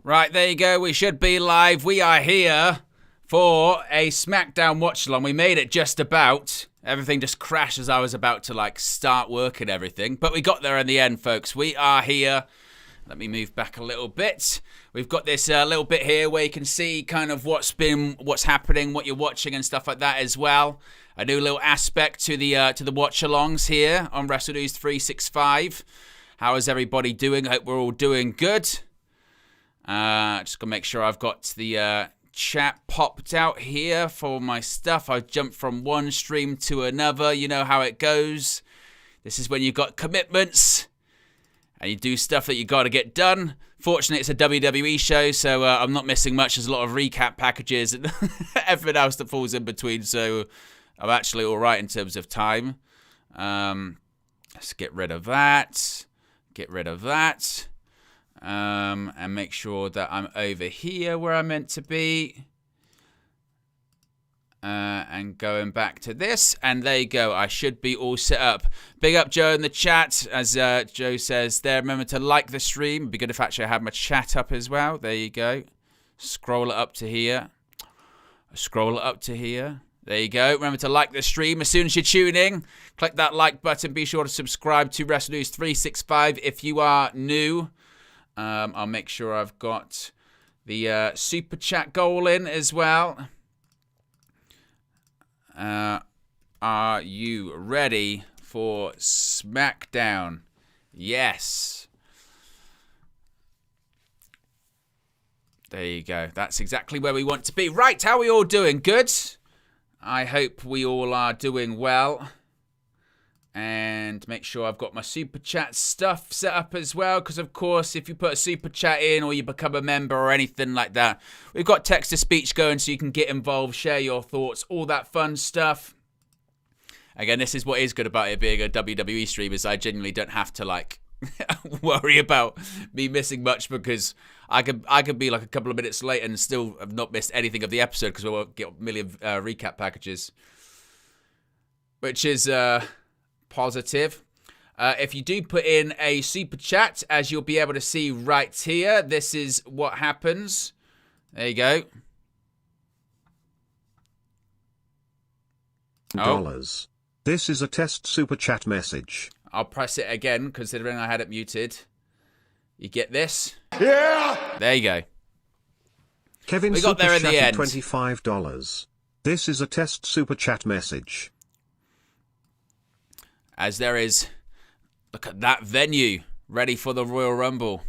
Right, there you go. We should be live. We are here for a SmackDown watch-along. We made it just about. Everything just crashed as I was about to, start work and everything. But we got there in the end, folks. We are here. Let me move back a little bit. We've got this little bit here where you can see kind of what's happening, what you're watching and stuff like that as well. A new little aspect to the watch-alongs here on WrestleNews 365. How is everybody doing? I hope we're all doing good. Just gonna make sure I've got the chat popped out here for my stuff. I've jumped from one stream to another. You know how it goes. This is when you've got commitments and you do stuff that you got to get done. Fortunately, it's a WWE show, so I'm not missing much. There's a lot of recap packages and everything else that falls in between, so I'm actually all right in terms of time. Let's get rid of that. Get rid of that. And make sure that I'm over here where I'm meant to be. And going back to this. And there you go. I should be all set up. Big up Joe in the chat. As Joe says there, remember to like the stream. It'd be good if actually I had my chat up as well. There you go. Scroll it up to here. Scroll it up to here. There you go. Remember to like the stream as soon as you're tuning. Click that like button. Be sure to subscribe to WrestleNews 365 if you are new. I'll make sure I've got the super chat goal in as well. Are you ready for SmackDown? Yes. There you go. That's exactly where we want to be. Right, how are we all doing? Good? I hope we all are doing well. And make sure I've got my super chat stuff set up as well. Because, of course, if you put a super chat in or you become a member or anything like that, we've got text-to-speech going so you can get involved, share your thoughts, all that fun stuff. Again, this is what is good about it being a WWE stream is I genuinely don't have to, worry about me missing much because I could be, a couple of minutes late and still have not missed anything of the episode because we won't get a million recap packages. Which is... positive. If you do put in a super chat, as you'll be able to see right here, this is what happens. There you go. $. This is a test super chat message. I'll press it again, considering I had it muted. You get this? Yeah! There you go. Kevin we got there in the end. $25. This is a test super chat message. As there is, look at that venue, ready for the Royal Rumble.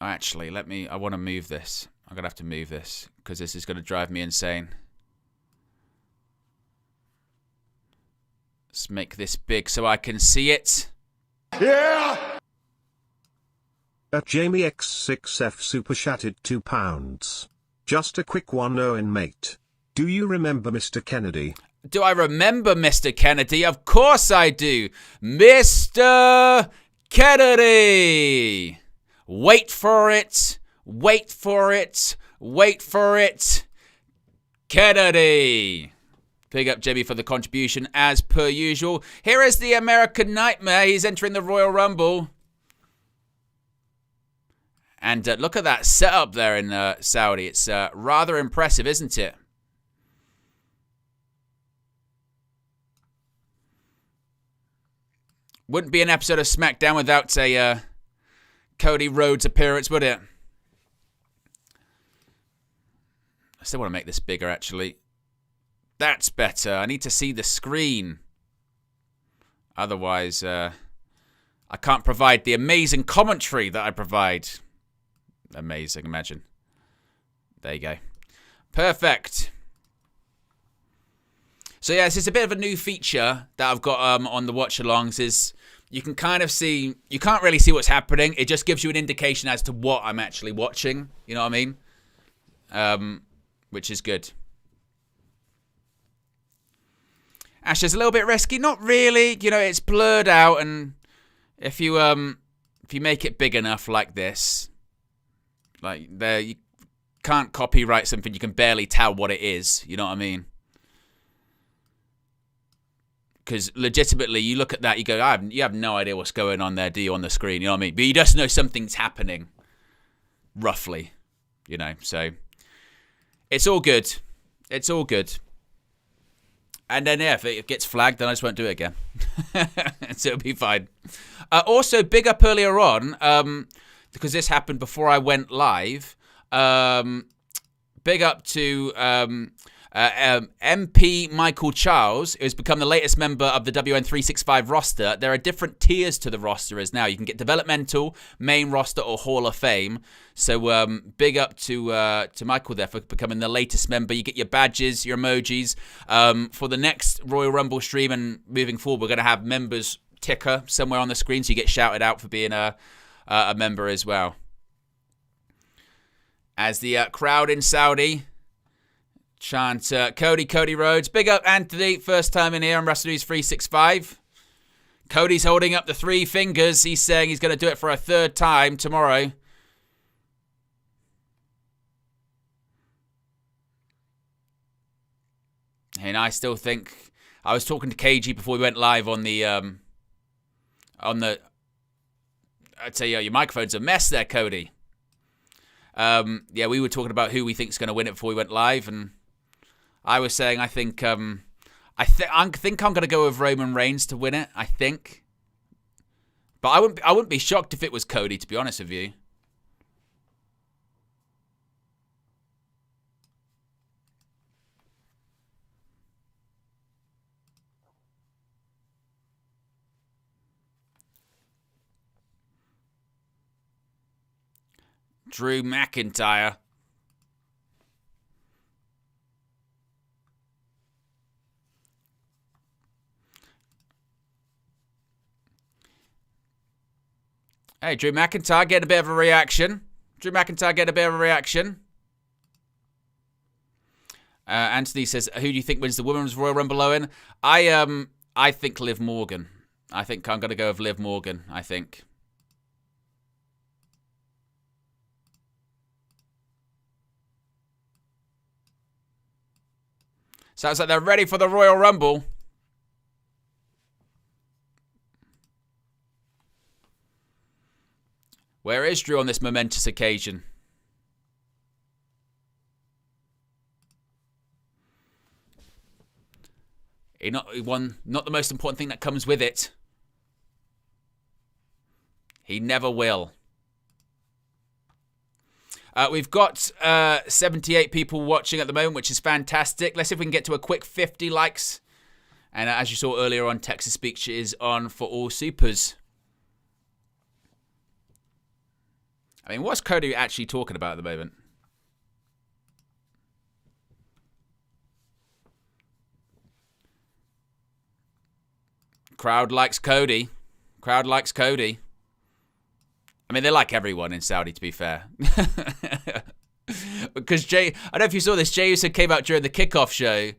Actually, I want to move this. I'm going to have to move this, because this is going to drive me insane. Let's make this big so I can see it. Yeah! At Jamie X6F super chatted £2. Just a quick one, Owen mate. Do you remember Mr. Kennedy? Do I remember Mr. Kennedy? Of course I do. Mr. Kennedy. Wait for it. Wait for it. Wait for it. Kennedy. Big up Jimmy for the contribution as per usual. Here is the American Nightmare. He's entering the Royal Rumble. And look at that setup there in Saudi. It's rather impressive, isn't it? Wouldn't be an episode of SmackDown without a Cody Rhodes appearance, would it? I still want to make this bigger, actually. That's better. I need to see the screen. Otherwise, I can't provide the amazing commentary that I provide. Amazing, imagine. There you go. Perfect. So yeah, this is a bit of a new feature that I've got on the watch-alongs is you can kind of see, you can't really see what's happening. It just gives you an indication as to what I'm actually watching. You know what I mean? Which is good. Ash is a little bit risky. Not really. You know, it's blurred out, and if you make it big enough like this, like there, you can't copyright something you can barely tell what it is. You know what I mean? Because legitimately, you look at that, you go, you have no idea what's going on there, do you, on the screen? You know what I mean? But you just know something's happening, roughly, you know. So it's all good. It's all good. And then, yeah, if it gets flagged, then I just won't do it again. So it'll be fine. Also, big up earlier on, because this happened before I went live. Big up to MP Michael Charles, who has become the latest member of the WN365 roster. There are different tiers to the roster as now. You can get developmental, main roster, or Hall of Fame. So big up to Michael there for becoming the latest member. You get your badges, your emojis. For the next Royal Rumble stream and moving forward, we're going to have members ticker somewhere on the screen, so you get shouted out for being a member as well. As the crowd in Saudi chant Cody Rhodes. Big up Anthony, first time in here on Wrestle News 365. Cody's holding up the 3 fingers. He's saying he's going to do it for a 3rd time tomorrow. And I still think, I was talking to KG before we went live on the I'd say, your microphone's a mess there, Cody. Yeah, we were talking about who we think's going to win it before we went live, and I was saying I think I'm going to go with Roman Reigns to win it. I think, but I wouldn't be shocked if it was Cody, to be honest with you. Drew McIntyre. Hey, Drew McIntyre getting a bit of a reaction. Anthony says, who do you think wins the Women's Royal Rumble, Owen? I think Liv Morgan. I think I'm going to go with Liv Morgan, I think. Sounds like they're ready for the Royal Rumble. Where is Drew on this momentous occasion? He won not the most important thing that comes with it. He never will. We've got 78 people watching at the moment, which is fantastic. Let's see if we can get to a quick 50 likes. And as you saw earlier on, Texas Speech is on for all supers. I mean, what's Cody actually talking about at the moment? Crowd likes Cody. I mean, they like everyone in Saudi, to be fair. Because I don't know if you saw this, Jey Uso came out during the kickoff show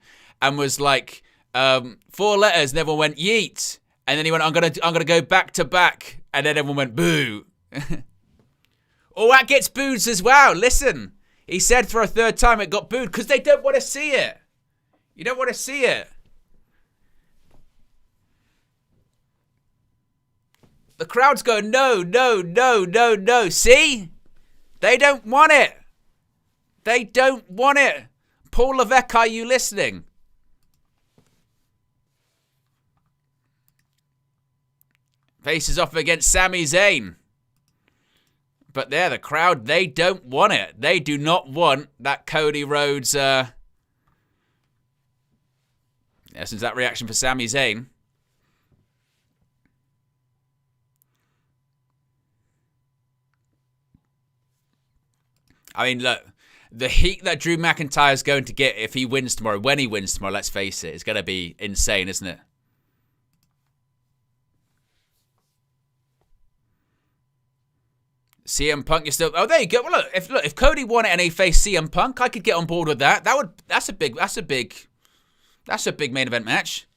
and was like, 4 letters, and everyone went, yeet. And then he went, I'm gonna go back to back. And then everyone went, boo. Oh, that gets booed as well. Listen, he said for a 3rd time it got booed because they don't want to see it. You don't want to see it. The crowd's going, no. See? They don't want it. Paul Levesque, are you listening? Faces off against Sami Zayn. But there, the crowd, they don't want it. They do not want that Cody Rhodes, essence, that reaction for Sami Zayn. I mean, look, the heat that Drew McIntyre is going to get if he wins tomorrow, when he wins tomorrow, let's face it, it's going to be insane, isn't it? CM Punk, you're still... Oh, there you go. Well, look, if Cody won it and he faced CM Punk, I could get on board with that. That's a big main event match.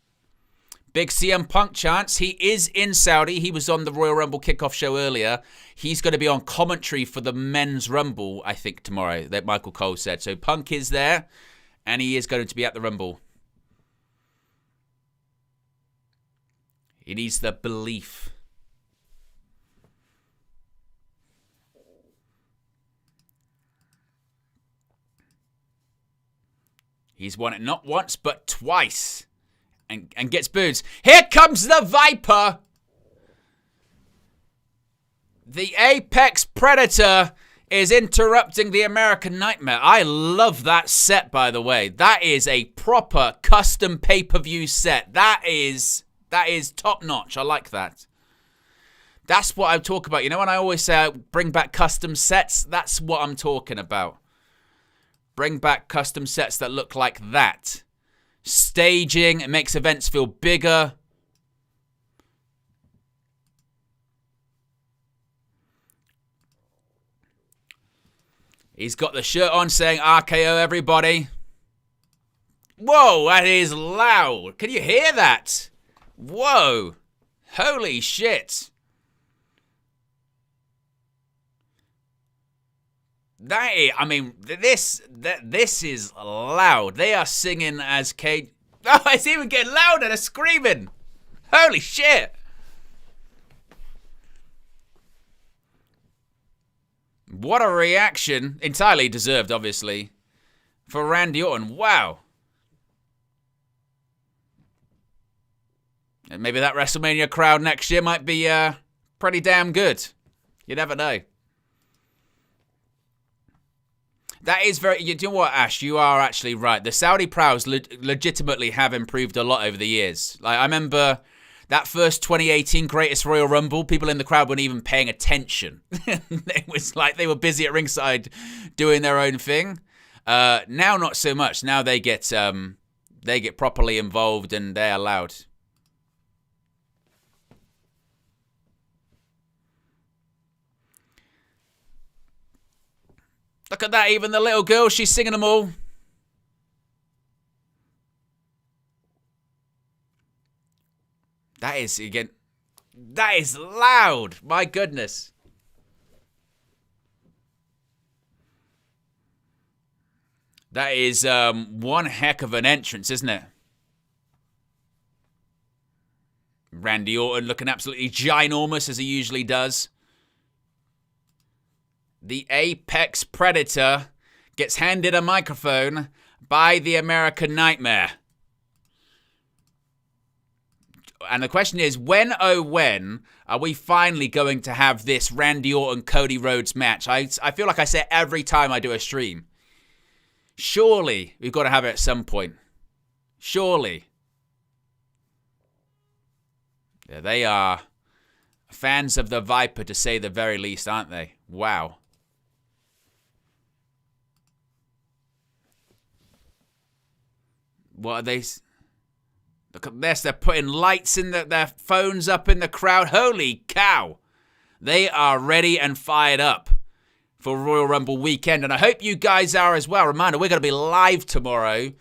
Big CM Punk chance. He is in Saudi. He was on the Royal Rumble kickoff show earlier. He's going to be on commentary for the Men's Rumble, I think, tomorrow, that Michael Cole said. So Punk is there, and he is going to be at the Rumble. He needs the belief. He's won it not once, but twice. And gets booed. Here comes the Viper. The Apex Predator is interrupting the American Nightmare. I love that set, by the way. That is a proper custom pay-per-view set. That is top-notch. I like that. That's what I talk about. You know when I always say I bring back custom sets? That's what I'm talking about. Bring back custom sets that look like that. Staging, it makes events feel bigger. He's got the shirt on saying RKO everybody. Whoa, that is loud. Can you hear that? Whoa. Holy shit. That is, I mean, this is loud. They are singing as Cage. Oh, it's even getting louder. They're screaming. Holy shit. What a reaction. Entirely deserved, obviously, for Randy Orton. Wow. And maybe that WrestleMania crowd next year might be pretty damn good. You never know. That is very... You know what, Ash? You are actually right. The Saudi Prows legitimately have improved a lot over the years. Like, I remember that first 2018 Greatest Royal Rumble, people in the crowd weren't even paying attention. It was like they were busy at ringside doing their own thing. Now, not so much. Now they get properly involved and they're loud. Look at that, even the little girl, she's singing them all. That is, again, that is loud. My goodness. That is one heck of an entrance, isn't it? Randy Orton looking absolutely ginormous as he usually does. The Apex Predator gets handed a microphone by the American Nightmare. And the question is, when, oh when, are we finally going to have this Randy Orton-Cody Rhodes match? I feel like I say it every time I do a stream. Surely we've got to have it at some point. Surely. Yeah, they are fans of the Viper, to say the very least, aren't they? Wow. What are they? Look at this. They're putting lights in their phones up in the crowd. Holy cow. They are ready and fired up for Royal Rumble weekend. And I hope you guys are as well. Reminder, we're going to be live tomorrow.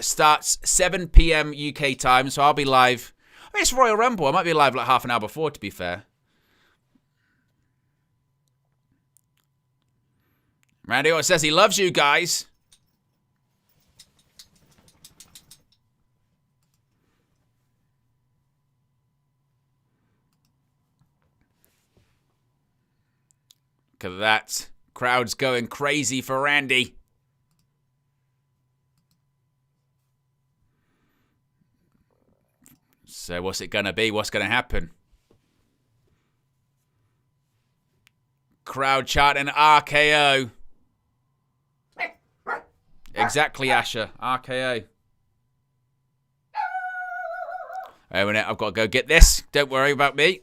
Starts 7 p.m. UK time. So I'll be live. I mean, it's Royal Rumble. I might be live like half an hour before, to be fair. Randy Orton says he loves you guys. Look at that. Crowd's going crazy for Randy. So what's it going to be? What's going to happen? Crowd chanting RKO. Exactly, Asher. RKO. Wait a minute. I've got to go get this. Don't worry about me.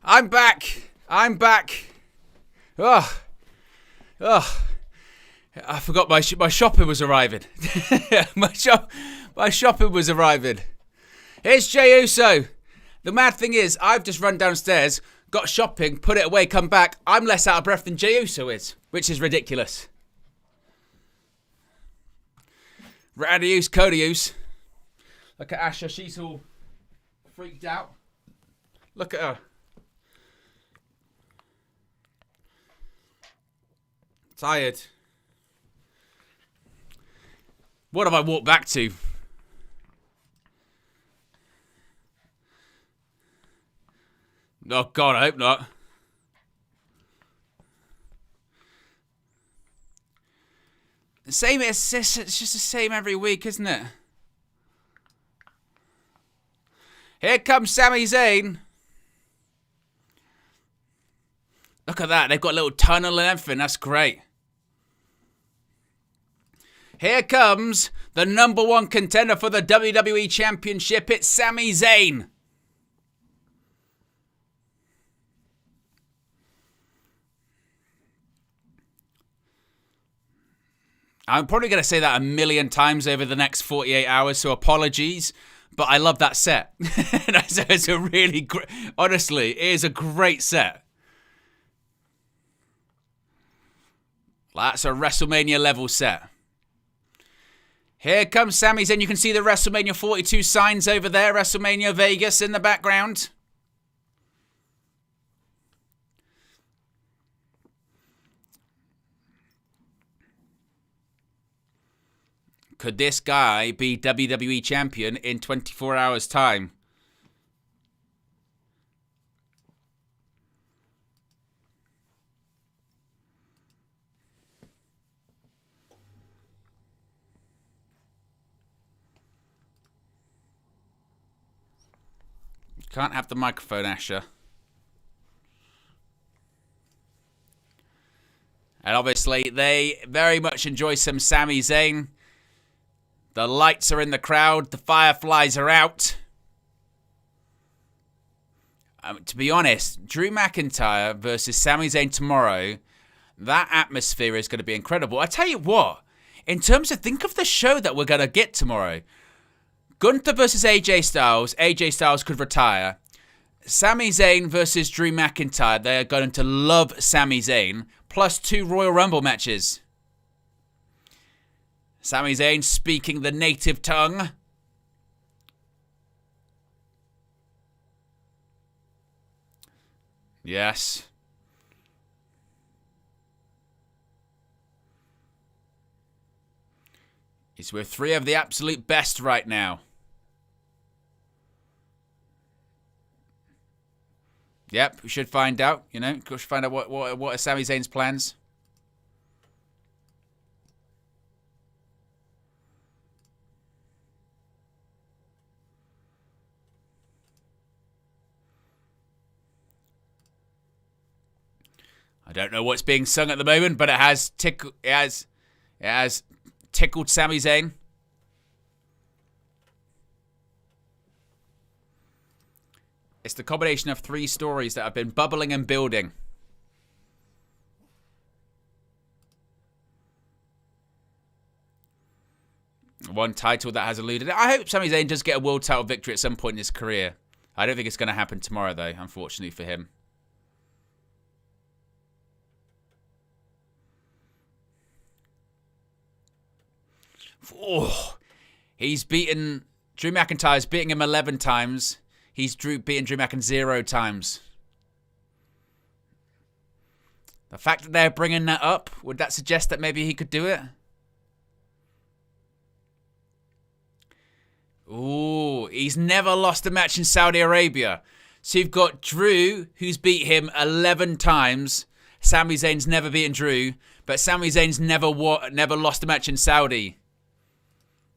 I'm back. I'm back. Oh. I forgot my shopping was arriving. my shopping was arriving. Here's Jey Uso. The mad thing is, I've just run downstairs, got shopping, put it away, come back. I'm less out of breath than Jey Uso is, which is ridiculous. Rowdy use, Cody use. Look at Asha, she's all freaked out. Look at her. Tired. What have I walked back to? Oh God, I hope not. Same, it's just the same every week, isn't it? Here comes Sami Zayn. Look at that, they've got a little tunnel and everything, that's great. Here comes the #1 contender for the WWE Championship. It's Sami Zayn. I'm probably going to say that a million times over the next 48 hours, so apologies. But I love that set. It's a really great... Honestly, it is a great set. That's a WrestleMania level set. Here comes Sami Zayn. You can see the WrestleMania 42 signs over there. WrestleMania Vegas in the background. Could this guy be WWE champion in 24 hours' time? Can't have the microphone, Asher. And obviously, they very much enjoy some Sami Zayn. The lights are in the crowd. The fireflies are out. To be honest, Drew McIntyre versus Sami Zayn tomorrow, that atmosphere is going to be incredible. I tell you what, in terms of, think of the show that we're going to get tomorrow. Gunther versus AJ Styles. AJ Styles could retire. Sami Zayn versus Drew McIntyre. They are going to love Sami Zayn. Plus 2 Royal Rumble matches. Sami Zayn speaking the native tongue. Yes. He's with 3 of the absolute best right now. Yep, we should find out, you know. We should find out what are Sami Zayn's plans. I don't know what's being sung at the moment, but it has tickled Sami Zayn. It's the combination of 3 stories that have been bubbling and building. One title that has eluded it. I hope Sami Zayn does get a world title victory at some point in his career. I don't think it's going to happen tomorrow, though, unfortunately for him. Oh, he's beaten... Drew McIntyre's beating him 11 times. He's beaten Drew McIntyre 0 times. The fact that they're bringing that up, would that suggest that maybe he could do it? Ooh, he's never lost a match in Saudi Arabia. So you've got Drew, who's beat him 11 times. Sami Zayn's never beaten Drew, but Sami Zayn's never lost a match in Saudi.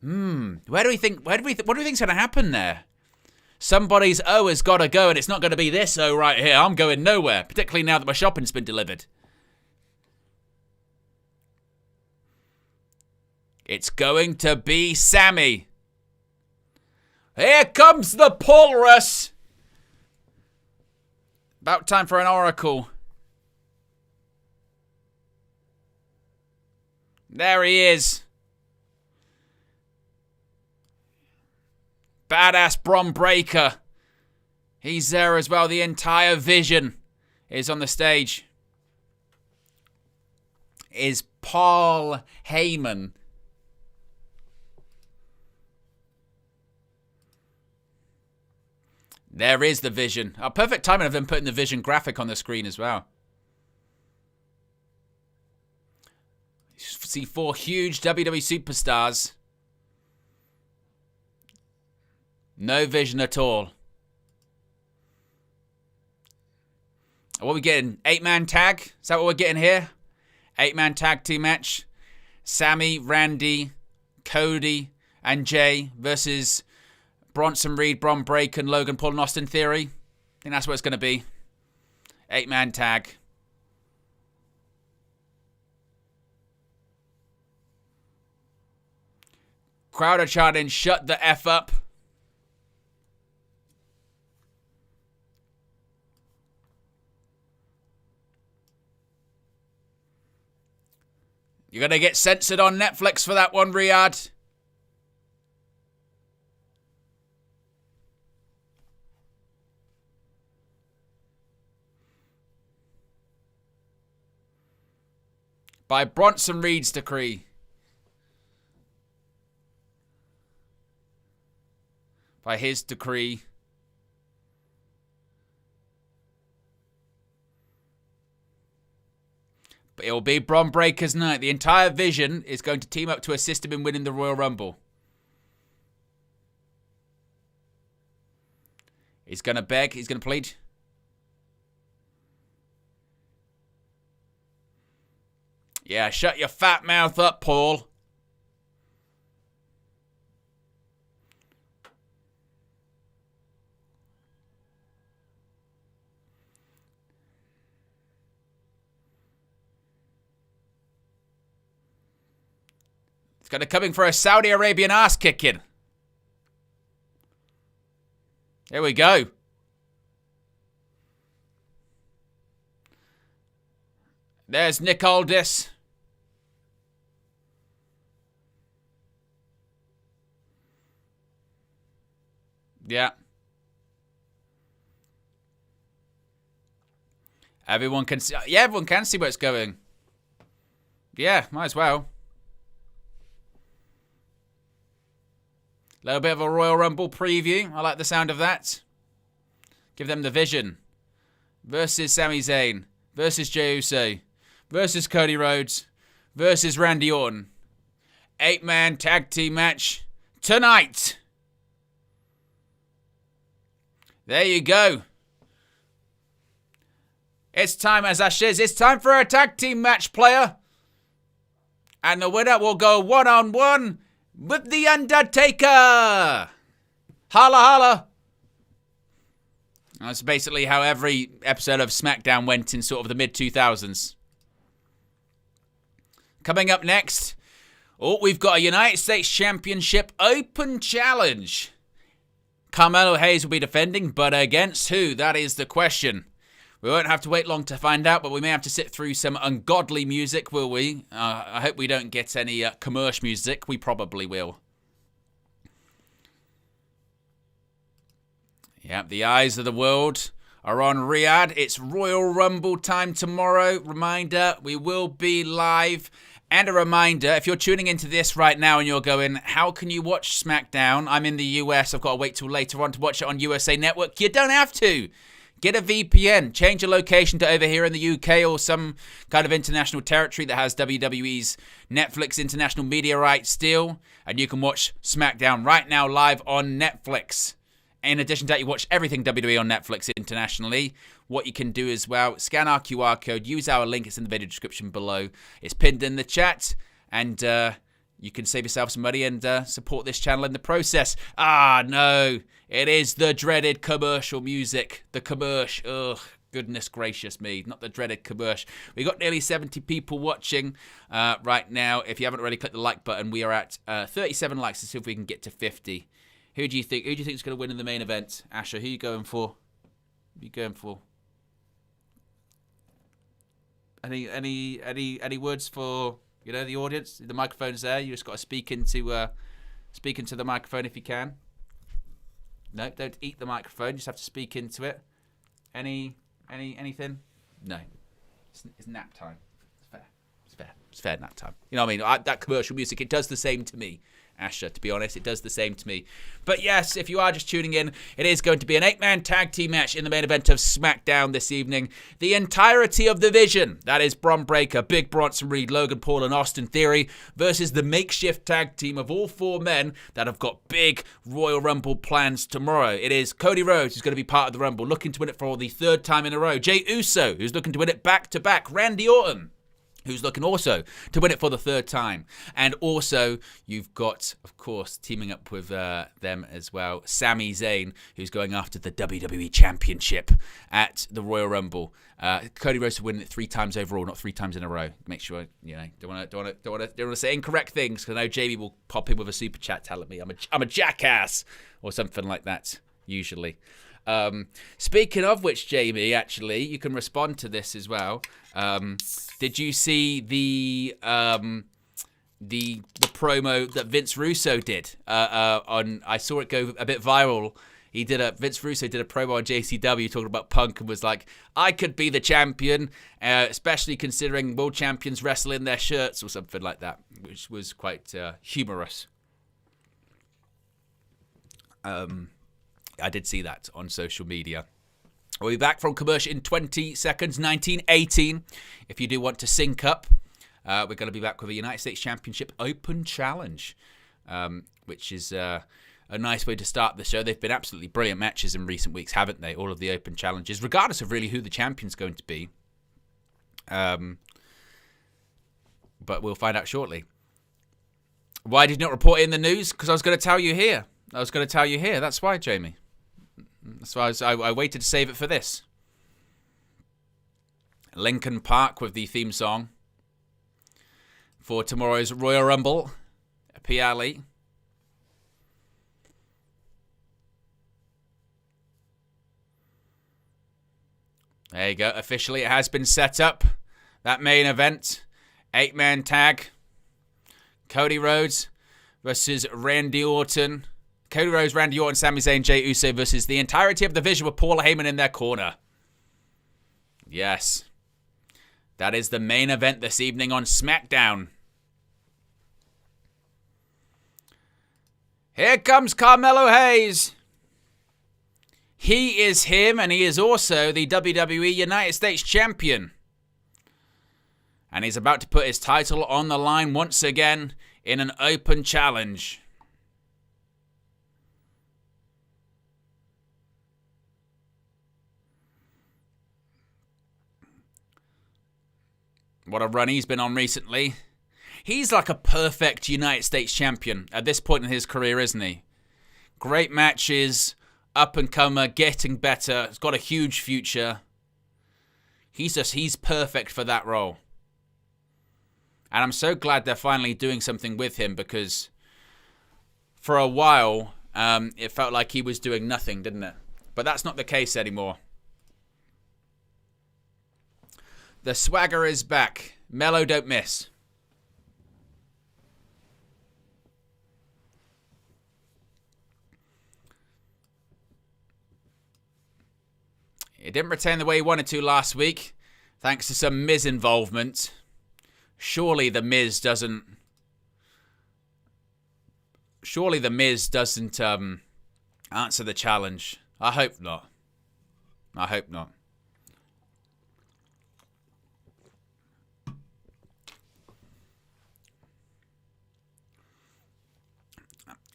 What do we think's going to happen there? Somebody's O has got to go, and it's not going to be this O right here. I'm going nowhere, particularly now that my shopping's been delivered. It's going to be Sami. Here comes the Pulrus. About time for an oracle. There he is. Badass Bron Breakker. He's there as well. The entire Vision is on the stage. Is Paul Heyman. There is the Vision. Oh, perfect timing of them putting the Vision graphic on the screen as well. You see 4 huge WWE superstars. No Vision at all. What are we getting? 8-man tag? Is that what we're getting here? 8-man tag team match. Sammy, Randy, Cody, and Jay versus Bronson Reed, Bron Breakker, and Logan Paul and Austin Theory. I think that's what it's going to be. 8-man tag. Crowd are chanting, shut the F up. You're going to get censored on Netflix for that one, Riyadh. By Bronson Reed's decree. By his decree. But it will be Bron Breakker's night. The entire Vision is going to team up to assist him in winning the Royal Rumble. He's going to beg. He's going to plead. Yeah, shut your fat mouth up, Paul. It's going to come in for a Saudi Arabian ass kicking. Here we go. There's Nick Aldis. Yeah. Everyone can see. Yeah, everyone can see where it's going. Yeah, might as well. A little bit of a Royal Rumble preview. I like the sound of that. Give them the Vision. Versus Sami Zayn. Versus Jey Uso. Versus Cody Rhodes. Versus Randy Orton. 8-man tag team match. Tonight. There you go. It's time, as Ash says, it's time for a tag team match, player. And the winner will go one-on-one with The Undertaker. Holla, holla. That's basically how every episode of SmackDown went in sort of the mid-2000s. Coming up next, we've got a United States Championship Open Challenge. Carmelo Hayes will be defending, but against who? That is the question. We won't have to wait long to find out, but we may have to sit through some ungodly music, will we? I hope we don't get any commercial music. We probably will. Yep, the eyes of the world are on Riyadh. It's Royal Rumble time tomorrow. Reminder, we will be live. And a reminder, if you're tuning into this right now and you're going, how can you watch SmackDown? I'm in the US. I've got to wait till later on to watch it on USA Network. You don't have to. Get a VPN. Change your location to over here in the UK or some kind of international territory that has WWE's Netflix international media rights still. And you can watch SmackDown right now live on Netflix. In addition to that, you watch everything WWE on Netflix internationally. What you can do as well, scan our QR code, use our link. It's in the video description below. It's pinned in the chat. And you can save yourself some money and support this channel in the process. Ah, no. It is the dreaded commercial music. The commercial. Ugh, goodness gracious me. Not the dreaded commercial. We got nearly 70 people watching right now. If you haven't already clicked the like button, we are at 37 likes. Let's see if we can get to 50. Who do you think is going to win in the main event? Asher, who are you going for? Who are you going for? Any words for the audience? The microphone's there. You just got to speak into the microphone if you can. No, don't eat the microphone. You just have to speak into it. Anything? No. It's nap time. It's fair nap time. You know what I mean? That commercial music, it does the same to me. Asher, to be honest, it does the same to me. But yes, if you are just tuning in, it is going to be an 8-man tag team match in the main event of SmackDown this evening. The entirety of the Vision, that is Bron Breakker, Big Bronson Reed, Logan Paul and Austin Theory, versus the makeshift tag team of all 4 men that have got big Royal Rumble plans tomorrow. It is Cody Rhodes, who's going to be part of the Rumble, looking to win it for the 3rd time in a row. Jey Uso, who's looking to win it back-to-back. Randy Orton, who's looking also to win it for the 3rd time. And also, you've got, of course, teaming up with them as well, Sami Zayn, who's going after the WWE Championship at the Royal Rumble. Cody Rhodes winning it 3 times overall, not 3 times in a row. Make sure, don't want to say incorrect things, because I know Jamie will pop in with a super chat telling me I'm a jackass or something like that, usually. Speaking of which, Jamie, actually, you can respond to this as well. Did you see the promo that Vince Russo did I saw it go a bit viral. Vince Russo did a promo on JCW talking about Punk and was like, I could be the champion, especially considering world champions wrestle in their shirts or something like that, which was quite humorous. I did see that on social media. We'll be back from commercial in 20 seconds, 1918. If you do want to sync up, we're going to be back with a United States Championship Open Challenge, which is a nice way to start the show. They've been absolutely brilliant matches in recent weeks, haven't they? All of the Open Challenges, regardless of really who the champion's going to be. But we'll find out shortly. Why did you not report it in the news? Because I was going to tell you here. That's why, Jamie. That's why I waited to save it for this. Lincoln Park with the theme song for tomorrow's Royal Rumble. Piali. There you go. Officially, it has been set up. That main event. 8-man tag. Cody Rhodes versus Randy Orton. Cody Rhodes, Randy Orton, Sami Zayn, Jey Uso versus the entirety of the Vision with Paul Heyman in their corner. Yes. That is the main event this evening on SmackDown. Here comes Carmelo Hayes. He is him, and he is also the WWE United States Champion. And he's about to put his title on the line once again in an open challenge. What a run he's been on recently. He's like a perfect United States champion at this point in his career, isn't he? Great matches, up-and-comer, getting better. He's got a huge future. He's perfect for that role. And I'm so glad they're finally doing something with him, because for a while, it felt like he was doing nothing, didn't it? But that's not the case anymore. The swagger is back. Melo don't miss. He didn't retain the way he wanted to last week, thanks to some Miz involvement. Surely the Miz doesn't answer the challenge. I hope not.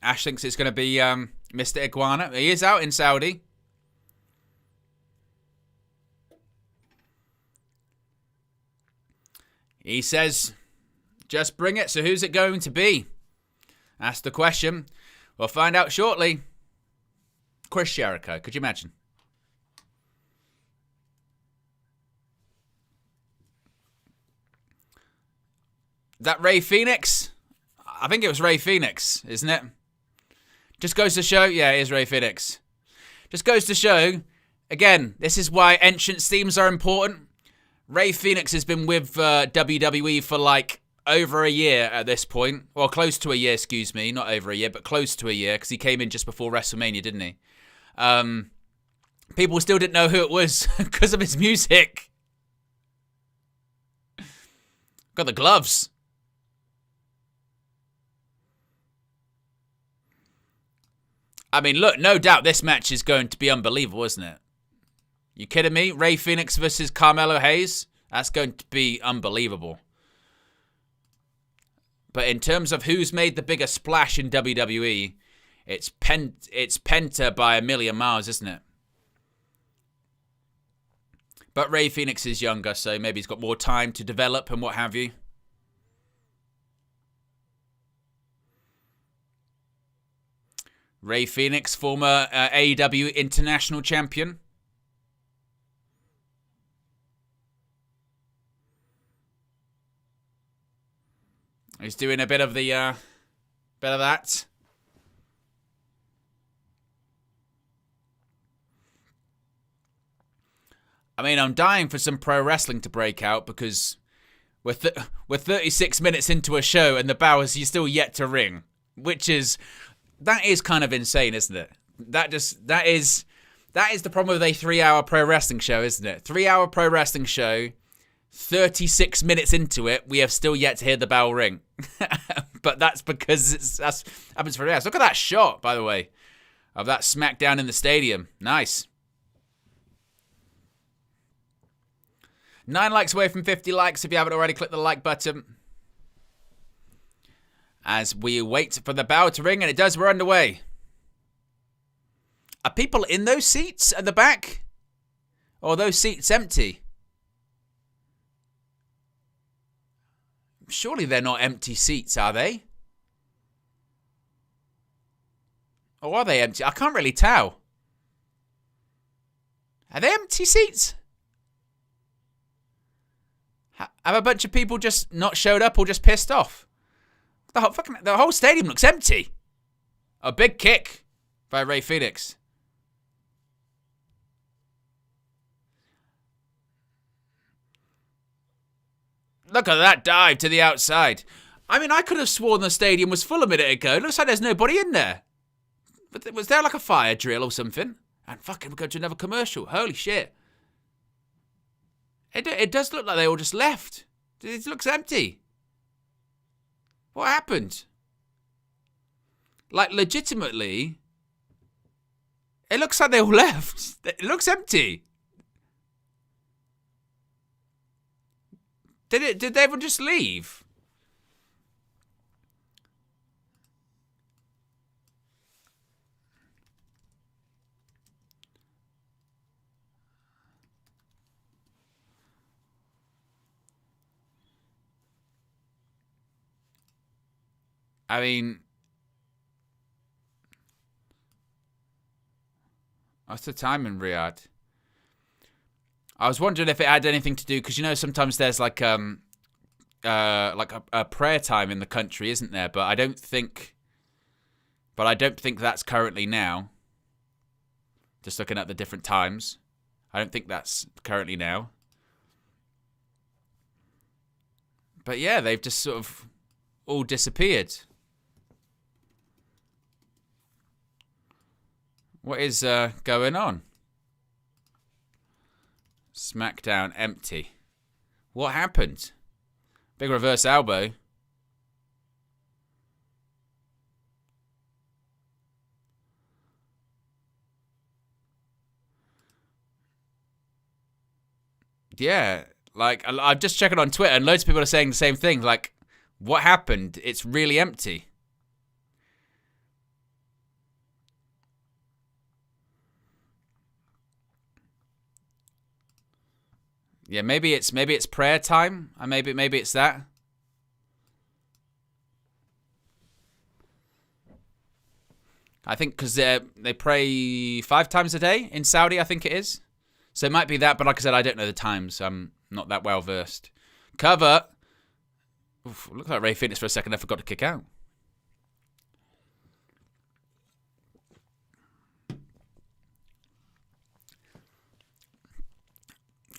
Ash thinks it's going to be Mr. Iguana. He is out in Saudi. He says, just bring it. So who's it going to be? That's the question. We'll find out shortly. Chris Jericho. Could you imagine? Is that Ray Phoenix? I think it was Ray Phoenix, isn't it? Just goes to show, yeah, it is Ray Phoenix. Just goes to show, again, this is why entrance themes are important. Ray Phoenix has been with WWE for like over a year at this point. Well, close to a year, excuse me. Not over a year, but close to a year, because he came in just before WrestleMania, didn't he? People still didn't know who it was because of his music. Got the gloves. I mean, look, no doubt this match is going to be unbelievable, isn't it? You kidding me? Ray Phoenix versus Carmelo Hayes? That's going to be unbelievable. But in terms of who's made the biggest splash in WWE, it's Penta by a million miles, isn't it? But Ray Phoenix is younger, so maybe he's got more time to develop and what have you. Ray Phoenix, former AEW International Champion. He's doing a bit of that. I mean, I'm dying for some pro wrestling to break out because we're 36 minutes into a show and the bell is still yet to ring, that is kind of insane, isn't it? That is the problem with a 3-hour pro wrestling show, isn't it? 3-hour pro wrestling show, 36 minutes into it, we have still yet to hear the bell ring. But that's because that's happens for us. Look at that shot, by the way, of that SmackDown in the stadium. Nice. 9 likes away from 50 likes. If you haven't already, click the like button. As we wait for the bell to ring, and it does, we're underway. Are people in those seats at the back? Or are those seats empty? Surely they're not empty seats, are they? Or are they empty? I can't really tell. Are they empty seats? Have a bunch of people just not showed up or just pissed off? The whole stadium looks empty. A big kick by Ray Phoenix. Look at that dive to the outside. I mean, I could have sworn the stadium was full a minute ago. It looks like there's nobody in there. But was there like a fire drill or something? And fucking we're going to another commercial. Holy shit. It does look like they all just left. It looks empty. What happened? Like, legitimately, it looks like they all left. It looks empty. Did they everyone just leave? I mean, what's the time in Riyadh? I was wondering if it had anything to do, because you know sometimes there's like a prayer time in the country, isn't there? But I don't think that's currently now. Just looking at the different times, I don't think that's currently now. But yeah, they've just sort of all disappeared. What is going on? SmackDown empty. What happened? Big reverse elbow. Yeah, like I'm just checking on Twitter and loads of people are saying the same thing. Like, what happened? It's really empty. Yeah, maybe it's prayer time. Maybe it's that. I think because they pray 5 times a day in Saudi, I think it is. So it might be that, but like I said, I don't know the times. So I'm not that well versed. Cover. Oof, look like Ray Phoenix for a second. I forgot to kick out.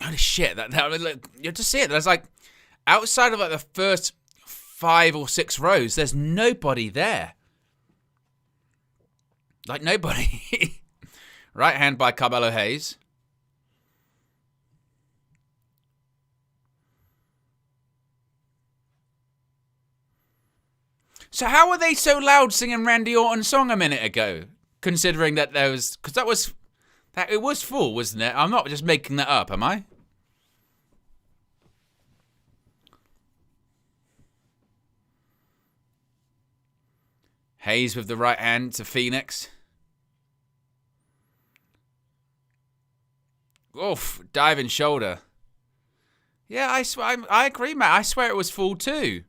Holy shit! Look, you just see it. There's like outside of like the first 5 or 6 rows, there's nobody there. Like nobody. Right hand by Carmelo Hayes. So how were they so loud singing Randy Orton's song a minute ago? Considering that there was... Because it was full, wasn't it? I'm not just making that up, am I? Hayes with the right hand to Phoenix. Oof, diving shoulder. Yeah, I agree, Matt. I swear it was full too.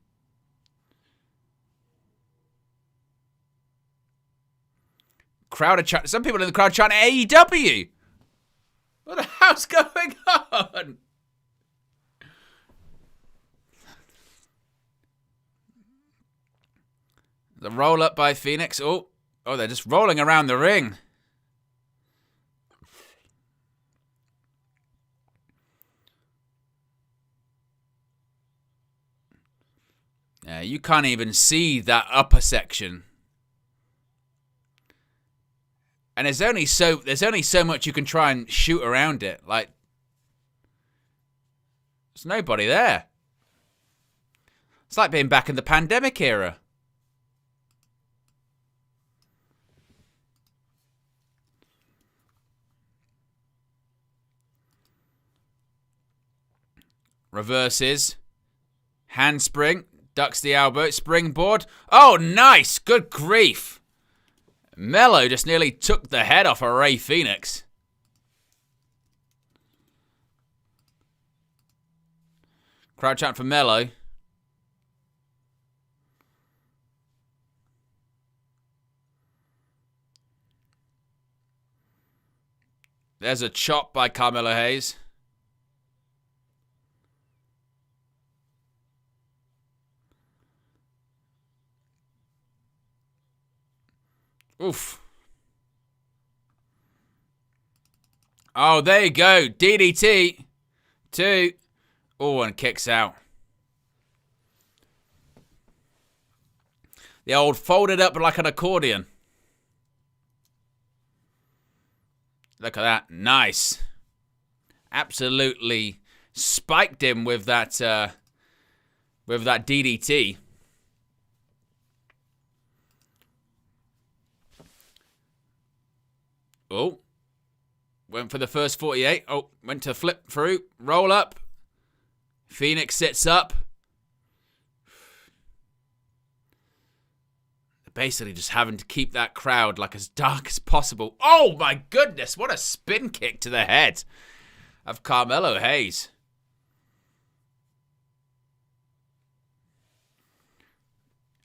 Some people in the crowd chanting AEW. What the hell's going on? The roll up by Phoenix. Oh, they're just rolling around the ring. Yeah, you can't even see that upper section. And there's only so much you can try and shoot around it. Like, there's nobody there. It's like being back in the pandemic era. Reverses. Handspring. Ducks the elbow. Springboard. Oh, nice. Good grief. Mello just nearly took the head off of Rey Fenix. Crowd chant for Mello. There's a chop by Carmelo Hayes. Oof. Oh, there you go. DDT. 2. Oh, and kicks out. The old folded up like an accordion. Look at that. Nice. Absolutely spiked him with that DDT. Oh, went for the first 48. Oh, went to flip through. Roll up. Phoenix sits up. Basically just having to keep that crowd like as dark as possible. Oh my goodness, what a spin kick to the head of Carmelo Hayes.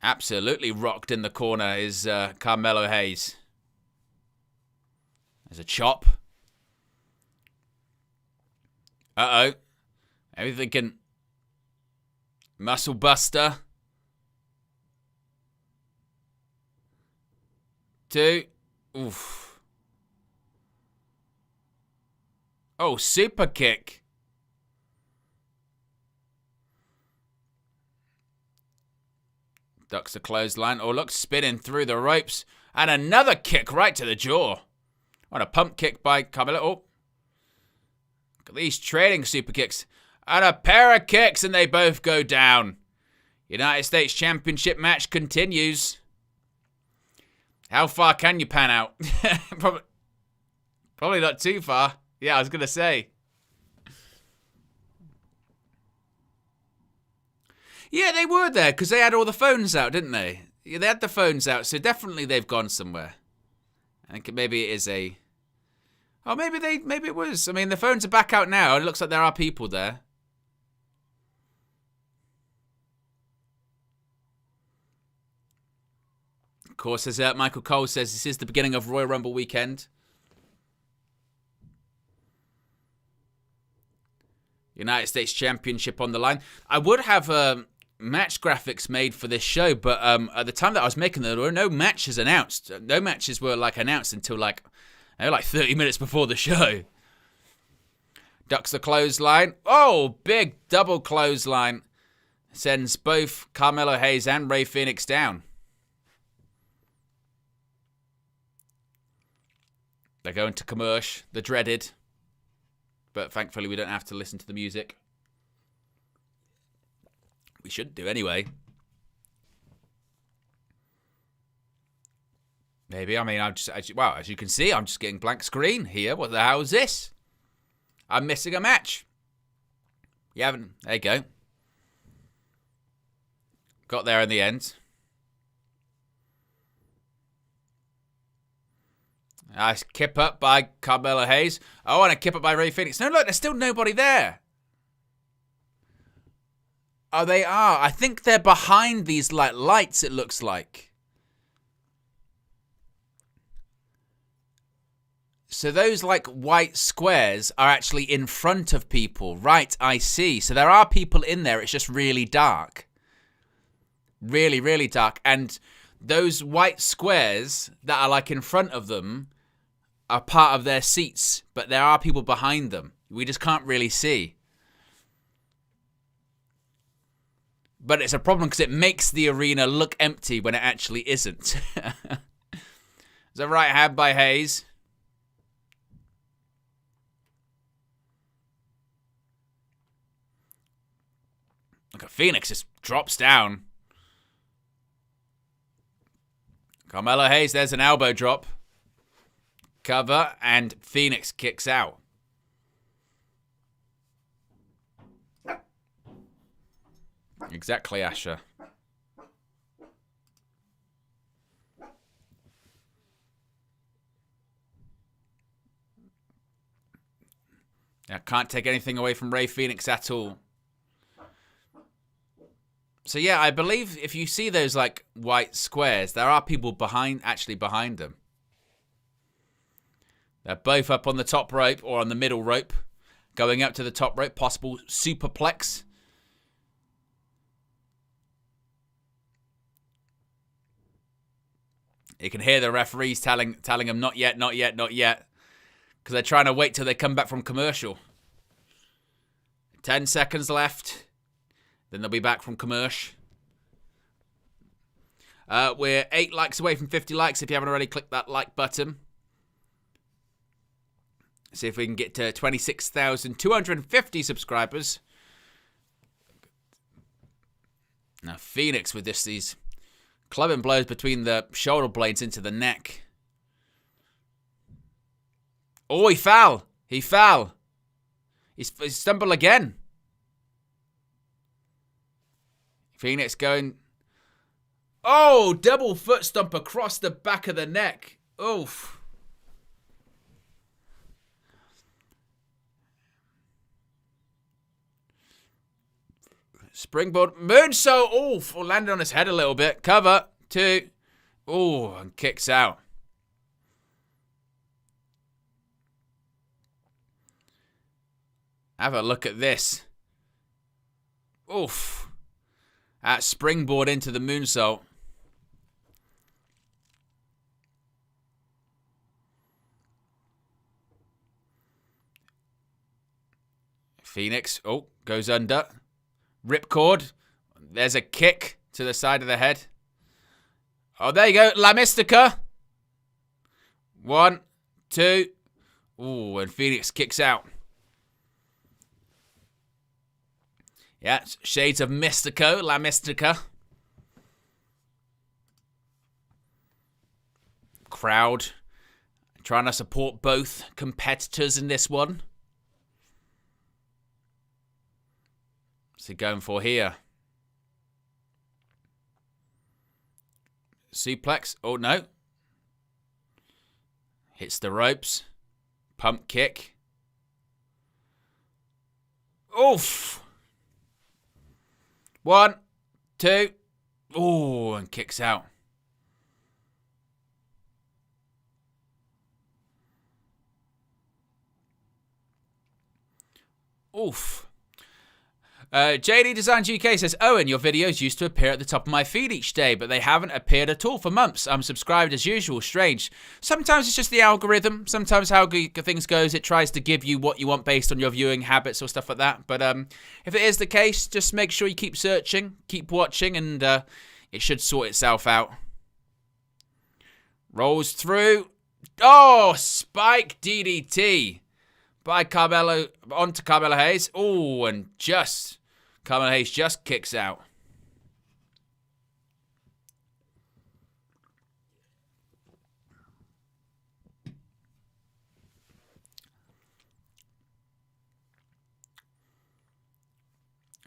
Absolutely rocked in the corner is Carmelo Hayes. There's a chop. Uh-oh. Maybe thinking muscle buster. 2. Oof. Oh, super kick. Ducks the clothesline. Oh, look, spinning through the ropes. And another kick right to the jaw. On a pump kick by Carmelo. Oh. Look at these trading super kicks. And a pair of kicks and they both go down. United States Championship match continues. How far can you pan out? Probably not too far. Yeah, I was going to say. Yeah, they were there because they had all the phones out, didn't they? Yeah, they had the phones out, so definitely they've gone somewhere. I think maybe it is a... Oh, maybe it was. I mean, the phones are back out now. It looks like there are people there. Of course, as Michael Cole says, this is the beginning of Royal Rumble weekend. United States Championship on the line. I would have match graphics made for this show, but at the time that I was making them, there were no matches announced. No matches were announced until like 30 minutes before the show. Ducks the clothesline. Oh, big double clothesline. Sends both Carmelo Hayes and Rey Fénix down. They're going to commercial, the dreaded. But thankfully we don't have to listen to the music. We should do anyway. Maybe. I mean, wow, as you can see, I'm just getting blank screen here. What the hell is this? I'm missing a match. You haven't. There you go. Got there in the end. Nice kip up by Carmelo Hayes. Oh, and a kip up by Rey Fénix. No, look, there's still nobody there. Oh, they are. I think they're behind these like lights, it looks like. So those like white squares are actually in front of people. Right, I see. So there are people in there. It's just really dark. Really, really dark. And those white squares that are like in front of them are part of their seats. But there are people behind them. We just can't really see. But it's a problem because it makes the arena look empty when it actually isn't. It's a right hand by Hayes. Look at Fénix just drops down. Carmelo Hayes, there's an elbow drop. Cover, and Fénix kicks out. Exactly, Asher. I can't take anything away from Rey Fénix at all. So yeah, I believe if you see those like white squares, there are people actually behind them. They're both up on the top rope or on the middle rope, going up to the top rope, possible superplex. You can hear the referees telling them not yet, not yet, not yet, because they're trying to wait till they come back from commercial. 10 seconds left. Then they'll be back from commercial. We're 8 likes away from 50 likes. If you haven't already, click that like button. See if we can get to 26,250 subscribers. Now Fénix with these clubbing blows between the shoulder blades into the neck. Oh, he fell. He fell. He stumbled again. Fénix going. Oh, double foot stomp across the back of the neck. Oof. Springboard moonsault. Oof. Landed on his head a little bit. Cover. 2. Oh, and kicks out. Have a look at this. Oof. That springboard into the moonsault. Fénix. Oh, goes under. Ripcord. There's a kick to the side of the head. Oh, there you go. La Mystica. 1, 2. Ooh, and Fénix kicks out. Yeah, shades of Mystico, La Mystica. Crowd trying to support both competitors in this one. What's he going for here? Suplex. Oh, no. Hits the ropes. Pump kick. Oof. 1, 2. Oh, and kicks out. Oof. JD Designs UK says, Owen, your videos used to appear at the top of my feed each day, but they haven't appeared at all for months. I'm subscribed as usual. Strange. Sometimes it's just the algorithm. Sometimes how things goes, it tries to give you what you want based on your viewing habits or stuff like that. But if it is the case, just make sure you keep searching, keep watching, and it should sort itself out. Rolls through. Oh, Spike DDT by Carmelo onto Carmelo Hayes. Oh, and just Carmelo Hayes just kicks out.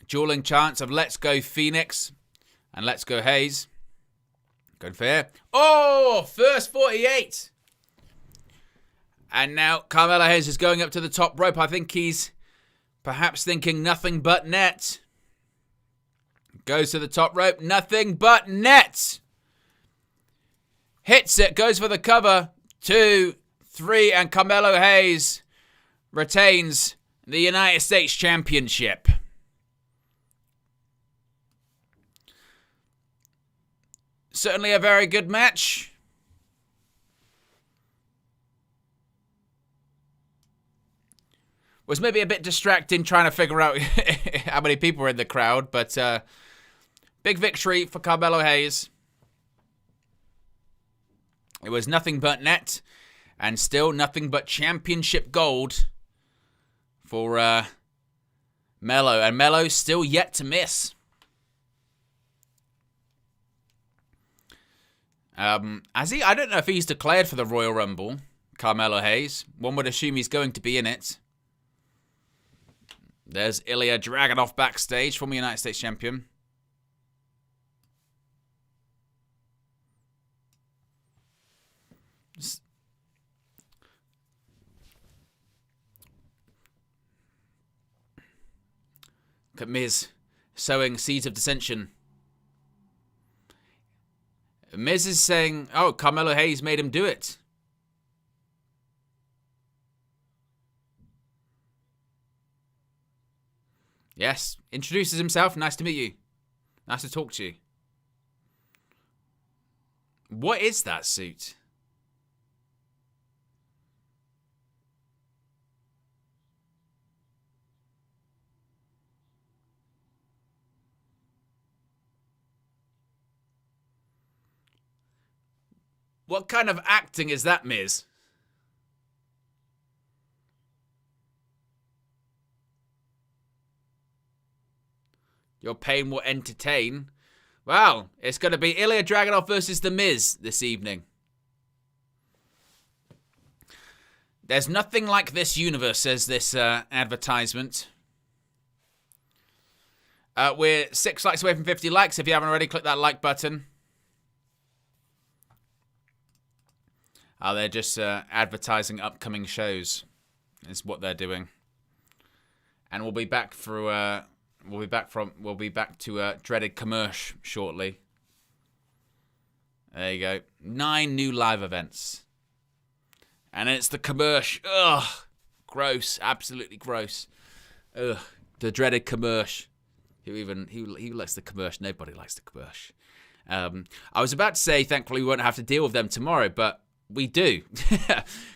Dueling chants of Let's Go Phoenix and Let's Go Hayes. Going fair. Oh, first 48. And now Carmelo Hayes is going up to the top rope. I think he's perhaps thinking nothing but net. Goes to the top rope. Nothing but net. Hits it. Goes for the cover. 2, 3. And Carmelo Hayes retains the United States Championship. Certainly a very good match. Was maybe a bit distracting trying to figure out how many people were in the crowd, but big victory for Carmelo Hayes. It was nothing but net, and still nothing but championship gold for Melo, and Melo still yet to miss. Has he? I don't know if he's declared for the Royal Rumble, Carmelo Hayes. One would assume he's going to be in it. There's Ilya Dragunov backstage, former United States champion. Look at Miz sowing seeds of dissension. Miz is saying, oh, Carmelo Hayes made him do it. Yes, introduces himself. Nice to meet you. Nice to talk to you. What is that suit? What kind of acting is that, Miz? Your pain will entertain. Well, it's going to be Ilya Dragunov versus The Miz this evening. There's nothing like this universe, says this advertisement. We're 6 likes away from 50 likes. If you haven't already, click that like button. Oh, they're just advertising upcoming shows. Is what they're doing. And we'll be back through. We'll be back to dreaded commercial shortly. There you go. 9 new live events. And it's the commercial. Ugh. Gross. Absolutely gross. Ugh. The dreaded commercial. Who likes the commercial? Nobody likes the commercial. I was about to say, thankfully, we won't have to deal with them tomorrow, but we do.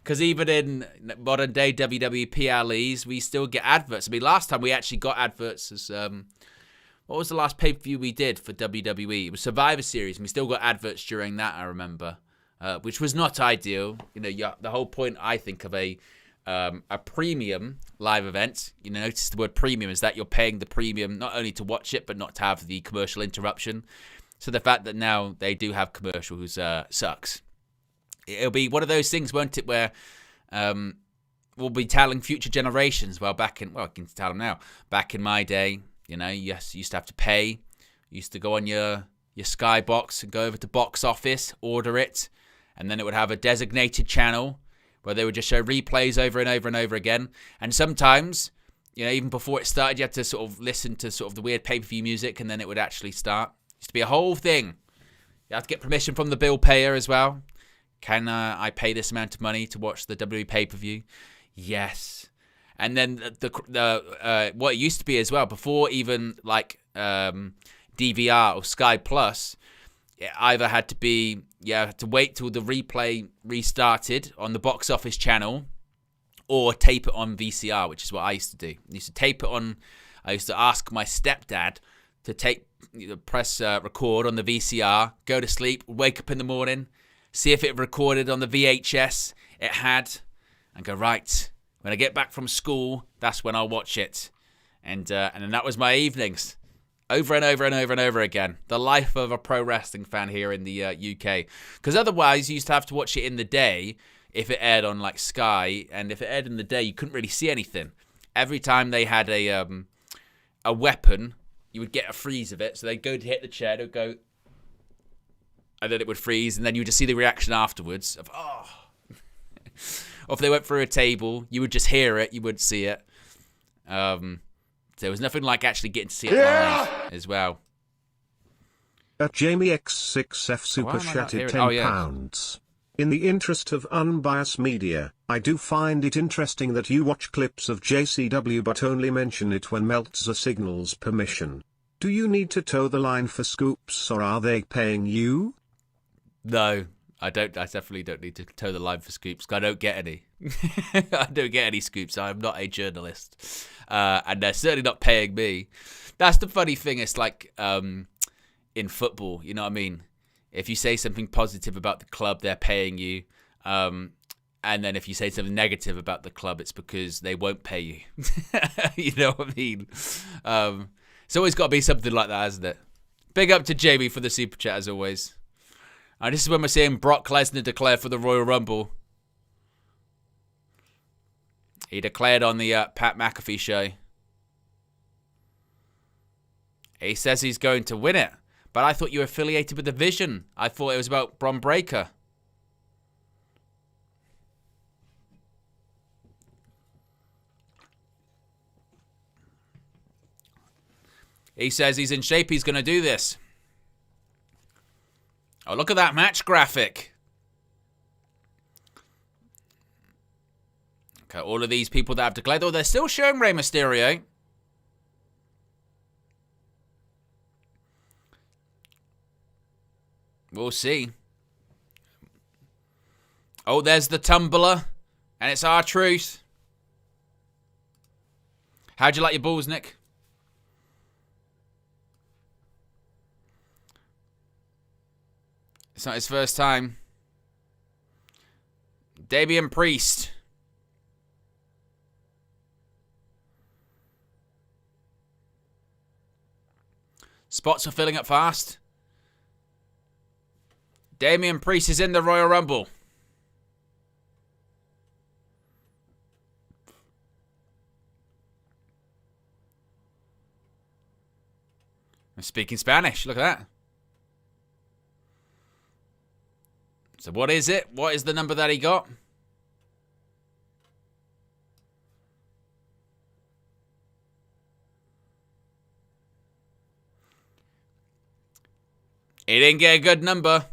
Because even in modern day WWE PLEs, we still get adverts. I mean, last time we actually got adverts as, what was the last pay-per-view we did for WWE? It was Survivor Series, and we still got adverts during that, I remember. Which was not ideal. You know, the whole point, I think, of a premium live event, you know, notice the word premium, is that you're paying the premium not only to watch it, but not to have the commercial interruption. So the fact that now they do have commercials sucks. It'll be one of those things, won't it, where we'll be telling future generations, I can tell them now. Back in my day, you know, yes, you used to have to pay. You used to go on your Skybox and go over to box office, order it, and then it would have a designated channel where they would just show replays over and over and over again. And sometimes, you know, even before it started, you had to sort of listen to sort of the weird pay-per-view music, and then it would actually start. It used to be a whole thing. You have to get permission from the bill payer as well. Can I pay this amount of money to watch the WWE pay-per-view? Yes. And then the what it used to be as well, before even like DVR or Sky Plus, it either had to be, had to wait till the replay restarted on the box office channel, or tape it on VCR, which is what I used to do. I used to tape it on. I used to ask my stepdad to press record on the VCR, go to sleep, wake up in the morning, see if it recorded on the VHS. It had, and go, right, when I get back from school, that's when I'll watch it. And then that was my evenings. Over and over and over and over again. The life of a pro wrestling fan here in the UK. Because otherwise, you used to have to watch it in the day if it aired on like Sky. And if it aired in the day, you couldn't really see anything. Every time they had a weapon, you would get a freeze of it. So they'd go to hit the chair, they'd go, and then it would freeze. And then you would just see the reaction afterwards of, oh. Or if they went through a table, you would just hear it, you wouldn't see it. There was nothing like actually getting to see it live as well. Jamie X6F super chatted £10. In the interest of unbiased media, I do find it interesting that you watch clips of JCW but only mention it when Meltzer signals permission. Do you need to toe the line for scoops, or are they paying you? No, I don't. I definitely don't need to toe the line for scoops, because I don't get any. I don't get any scoops. I'm not a journalist. And they're certainly not paying me. That's the funny thing. It's like in football, you know what I mean? If you say something positive about the club, they're paying you. And then if you say something negative about the club, it's because they won't pay you. You know what I mean? It's always got to be something like that, hasn't it? Big up to Jamie for the super chat, as always. And this is when we're seeing Brock Lesnar declare for the Royal Rumble. He declared on the Pat McAfee show. He says he's going to win it. But I thought you were affiliated with the Vision. I thought it was about Bron Breakker. He says he's in shape. He's going to do this. Oh, look at that match graphic. Okay, all of these people that have declared. Oh, they're still showing Rey Mysterio. We'll see. Oh, there's the tumbler. And it's R-Truth. How'd you like your balls, Nick? It's not his first time. Damian Priest. Spots are filling up fast. Damian Priest is in the Royal Rumble. I'm speaking Spanish. Look at that. So what is it? What is the number that he got? He didn't get a good number.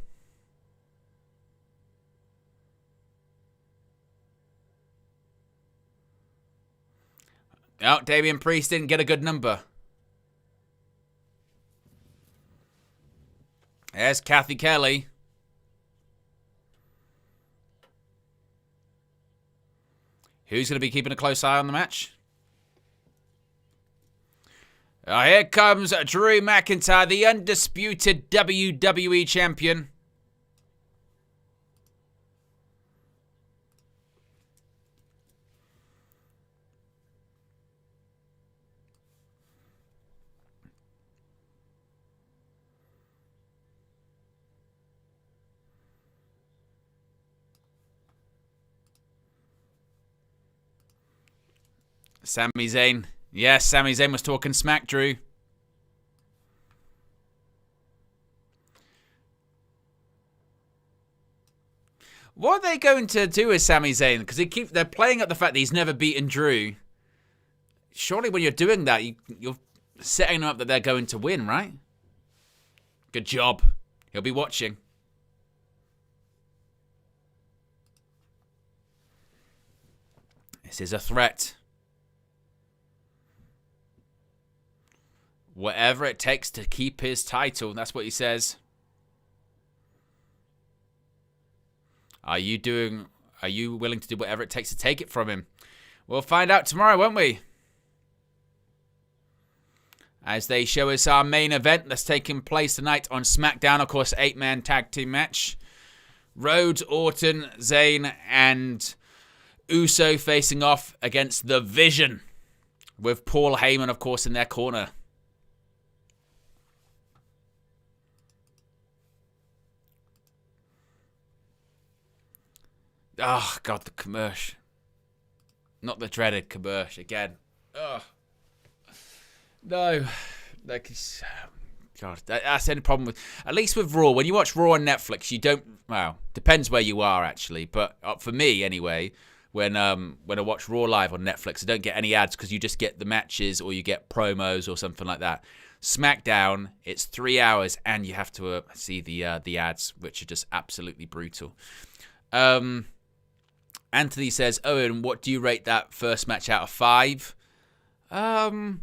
Oh, Damian Priest didn't get a good number. There's Kathy Kelly. Who's going to be keeping a close eye on the match? Here comes Drew McIntyre, the undisputed WWE champion. Sami Zayn. Yes, Sami Zayn was talking smack, Drew. What are they going to do with Sami Zayn? Because they're playing up the fact that he's never beaten Drew. Surely when you're doing that, you're setting them up that they're going to win, right? Good job. He'll be watching. This is a threat. whatever it takes to keep his title. That's what he says. Are you willing to do whatever it takes to take it from him? We'll find out tomorrow, won't we? As they show us our main event that's taking place tonight on SmackDown. Of course, 8-man tag team match. Rhodes, Orton, Zayn, and Uso facing off against The Vision. With Paul Heyman, of course, in their corner. Oh, God, the commercial. Not the dreaded commercial again. Oh. No. Like, God, that's the only problem with... At least with Raw, when you watch Raw on Netflix, you don't... Well, depends where you are, actually. But for me, anyway, when I watch Raw live on Netflix, I don't get any ads because you just get the matches or you get promos or something like that. SmackDown, it's 3 hours and you have to see the ads, which are just absolutely brutal. Anthony says, Owen, what do you rate that first match out of 5? Probably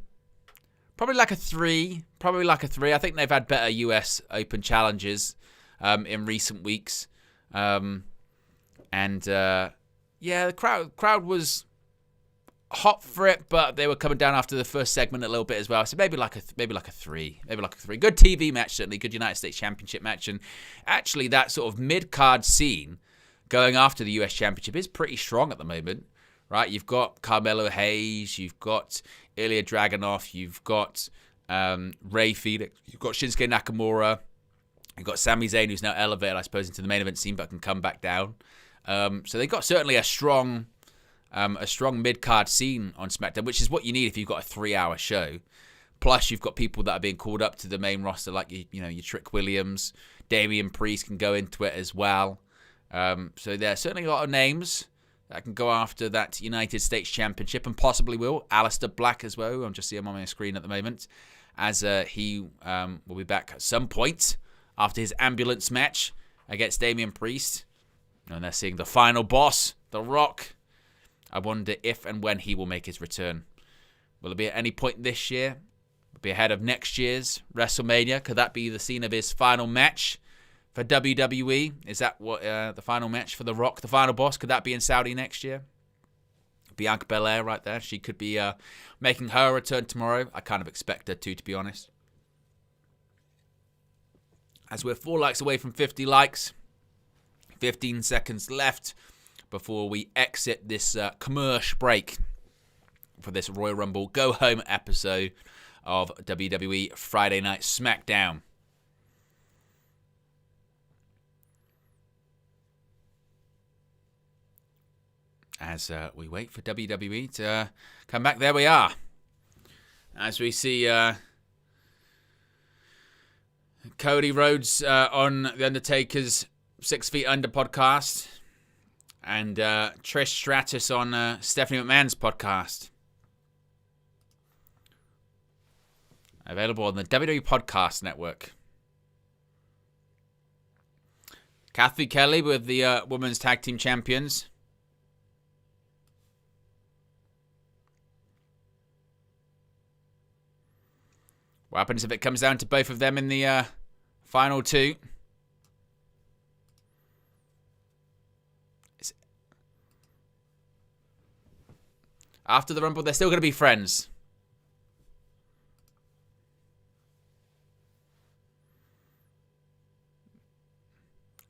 like a 3. I think they've had better US Open challenges in recent weeks. Yeah, the crowd was hot for it, but they were coming down after the first segment a little bit as well. So maybe like a 3. Good TV match, certainly. Good United States Championship match. And actually, that sort of mid-card scene going after the US Championship is pretty strong at the moment, right? You've got Carmelo Hayes, you've got Ilya Dragunov, you've got Rey Fénix, you've got Shinsuke Nakamura, you've got Sami Zayn, who's now elevated, I suppose, into the main event scene, but can come back down. So they've got certainly a strong mid-card scene on SmackDown, which is what you need if you've got a 3-hour show. Plus, you've got people that are being called up to the main roster, like your Trick Williams, Damian Priest can go into it as well. So there's certainly a lot of names that can go after that United States Championship, and possibly will. Aleister Black as well. I'm just seeing him on my screen at the moment, as he will be back at some point after his ambulance match against Damian Priest. And they're seeing the final boss, The Rock. I wonder if and when he will make his return. Will it be at any point this year? Will it be ahead of next year's WrestleMania? Could that be the scene of his final match for WWE? Is that what the final match for The Rock, the final boss? Could that be in Saudi next year? Bianca Belair right there. She could be making her return tomorrow. I kind of expect her to be honest. As we're 4 likes away from 50 likes. 15 seconds left before we exit this commercial break for this Royal Rumble go-home episode of WWE Friday Night SmackDown. As we wait for WWE to come back, there we are. As we see Cody Rhodes on The Undertaker's 6 Feet Under podcast, and Trish Stratus on Stephanie McMahon's podcast. Available on the WWE Podcast Network. Kathy Kelly with the Women's Tag Team Champions. What happens if it comes down to both of them in the final 2? After the Rumble, they're still going to be friends.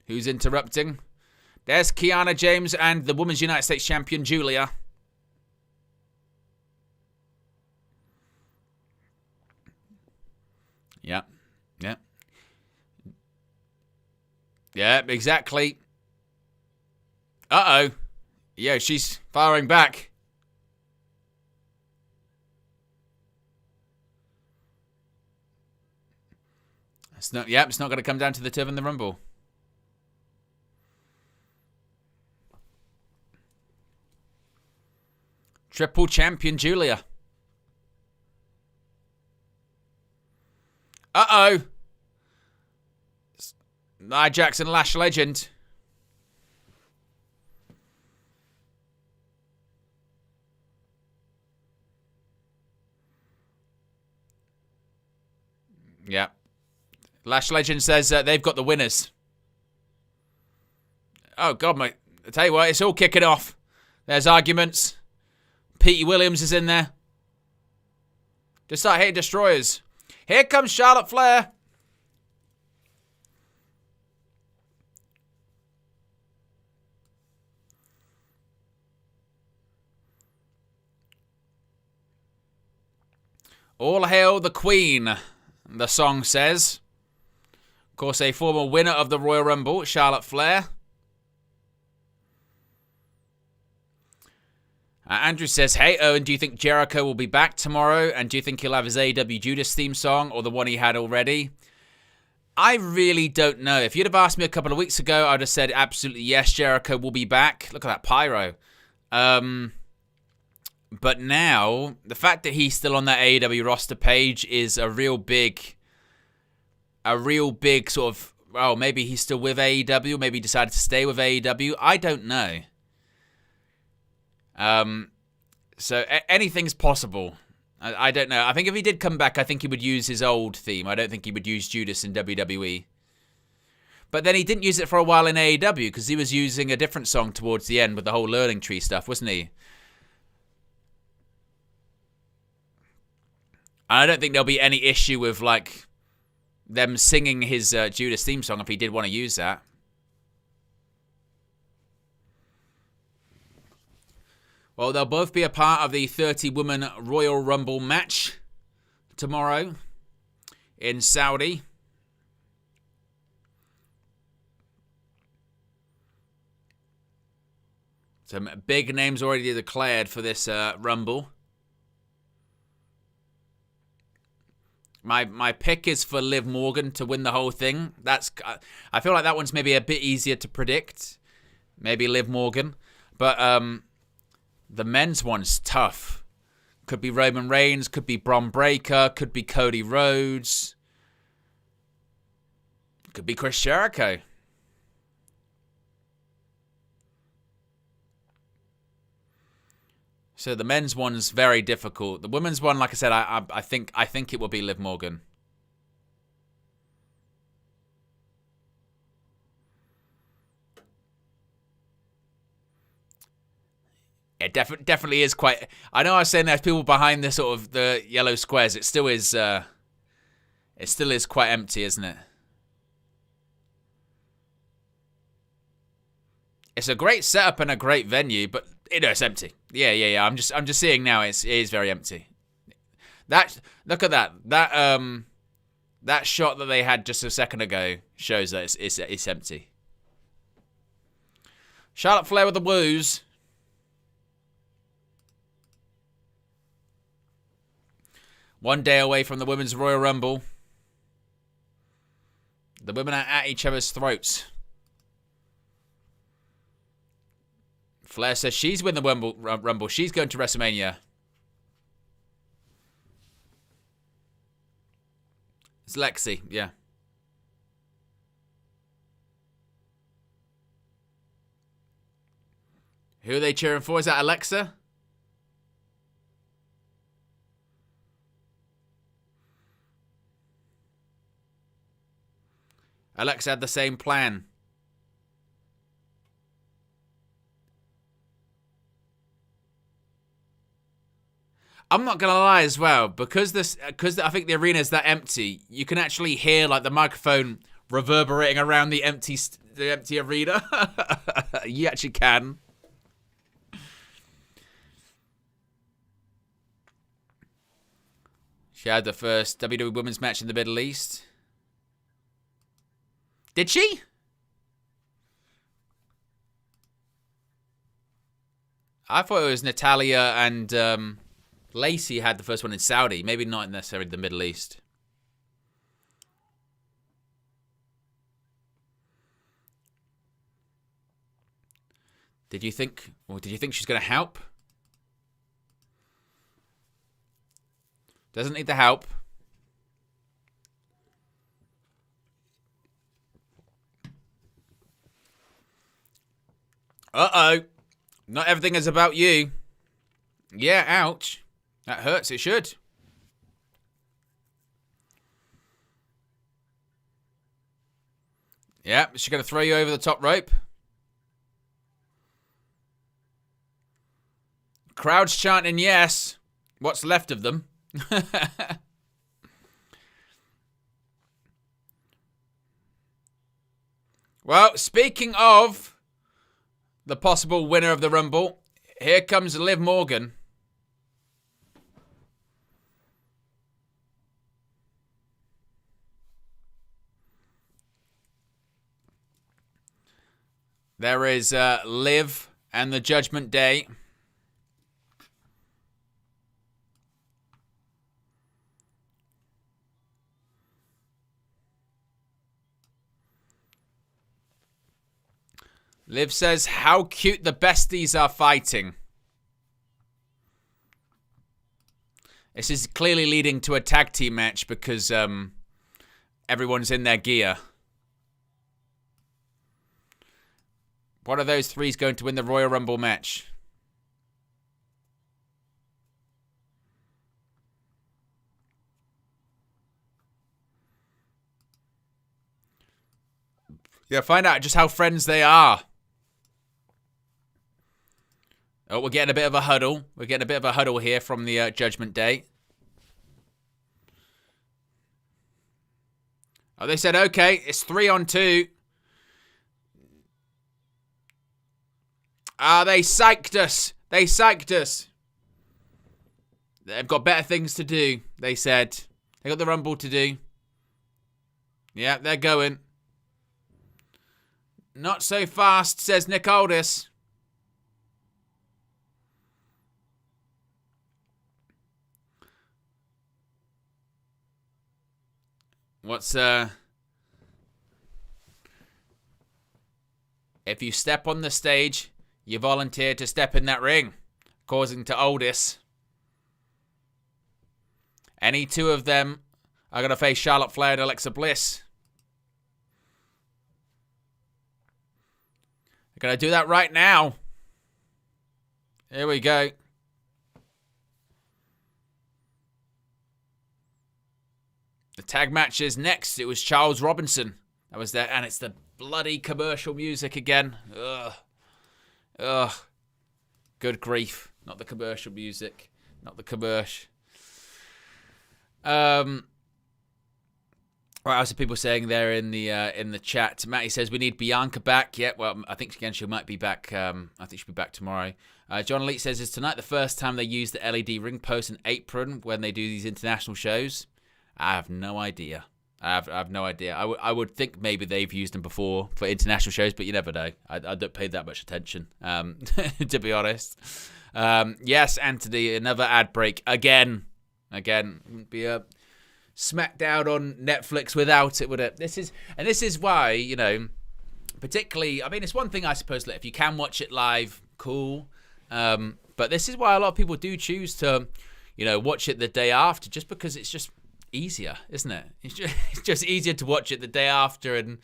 Who's interrupting? There's Kiana James and the Women's United States Champion, Julia. Yeah. Yeah, exactly. Uh-oh. Yeah, she's firing back. It's not going to come down to the two in the Rumble. Triple Champion Julia. Uh-oh. Nia Jackson, Lash Legend. Yeah. Lash Legend says they've got the winners. Oh, God, mate. I tell you what, it's all kicking off. There's arguments. Petey Williams is in there. Just start hitting destroyers. Here comes Charlotte Flair. All hail the Queen, the song says. Of course, a former winner of the Royal Rumble, Charlotte Flair. Andrew says, hey, Owen, do you think Jericho will be back tomorrow? And do you think he'll have his AEW Judas theme song or the one he had already? I really don't know. If you'd have asked me a couple of weeks ago, I'd have said absolutely yes, Jericho will be back. Look at that pyro. But now, the fact that he's still on that AEW roster page is a real big sort of, oh, maybe he's still with AEW, maybe he decided to stay with AEW. I don't know. So anything's possible. I don't know. I think if he did come back, I think he would use his old theme. I don't think he would use Judas in WWE. But then he didn't use it for a while in AEW because he was using a different song towards the end with the whole learning tree stuff, wasn't he? I don't think there'll be any issue with, like, them singing his Judas theme song if he did want to use that. Well, they'll both be a part of the 30-woman Royal Rumble match tomorrow in Saudi. Some big names already declared for this Rumble. My pick is for Liv Morgan to win the whole thing. I feel like that one's maybe a bit easier to predict. Maybe Liv Morgan. But the men's one's tough. Could be Roman Reigns, could be Bron Breakker, could be Cody Rhodes. Could be Chris Jericho. So the men's one's very difficult. The women's one, like I said, I think it will be Liv Morgan. It definitely is quite. I know I was saying there's people behind the sort of the yellow squares. It still is. It still is quite empty, isn't it? It's a great setup and a great venue, but it's empty. Yeah. I'm just seeing now. It is very empty. Look at that. That shot that they had just a second ago shows that it's empty. Charlotte Flair with the woos. One day away from the Women's Royal Rumble. The women are at each other's throats. Flair says she's win the Rumble. She's going to WrestleMania. It's Lexi, yeah. Who are they cheering for? Is that Alexa? Alexa had the same plan. I'm not gonna lie as well, because I think the arena is that empty. You can actually hear like the microphone reverberating around the empty arena. You actually can. She had the first WWE Women's match in the Middle East. Did she? I thought it was Natalia and Lacey had the first one in Saudi. Maybe not necessarily the Middle East. Did you think she's going to help? Doesn't need the help. Uh-oh. Not everything is about you. Yeah, ouch. That hurts. It should. Yeah, she's going to throw you over the top rope. Crowd's chanting yes. What's left of them? Well, speaking of the possible winner of the Rumble, here comes Liv Morgan. There is Liv and the Judgment Day. Liv says, how cute the besties are fighting. This is clearly leading to a tag team match because everyone's in their gear. What are those threes going to win the Royal Rumble match? Yeah, find out just how friends they are. Oh, we're getting a bit of a huddle. We're getting a bit of a huddle here from the Judgment Day. Oh, they said, okay, it's 3-on-2. Ah, they psyched us. They psyched us. They've got better things to do, they said. They got the Rumble to do. Yeah, they're going. Not so fast, says Nick Aldis. What's, if you step on the stage, you volunteer to step in that ring, according to Aldis. Any two of them are going to face Charlotte Flair and Alexa Bliss. They're going to do that right now. Here we go. The tag match is next. It was Charles Robinson that was there, and it's the bloody commercial music again. Ugh. Ugh. Good grief. Not the commercial music. Not the commercial. What else are people saying there in the chat? Matty says we need Bianca back. Yeah, well, I think again she might be back. I think she'll be back tomorrow. John Elite says, is tonight the first time they use the LED ring post and apron when they do these international shows? I have no idea. I have no idea. I would think maybe they've used them before for international shows, but you never know. I don't pay that much attention, to be honest. Yes, Anthony, another ad break again. Wouldn't be a SmackDown on Netflix without it, would it? This is why, you know, particularly. I mean, it's one thing I suppose that if you can watch it live, cool. But this is why a lot of people do choose to, you know, watch it the day after, just because it's just easier, isn't it? It's just easier to watch it the day after, and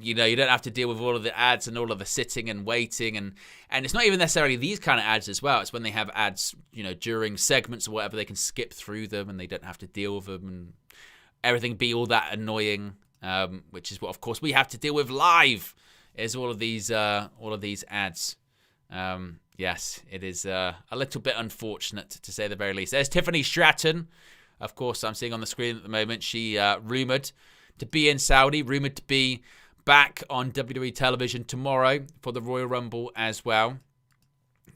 you know, you don't have to deal with all of the ads and all of the sitting and waiting, and it's not even necessarily these kind of ads as well. It's when they have ads, you know, during segments or whatever, they can skip through them and they don't have to deal with them and everything be all that annoying, which is what of course we have to deal with live, is all of these ads. Yes, it is a little bit unfortunate, to say the very least. There's Tiffany Stratton. Of course, I'm seeing on the screen at the moment. She rumoured to be in Saudi, rumoured to be back on WWE television tomorrow for the Royal Rumble as well.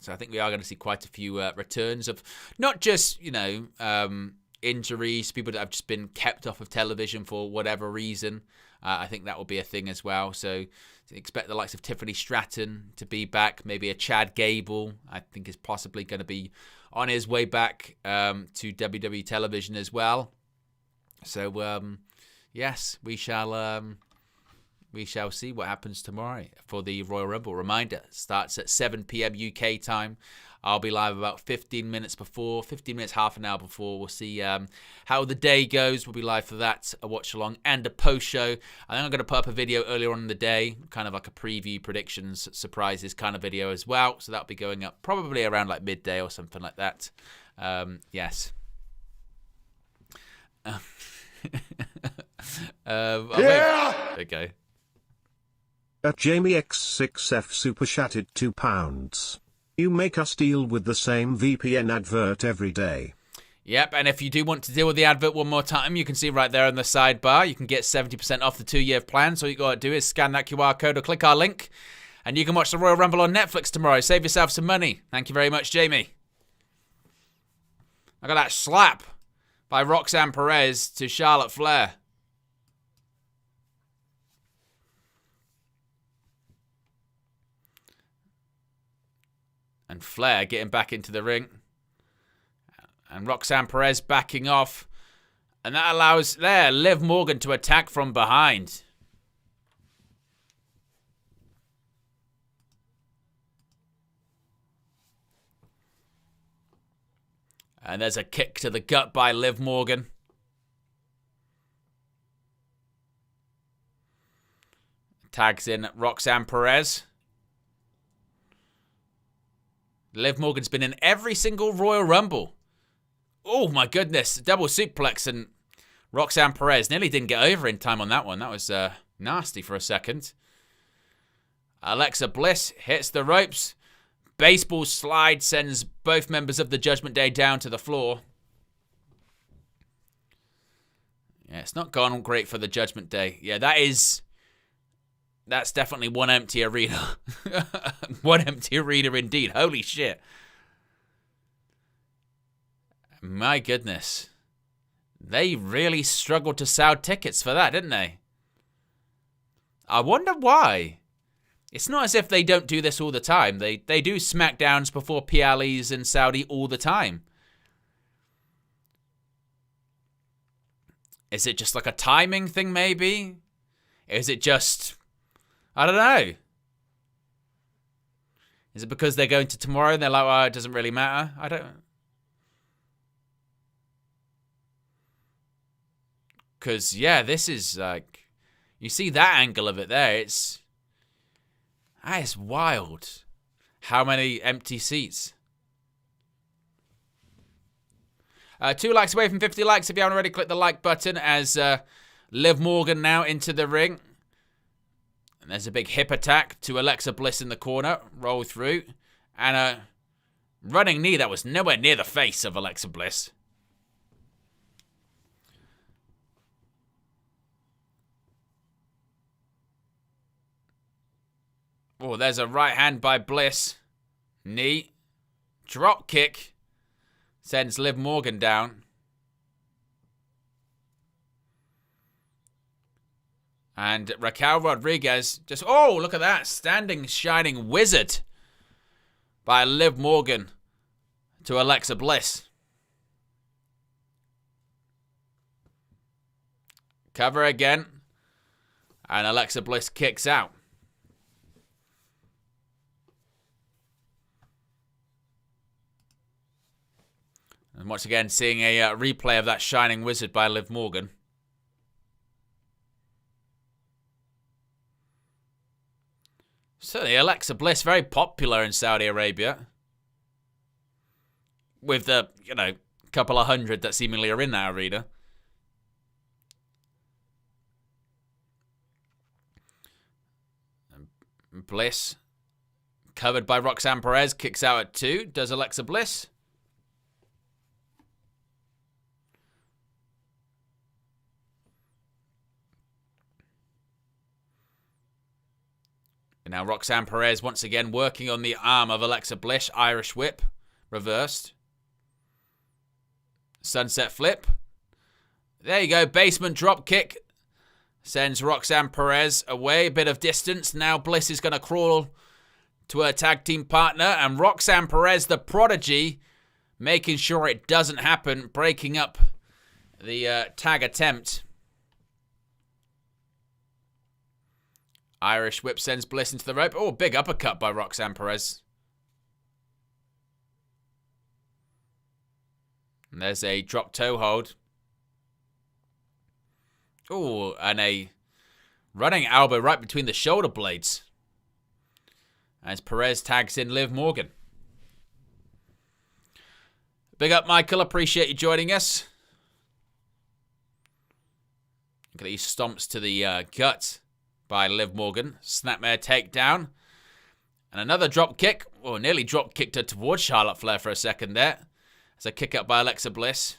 So I think we are going to see quite a few returns of not just, you know, injuries, people that have just been kept off of television for whatever reason. I think that will be a thing as well. So expect the likes of Tiffany Stratton to be back. Maybe a Chad Gable, I think, is possibly going to be on his way back to WWE television as well. So, yes, we shall see what happens tomorrow for the Royal Rumble. Reminder, starts at 7 p.m. UK time. I'll be live about 15 minutes, half an hour before. We'll see how the day goes. We'll be live for that, a watch-along and a post-show. I think I'm going to put up a video earlier on in the day, kind of like a preview, predictions, surprises kind of video as well. So that'll be going up probably around like midday or something like that. Yes. Yeah! Okay. At JamieX6F super chatted £2. You make us deal with the same VPN advert every day. Yep, and if you do want to deal with the advert one more time, you can see right there on the sidebar, you can get 70% off the 2-year plan. So all you got to do is scan that QR code or click our link, and you can watch the Royal Rumble on Netflix tomorrow. Save yourself some money. Thank you very much, Jamie. Look at that slap by Roxanne Perez to Charlotte Flair. And Flair getting back into the ring. And Roxanne Perez backing off. And that allows Liv Morgan to attack from behind. And there's a kick to the gut by Liv Morgan. Tags in Roxanne Perez. Liv Morgan's been in every single Royal Rumble. Oh my goodness. Double suplex, and Roxanne Perez nearly didn't get over in time on that one. That was nasty for a second. Alexa Bliss hits the ropes. Baseball slide sends both members of the Judgment Day down to the floor. Yeah, it's not gone great for the Judgment Day. Yeah, that's definitely one empty arena. One empty arena indeed. Holy shit. My goodness. They really struggled to sell tickets for that, didn't they? I wonder why. It's not as if they don't do this all the time. They do SmackDowns before PLEs in Saudi all the time. Is it just like a timing thing, maybe? Is it just... I don't know. Is it because they're going to tomorrow and they're like, oh, it doesn't really matter? I don't... Because, yeah, this is like... You see that angle of it there, that is wild. How many empty seats? 2 likes away from 50 likes. If you haven't already, click the like button as Liv Morgan now into the ring. And there's a big hip attack to Alexa Bliss in the corner. Roll through. And a running knee that was nowhere near the face of Alexa Bliss. Oh, there's a right hand by Bliss. Knee. Drop kick. Sends Liv Morgan down. And Raquel Rodriguez just... Oh, look at that. Standing Shining Wizard by Liv Morgan to Alexa Bliss. Cover again. And Alexa Bliss kicks out. And once again, seeing a replay of that Shining Wizard by Liv Morgan. Certainly, Alexa Bliss, very popular in Saudi Arabia. With the, couple of hundred that seemingly are in that arena. Bliss, covered by Roxanne Perez, kicks out at 2. Does Alexa Bliss? Now Roxanne Perez once again working on the arm of Alexa Bliss. Irish whip. Reversed. Sunset flip. There you go. Basement drop kick. Sends Roxanne Perez away. A bit of distance. Now Bliss is going to crawl to her tag team partner. And Roxanne Perez, the prodigy, making sure it doesn't happen. Breaking up the tag attempt. Irish whip sends Bliss into the rope. Oh, big uppercut by Roxanne Perez. And there's a drop toe hold. Oh, and a running elbow right between the shoulder blades. As Perez tags in Liv Morgan. Big up, Michael. Appreciate you joining us. Look at these stomps to the gut. by Liv Morgan. Snapmare takedown. And another drop kick. Oh, nearly drop kicked her towards Charlotte Flair for a second there. As a kick up by Alexa Bliss.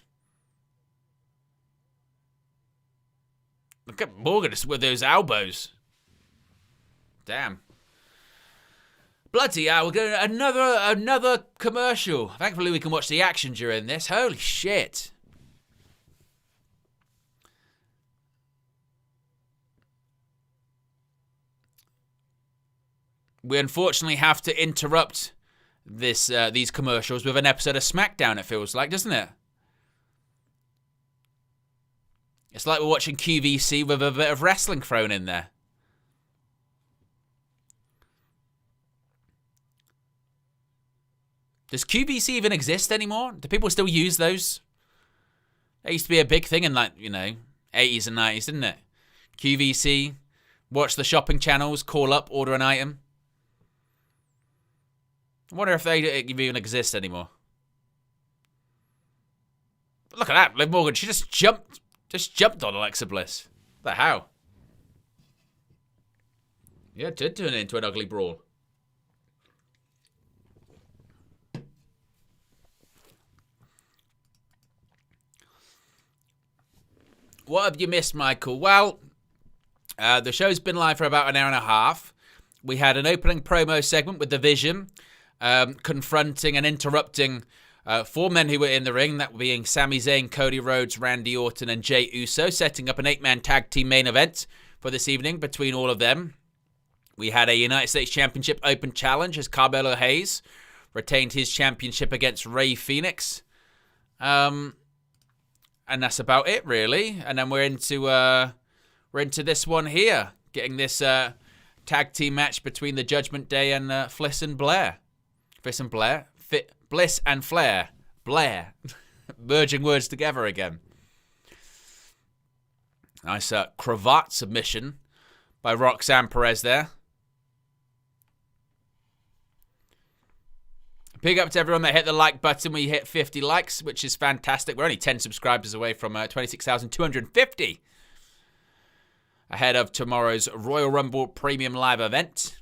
Look at Morgan with those elbows. Damn. Bloody hell, we're going another commercial. Thankfully we can watch the action during this. Holy shit. We unfortunately have to interrupt these commercials with an episode of SmackDown, it feels like, doesn't it? It's like we're watching QVC with a bit of wrestling thrown in there. Does QVC even exist anymore? Do people still use those? That used to be a big thing in, like, 80s and 90s, didn't it? QVC, watch the shopping channels, call up, order an item. I wonder if they even exist anymore. But look at that, Liv Morgan. She just jumped on Alexa Bliss. What the hell? Yeah, it did turn it into an ugly brawl. What have you missed, Michael? Well, the show's been live for about an hour and a half. We had an opening promo segment with The Vision, confronting and interrupting 4 men who were in the ring, that being Sami Zayn, Cody Rhodes, Randy Orton, and Jey Uso, setting up an 8-man tag team main event for this evening between all of them. We had a United States Championship Open Challenge as Carmelo Hayes retained his championship against Rey Fenix. And that's about it, really. And then we're into this one here, getting this tag team match between the Judgment Day and Bliss and Blair. Bliss and Blair. Bliss and Flair. Blair. Merging words together again. Nice cravat submission by Roxanne Perez there. Big up to everyone that hit the like button. We hit 50 likes, which is fantastic. We're only 10 subscribers away from 26,250. Ahead of tomorrow's Royal Rumble Premium Live event.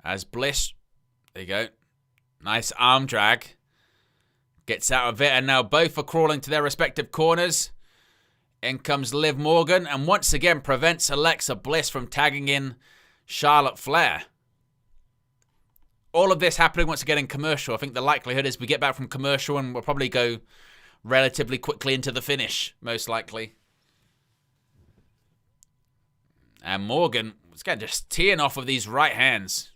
As Bliss, there you go, nice arm drag, gets out of it, and now both are crawling to their respective corners. In comes Liv Morgan, and once again prevents Alexa Bliss from tagging in Charlotte Flair. All of this happening once again in commercial. I think the likelihood is we get back from commercial and we'll probably go relatively quickly into the finish, most likely. And Morgan was again just teeing off of these right hands.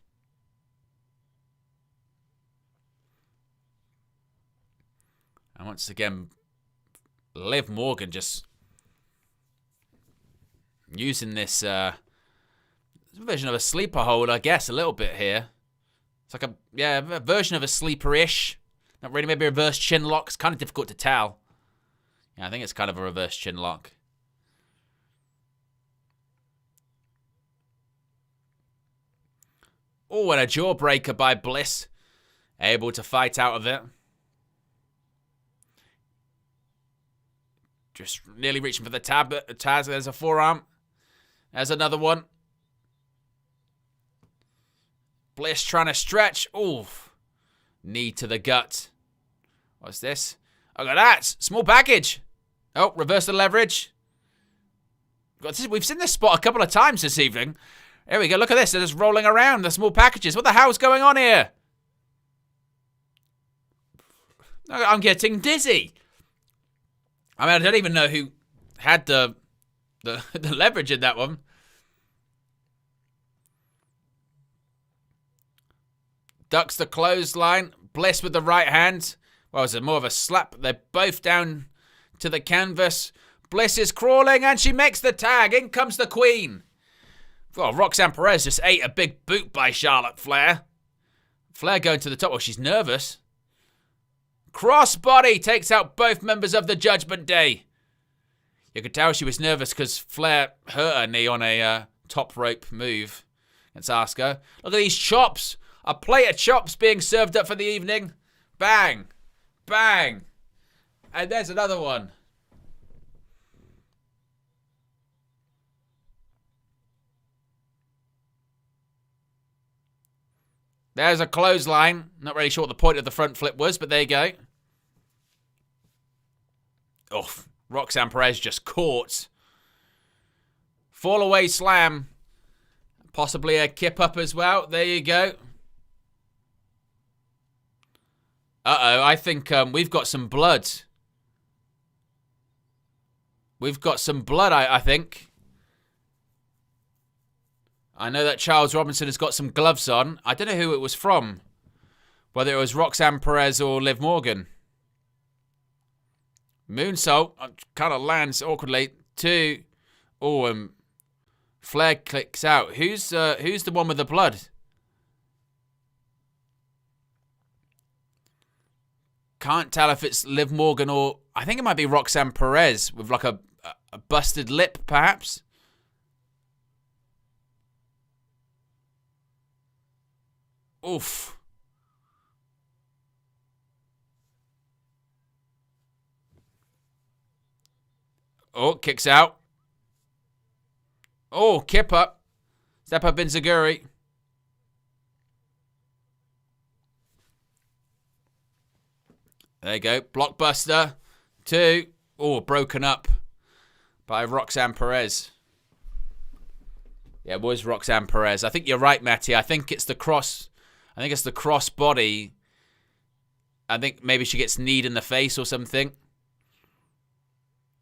And once again, Liv Morgan just using this version of a sleeper hold, I guess, a little bit here. It's like a version of a sleeper-ish. Not really, maybe a reverse chin lock. It's kind of difficult to tell. Yeah, I think it's kind of a reverse chin lock. Oh, and a jawbreaker by Bliss. Able to fight out of it. Just nearly reaching for the Taz. There's a forearm. There's another one. Bliss trying to stretch. Oof. Knee to the gut. What's this? Look at that. Small package. Oh, reverse the leverage. We've seen this spot a couple of times this evening. There we go. Look at this. They're just rolling around the small packages. What the hell's going on here? I'm getting dizzy. I mean, I don't even know who had the leverage in that one. Ducks the clothesline. Bliss with the right hand. Well, is it more of a slap? They're both down to the canvas. Bliss is crawling and she makes the tag. In comes the Queen. Well, Roxanne Perez just ate a big boot by Charlotte Flair. Flair going to the top. Well, she's nervous. Crossbody takes out both members of the Judgment Day. You could tell she was nervous because Flair hurt her knee on a top rope move against Asuka. Look at these chops. A plate of chops being served up for the evening. Bang. Bang. And there's another one. There's a clothesline. Not really sure what the point of the front flip was, but there you go. Oh, Roxanne Perez just caught. Fall away slam. Possibly a kip up as well. There you go. Uh-oh, I think we've got some blood. We've got some blood, I think. I know that Charles Robinson has got some gloves on. I don't know who it was from. Whether it was Roxanne Perez or Liv Morgan. Moonsault kind of lands awkwardly. 2. Oh, Flair clicks out. Who's the one with the blood? Can't tell if it's Liv Morgan or... I think it might be Roxanne Perez with like a busted lip, perhaps. Oof. Oh, kicks out. Oh, kip up. Step up Enziguri. There you go. Blockbuster. 2. Oh, broken up by Roxanne Perez. Yeah, it was Roxanne Perez. I think you're right, Matty. I think it's the cross. I think it's the cross body. I think maybe she gets kneed in the face or something.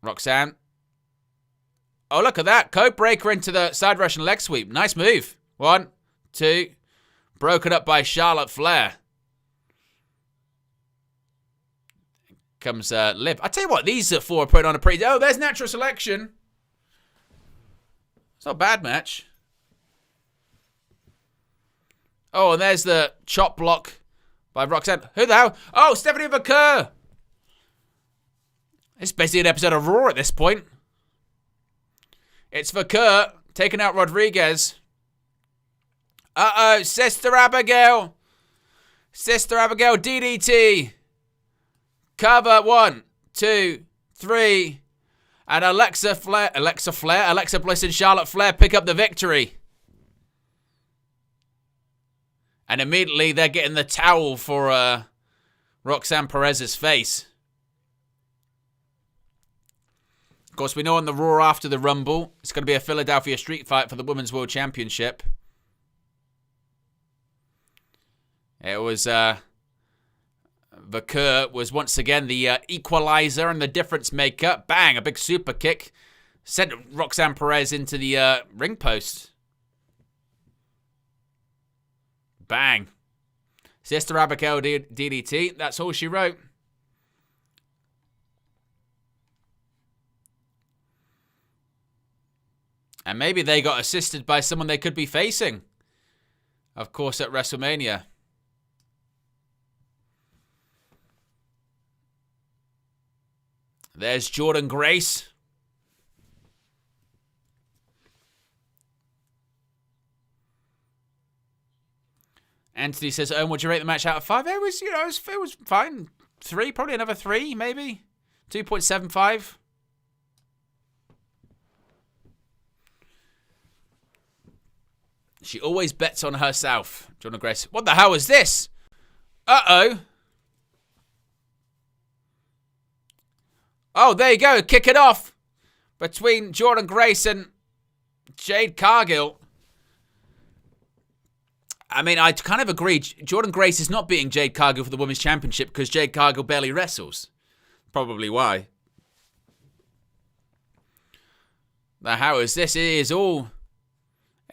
Roxanne. Oh, look at that. Code breaker into the side Russian leg sweep. Nice move. 1, 2. Broken up by Charlotte Flair. Comes Liv. I tell you what, these 4 are putting on a pretty... Oh, there's natural selection. It's not a bad match. Oh, and there's the chop block by Roxanne. Who the hell? Oh, Stephanie Vaquer. It's basically an episode of Raw at this point. It's Vaquer taking out Rodriguez. Uh-oh, Sister Abigail. Sister Abigail DDT. Cover 1, 2, 3. And Alexa Bliss and Charlotte Flair pick up the victory. And immediately they're getting the towel for Roxanne Perez's face. Of course, we know on the Raw after the Rumble, it's going to be a Philadelphia street fight for the Women's World Championship. It was... Vaquer was once again the equalizer and the difference maker. Bang, a big super kick. Sent Roxanne Perez into the ring post. Bang. Sister Abigail DDT. That's all she wrote. And maybe they got assisted by someone they could be facing. Of course, at WrestleMania. There's Jordan Grace. Anthony says, "Oh, would you rate the match out of 5?" It was, it was fine. 3, probably another 3, maybe 2.75. She always bets on herself, Jordan Grace. What the hell is this? Uh-oh. Oh, there you go. Kick it off between Jordan Grace and Jade Cargill. I mean, I kind of agree. Jordan Grace is not beating Jade Cargill for the Women's Championship because Jade Cargill barely wrestles. Probably why. Now, how is this? It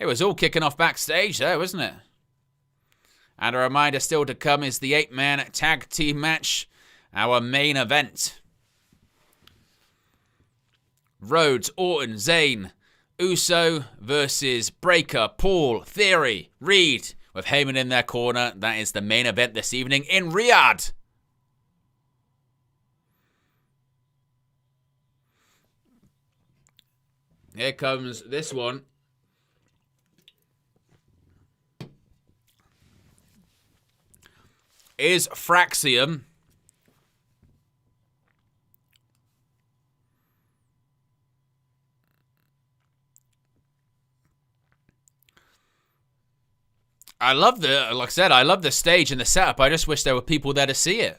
was all kicking off backstage there, wasn't it? And a reminder still to come is the 8-man tag team match, our main event. Rhodes, Orton, Zayn, Uso versus Breaker, Paul, Theory, Reed, with Heyman in their corner. That is the main event this evening in Riyadh. Here comes this one. Is Fraxium I love like I said, I love the stage and the setup. I just wish there were people there to see it.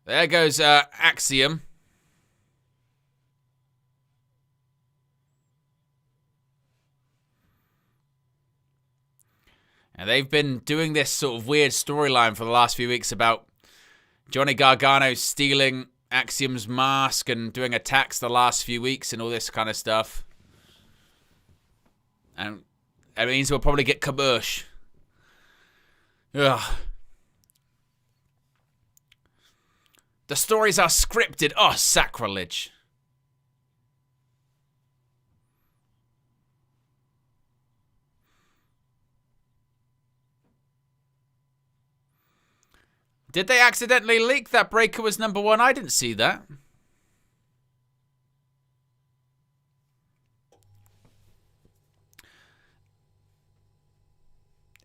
There goes Axiom. And they've been doing this sort of weird storyline for the last few weeks about Johnny Gargano stealing Axiom's mask and doing attacks the last few weeks and all this kind of stuff. And it means we'll probably get commercial. Ugh. The stories are scripted. Oh, sacrilege. Did they accidentally leak that Breaker was number 1? I didn't see that.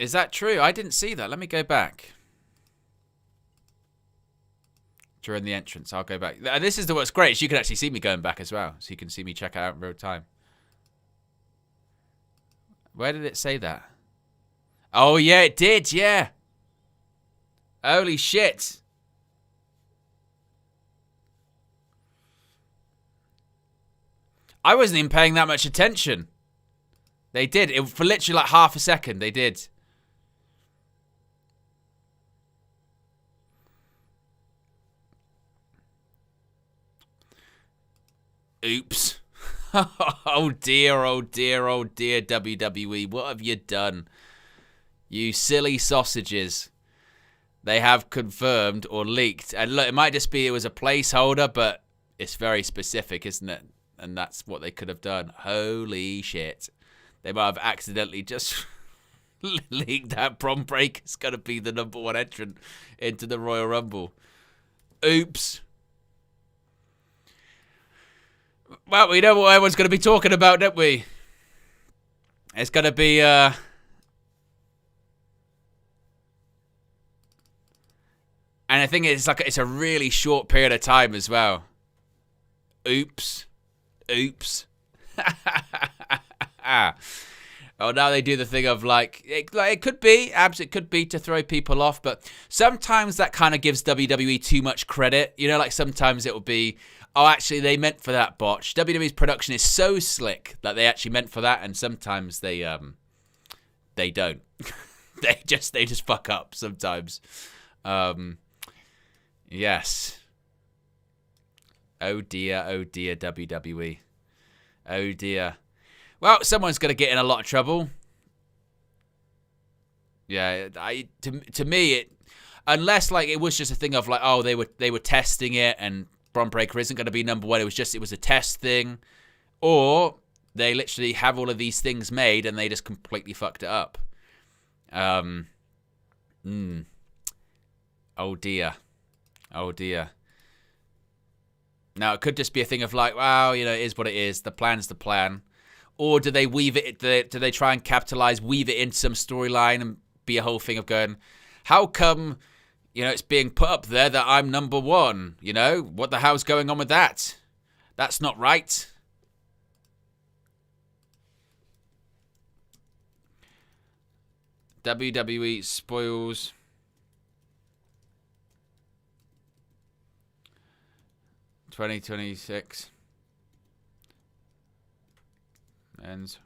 Is that true? I didn't see that. Let me go back. During the entrance, I'll go back. And this is what's great. Is you can actually see me going back as well. So you can see me check it out in real time. Where did it say that? Oh, yeah, it did. Yeah. Holy shit. I wasn't even paying that much attention. They did. For literally like half a second, they did. Oops. Oh dear, oh dear, oh dear, WWE. What have you done? You silly sausages. They have confirmed or leaked. And look, it might just be it was a placeholder, but it's very specific, isn't it? And that's what they could have done. Holy shit. They might have accidentally just leaked that Bron Breakker's going to be the number 1 entrant into the Royal Rumble. Oops. Well, we know what everyone's going to be talking about, don't we? It's going to be... And I think it's a really short period of time as well. Oops. Oops. Oh, now they do the thing of it could be, it could be to throw people off, but sometimes that kind of gives WWE too much credit. You know, like sometimes it will be, oh, actually they meant for that botch. WWE's production is so slick that they actually meant for that, and sometimes they don't. they just fuck up sometimes. Yes. Oh dear, WWE. Oh dear. Well, someone's going to get in a lot of trouble. Yeah, to me, unless like it was just a thing of like, oh, they were testing it and Bron Breakker isn't going to be number 1. It was a test thing, or they literally have all of these things made and they just completely fucked it up. Oh dear. Oh dear. Now, it could just be a thing of like, wow, you know, it is what it is. The plan's the plan. Or do they weave it, do they try and capitalize, weave it into some storyline and be a whole thing of going, how come, you know, it's being put up there that I'm number 1? You know, what the hell's going on with that? That's not right. WWE spoils... 2026 ends.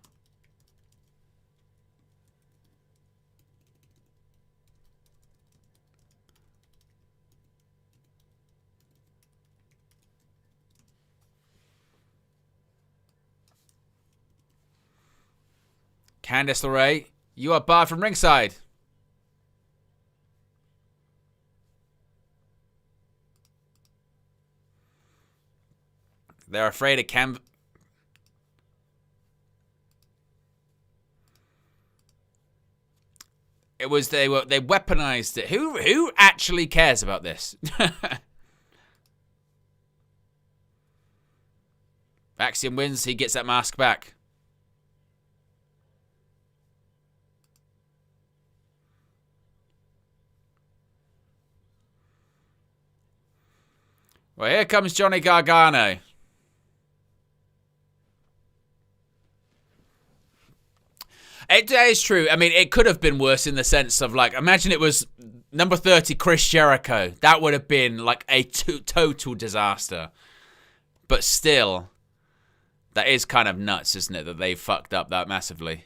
Candice LeRae, you are barred from ringside. They're afraid of It was they weaponized it. Who actually cares about this? Axiom wins, he gets that mask back. Well, here comes Johnny Gargano. It is true. I mean, it could have been worse in the sense of, like, imagine it was number 30, Chris Jericho. That would have been, like, a total disaster. But still, that is kind of nuts, isn't it, that they fucked up that massively.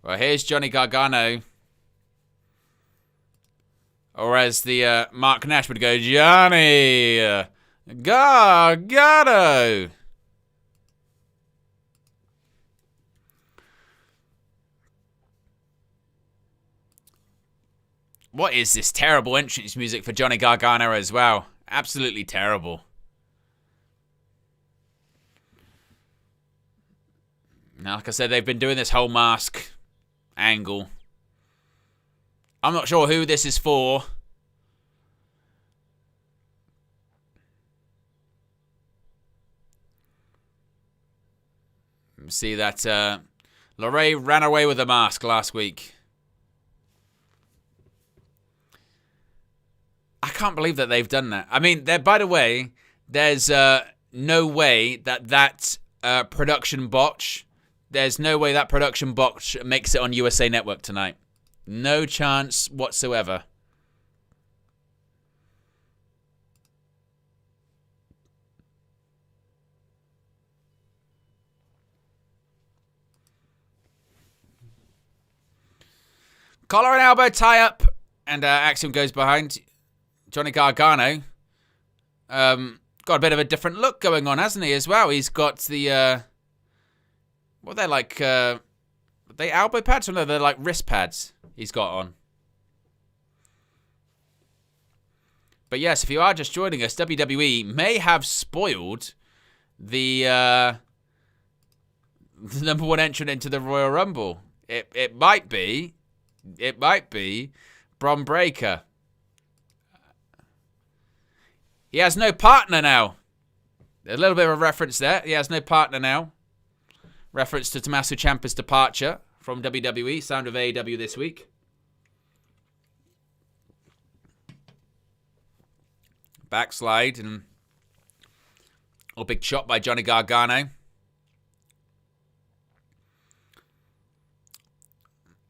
Well, here's Johnny Gargano. Or as the Mark Nash would go, Johnny Gargano. What is this terrible entrance music for Johnny Gargano as well? Absolutely terrible. Now, like I said, they've been doing this whole mask angle. I'm not sure who this is for. See that LeRae ran away with a mask last week. I can't believe that they've done that. I mean, by the way, there's no way that production botch. There's no way that production botch makes it on USA Network tonight. No chance whatsoever. Collar and elbow tie up, and Axiom goes behind. Johnny Gargano got a bit of a different look going on, hasn't he, as well? He's got the what they're like, are they elbow pads? Or no, they're like wrist pads he's got on. But yes, if you are just joining us, WWE may have spoiled the number one entrant into the Royal Rumble. It might be Bron Breakker. He has no partner now. A little bit of a reference there. He has no partner now. Reference to Tommaso Ciampa's departure from WWE. Sound of AEW this week. Backslide and a big chop by Johnny Gargano.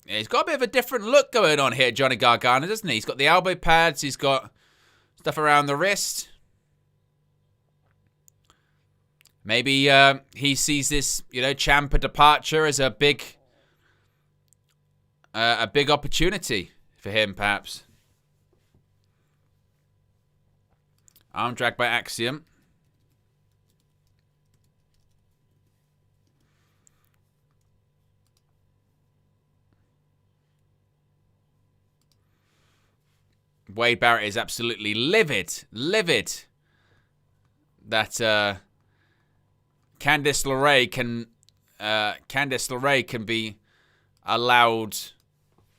Yeah, he's got a bit of a different look going on here, Johnny Gargano, doesn't he? He's got the elbow pads. He's got stuff around the wrist. Maybe he sees this, Ciampa departure as a big opportunity for him, perhaps. Arm drag by Axiom. Wade Barrett is absolutely livid that Candice LeRae can be allowed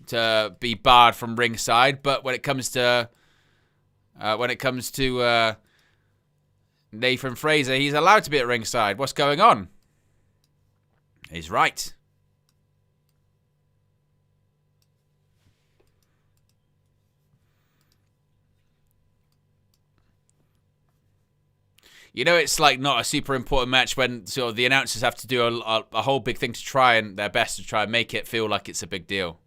to be barred from ringside, but when it comes to Nathan Fraser, he's allowed to be at ringside. What's going on? He's right. It's like not a super important match when sort of the announcers have to do a whole big thing to try and their best to try and make it feel like it's a big deal.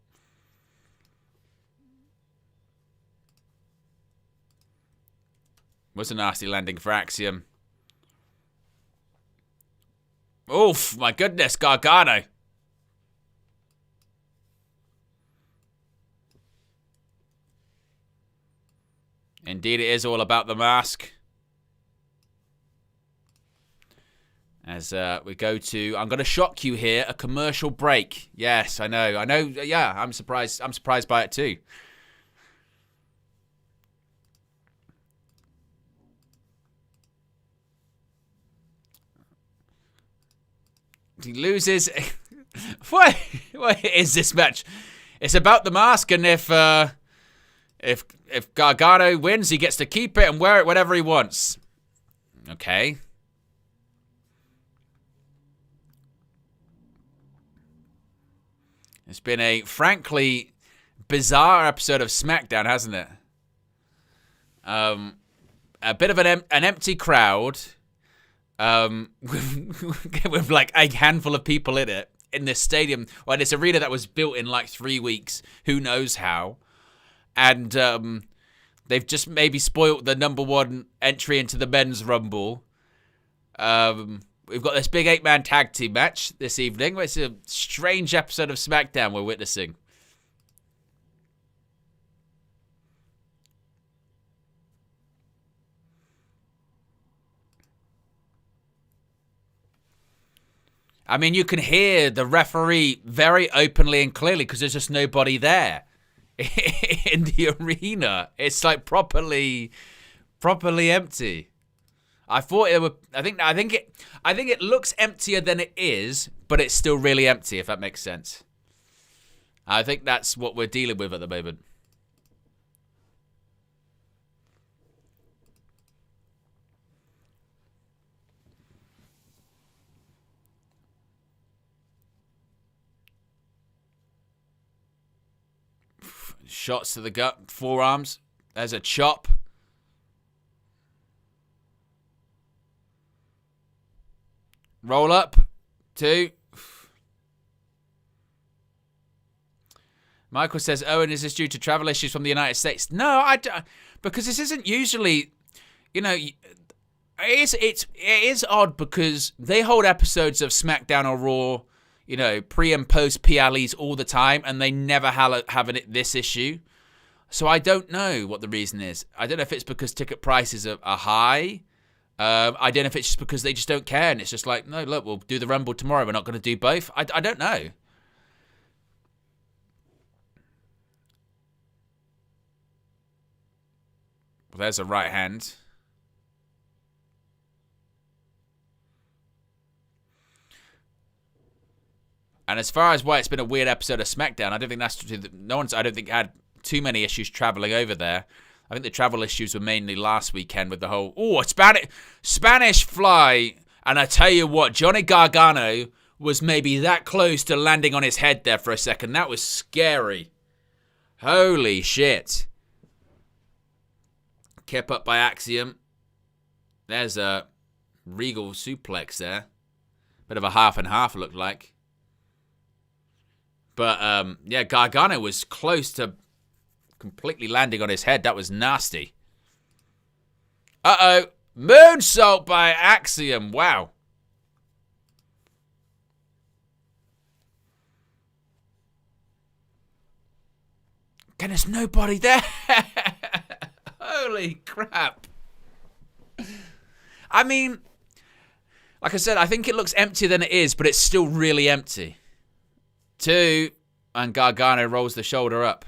Was a nasty landing for Axiom. Oof, my goodness, Gargano. Indeed, it is all about the mask. As we go to, I'm going to shock you here, a commercial break. Yes, I know. Yeah, I'm surprised. I'm surprised by it too. He loses. What is this match? It's about the mask, and if Gargano wins, he gets to keep it and wear it whenever he wants. Okay. It's been a frankly bizarre episode of SmackDown, hasn't it? A bit of an empty crowd, with like a handful of people in it, in this stadium, or this arena that was built in like 3 weeks, who knows how. And they've just maybe spoilt the #1 entry into the men's Rumble. We've got this big 8-man tag team match this evening. It's a strange episode of SmackDown we're witnessing. I mean, you can hear the referee very openly and clearly because there's just nobody there in the arena. It's like properly empty. I thought it would. I think it looks emptier than it is, but it's still really empty. If that makes sense. I think that's what we're dealing with at the moment. Shots to the gut, forearms. There's a chop. Roll up. 2. Michael says, Owen, is this due to travel issues from the United States? No, because this isn't usually, it is odd because they hold episodes of SmackDown or Raw, pre and post PLEs all the time, and they never have this issue. So I don't know what the reason is. I don't know if it's because ticket prices are high. I don't know if it's just because they just don't care, and it's just like, no, look, we'll do the Rumble tomorrow. We're not going to do both. I don't know. Well, there's a right hand. And as far as why it's been a weird episode of SmackDown, I don't think I don't think had too many issues traveling over there. I think the travel issues were mainly last weekend with the whole, Spanish fly. And I tell you what, Johnny Gargano was maybe that close to landing on his head there for a second. That was scary. Holy shit. Kept up by Axiom. There's a regal suplex there. Bit of a half and half, looked like. But, Gargano was close to completely landing on his head. That was nasty. Uh-oh. Moonsault by Axiom. Wow. And there's nobody there. Holy crap. I mean, like I said, I think it looks emptier than it is, but it's still really empty. 2, and Gargano rolls the shoulder up.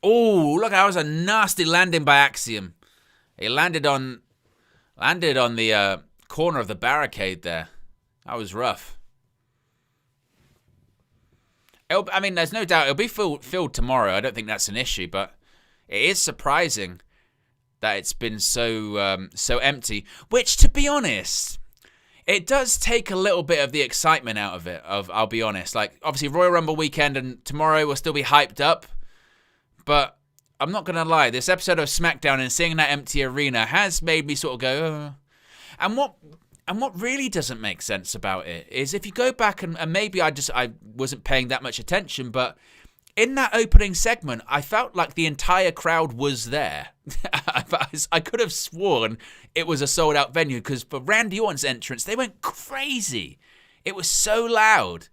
Oh, look, that was a nasty landing by Axiom. He landed on the corner of the barricade there. That was rough. There's no doubt it'll be filled tomorrow. I don't think that's an issue, but it is surprising that it's been so empty. Which, to be honest, it does take a little bit of the excitement out of it. I'll be honest. Like, obviously, Royal Rumble weekend and tomorrow will still be hyped up. But I'm not going to lie, this episode of SmackDown and seeing that empty arena has made me sort of go, And what really doesn't make sense about it is if you go back and maybe I wasn't paying that much attention, but in that opening segment, I felt like the entire crowd was there. I could have sworn it was a sold-out venue because for Randy Orton's entrance, they went crazy. It was so loud.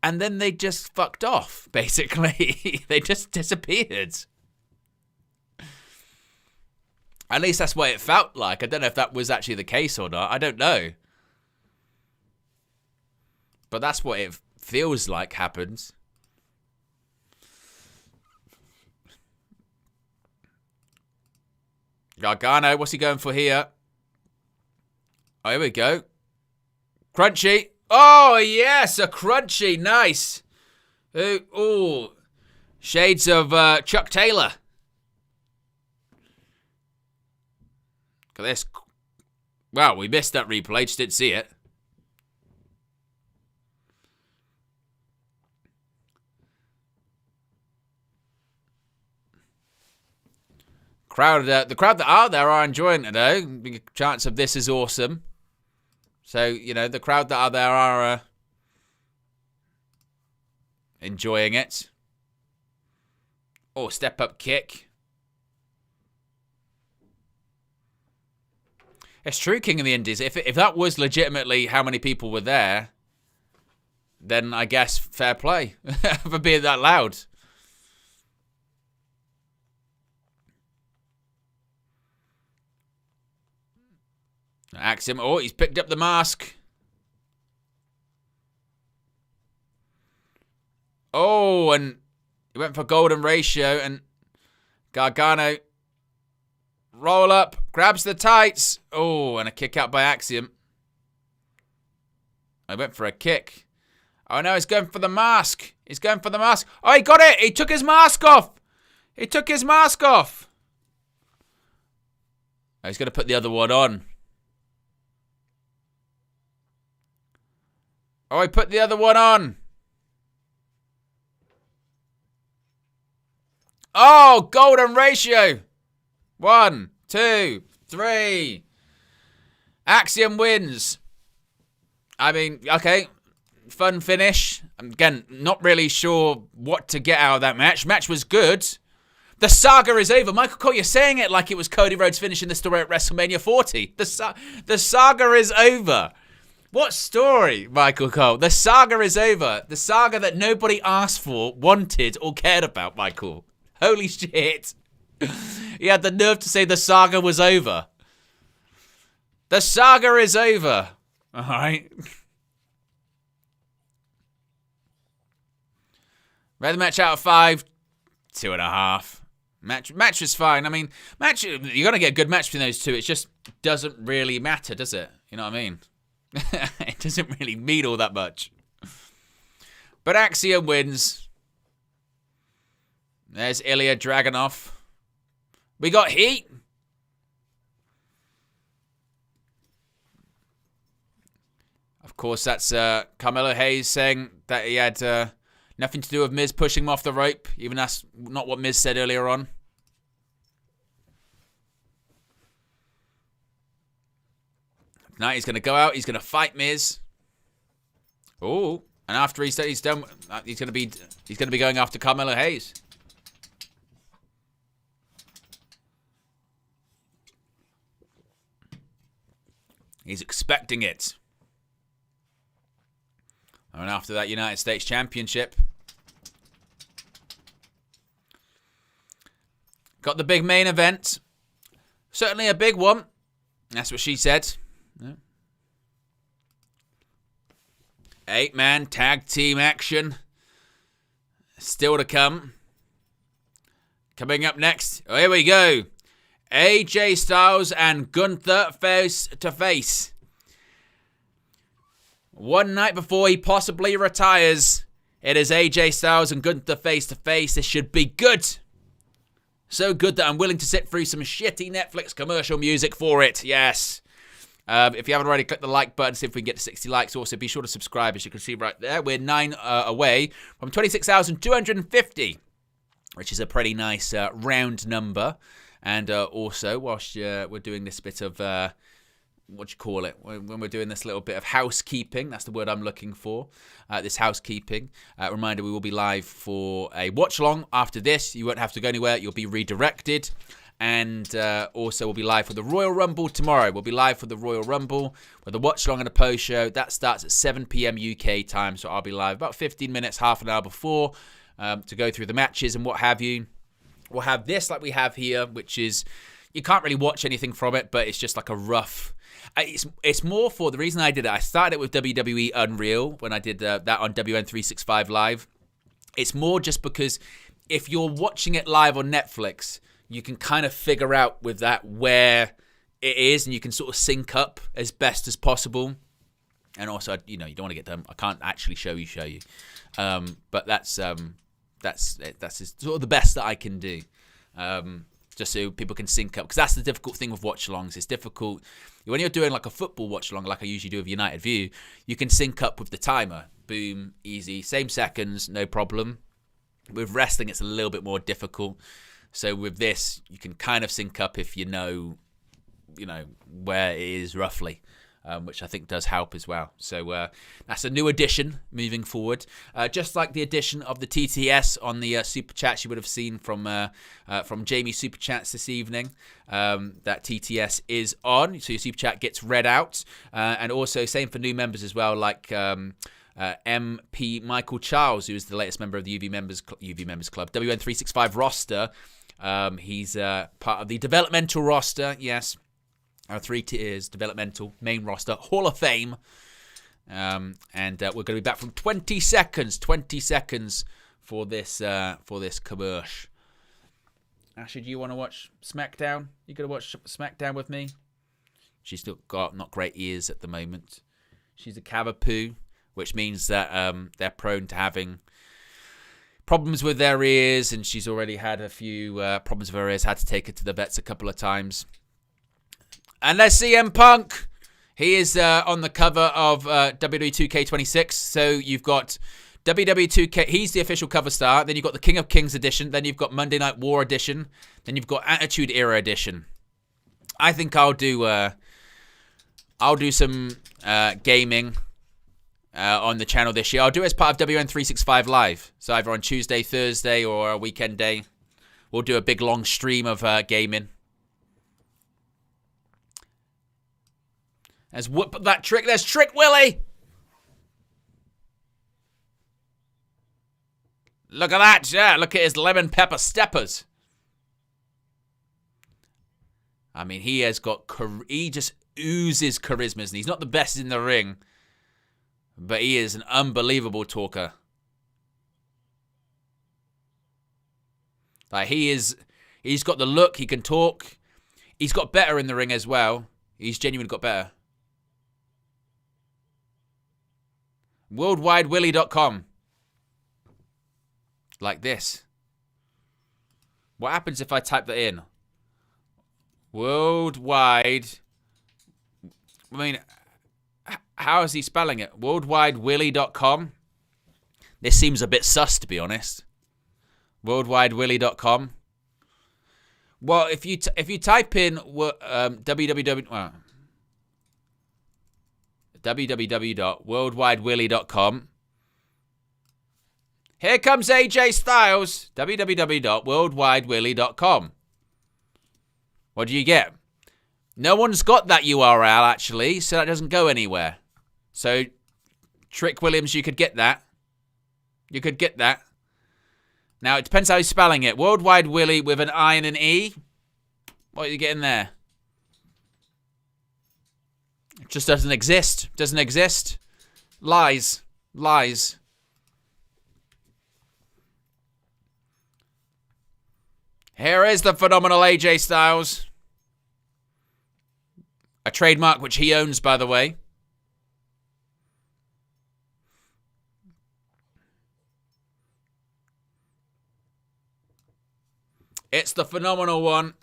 And then they just fucked off, basically. They just disappeared. At least that's what it felt like. I don't know if that was actually the case or not. I don't know. But that's what it feels like happens. Gargano, what's he going for here? Oh, here we go. Crunchy. Oh, yes, a crunchy. Nice. Oh, shades of Chuck Taylor. Look at this. Wow, we missed that replay. Just didn't see it. The crowd that are there are enjoying it, though. The chance of this is awesome. So, you know, the crowd that are there are enjoying it. Oh, step-up kick. It's true, King of the Indies. If that was legitimately how many people were there, then I guess fair play for being that loud. Axiom. Oh, he's picked up the mask. Oh, and he went for golden ratio, and Gargano roll up, grabs the tights. Oh, and a kick out by Axiom. I went for a kick. Oh no, he's going for the mask. He's going for the mask. Oh, he got it. He took his mask off. He took his mask off. Oh, he's going to put the other one on. Oh, he put the other one on. Oh, golden ratio. 1, 2, 3. Axiom wins. I mean, okay. Fun finish. Again, not really sure what to get out of that match. Match was good. The saga is over. Michael Cole, you're saying it like it was Cody Rhodes finishing the story at WrestleMania 40. The saga is over. What story, Michael Cole? The saga is over. The saga that nobody asked for, wanted, or cared about, Michael. Holy shit. He had the nerve to say the saga was over. The saga is over. All right. Rate the match out of 5. 2.5. Match was fine. I mean, you're going to get a good match between those two. It just doesn't really matter, does it? You know what I mean? It doesn't really mean all that much. But Axiom wins. There's Ilya Dragunov. We got heat. Of course, that's Carmelo Hayes saying that he had nothing to do with Miz pushing him off the rope. Even that's not what Miz said earlier on. Now he's going to go out. He's going to fight Miz. Oh, and after he's done, he's going to be going after Carmelo Hayes. He's expecting it. And after that United States Championship, got the big main event. Certainly a big one. That's what she said. Yeah. 8-man tag team action. Still to come. Coming up next. Oh, here we go. AJ Styles and Gunther face to face. One night before he possibly retires, it is AJ Styles and Gunther face to face. This should be good. So good that I'm willing to sit through some shitty Netflix commercial music for it. Yes. If you haven't already, click the like button, see if we can get to 60 likes. Also, be sure to subscribe, as you can see right there. We're 9 away from 26,250, which is a pretty nice round number. And also, whilst we're doing this bit of, what do you call it? When we're doing this little bit of housekeeping, that's the word I'm looking for, this housekeeping. Reminder, we will be live for a watch-along after this. You won't have to go anywhere. You'll be redirected. And also, we'll be live for the Royal Rumble tomorrow. We'll be live for the Royal Rumble with a watch-along and a post-show. That starts at 7 p.m. UK time, so I'll be live about 15 minutes, half an hour before to go through the matches and what have you. We'll have this like we have here, which is, you can't really watch anything from it, but it's just like a rough. It's more for the reason I did it. I started it with WWE Unreal when I did that on WN365 Live. It's more just because if you're watching it live on Netflix, you can kind of figure out with that where it is, and you can sort of sync up as best as possible. And also, you don't want to get them. I can't actually show you. But that's sort of the best that I can do, just so people can sync up. Because that's the difficult thing with watch-alongs. It's difficult when you're doing like a football watch-along, like I usually do with United View. You can sync up with the timer. Boom, easy, same seconds, no problem. With wrestling, it's a little bit more difficult. So with this, you can kind of sync up if you know where it is roughly. Which I think does help as well. So that's a new addition moving forward. Just like the addition of the TTS on the Super Chats you would have seen from Jamie's Super Chats this evening. That TTS is on, so your Super Chat gets read out. And also same for new members as well, like MP Michael Charles, who is the latest member of the UV Members Club, WN365 roster. He's part of the developmental roster, yes. Our 3 tiers, developmental, main roster, Hall of Fame. And we're going to be back from 20 seconds for this commercial. Ashley, do you want to watch SmackDown? You going to watch SmackDown with me? She's still got not great ears at the moment. She's a cavapoo, which means that they're prone to having problems with their ears, and she's already had a few problems with her ears, had to take her to the vets a couple of times. And there's CM Punk. He is on the cover of WWE 2K26. So you've got WWE 2K. He's the official cover star. Then you've got the King of Kings edition. Then you've got Monday Night War edition. Then you've got Attitude Era edition. I think I'll do some gaming on the channel this year. I'll do it as part of WN365 Live. So either on Tuesday, Thursday, or a weekend day, we'll do a big long stream of gaming. There's that trick. There's Trick Willie. Look at that. Yeah, look at his lemon pepper steppers. I mean, he just oozes charisma. And he's not the best in the ring, but he is an unbelievable talker. Like he's got the look. He can talk. He's got better in the ring as well. He's genuinely got better. WorldwideWilly.com. Like this. What happens if I type that in? Worldwide. I mean, how is he spelling it? WorldwideWilly.com. This seems a bit sus, to be honest. WorldwideWilly.com. Well, if you type in www.worldwidewilly.com. Here comes AJ Styles. www.worldwidewilly.com. What do you get? No one's got that URL, actually, so that doesn't go anywhere. So, Trick Williams, you could get that. You could get that. Now, it depends how you're spelling it. Worldwide Willy with an I and an E. What are you getting there? It just doesn't exist. Doesn't exist. Lies. Lies. Here is the phenomenal AJ Styles. A trademark which he owns, by the way. It's the phenomenal one.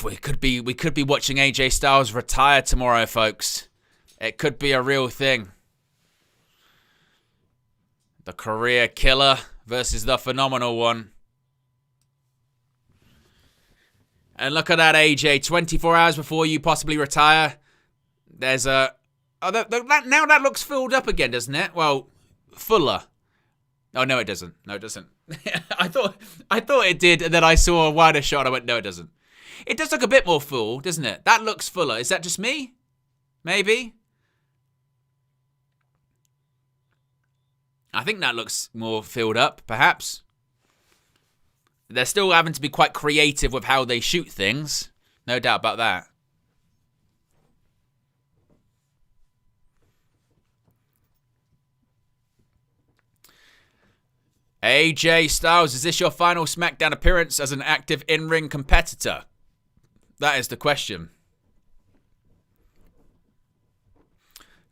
We could be watching AJ Styles retire tomorrow, folks. It could be a real thing. The career killer versus the phenomenal one. And look at that, AJ. 24 hours before you possibly retire. There's a... Oh, now that looks filled up again, doesn't it? Well, fuller. Oh, no, it doesn't. No, it doesn't. I thought it did, and then I saw a wider shot. I went, no, it doesn't. It does look a bit more full, doesn't it? That looks fuller. Is that just me? Maybe? I think that looks more filled up, perhaps. They're still having to be quite creative with how they shoot things. No doubt about that. AJ Styles, is this your final SmackDown appearance as an active in-ring competitor? That is the question.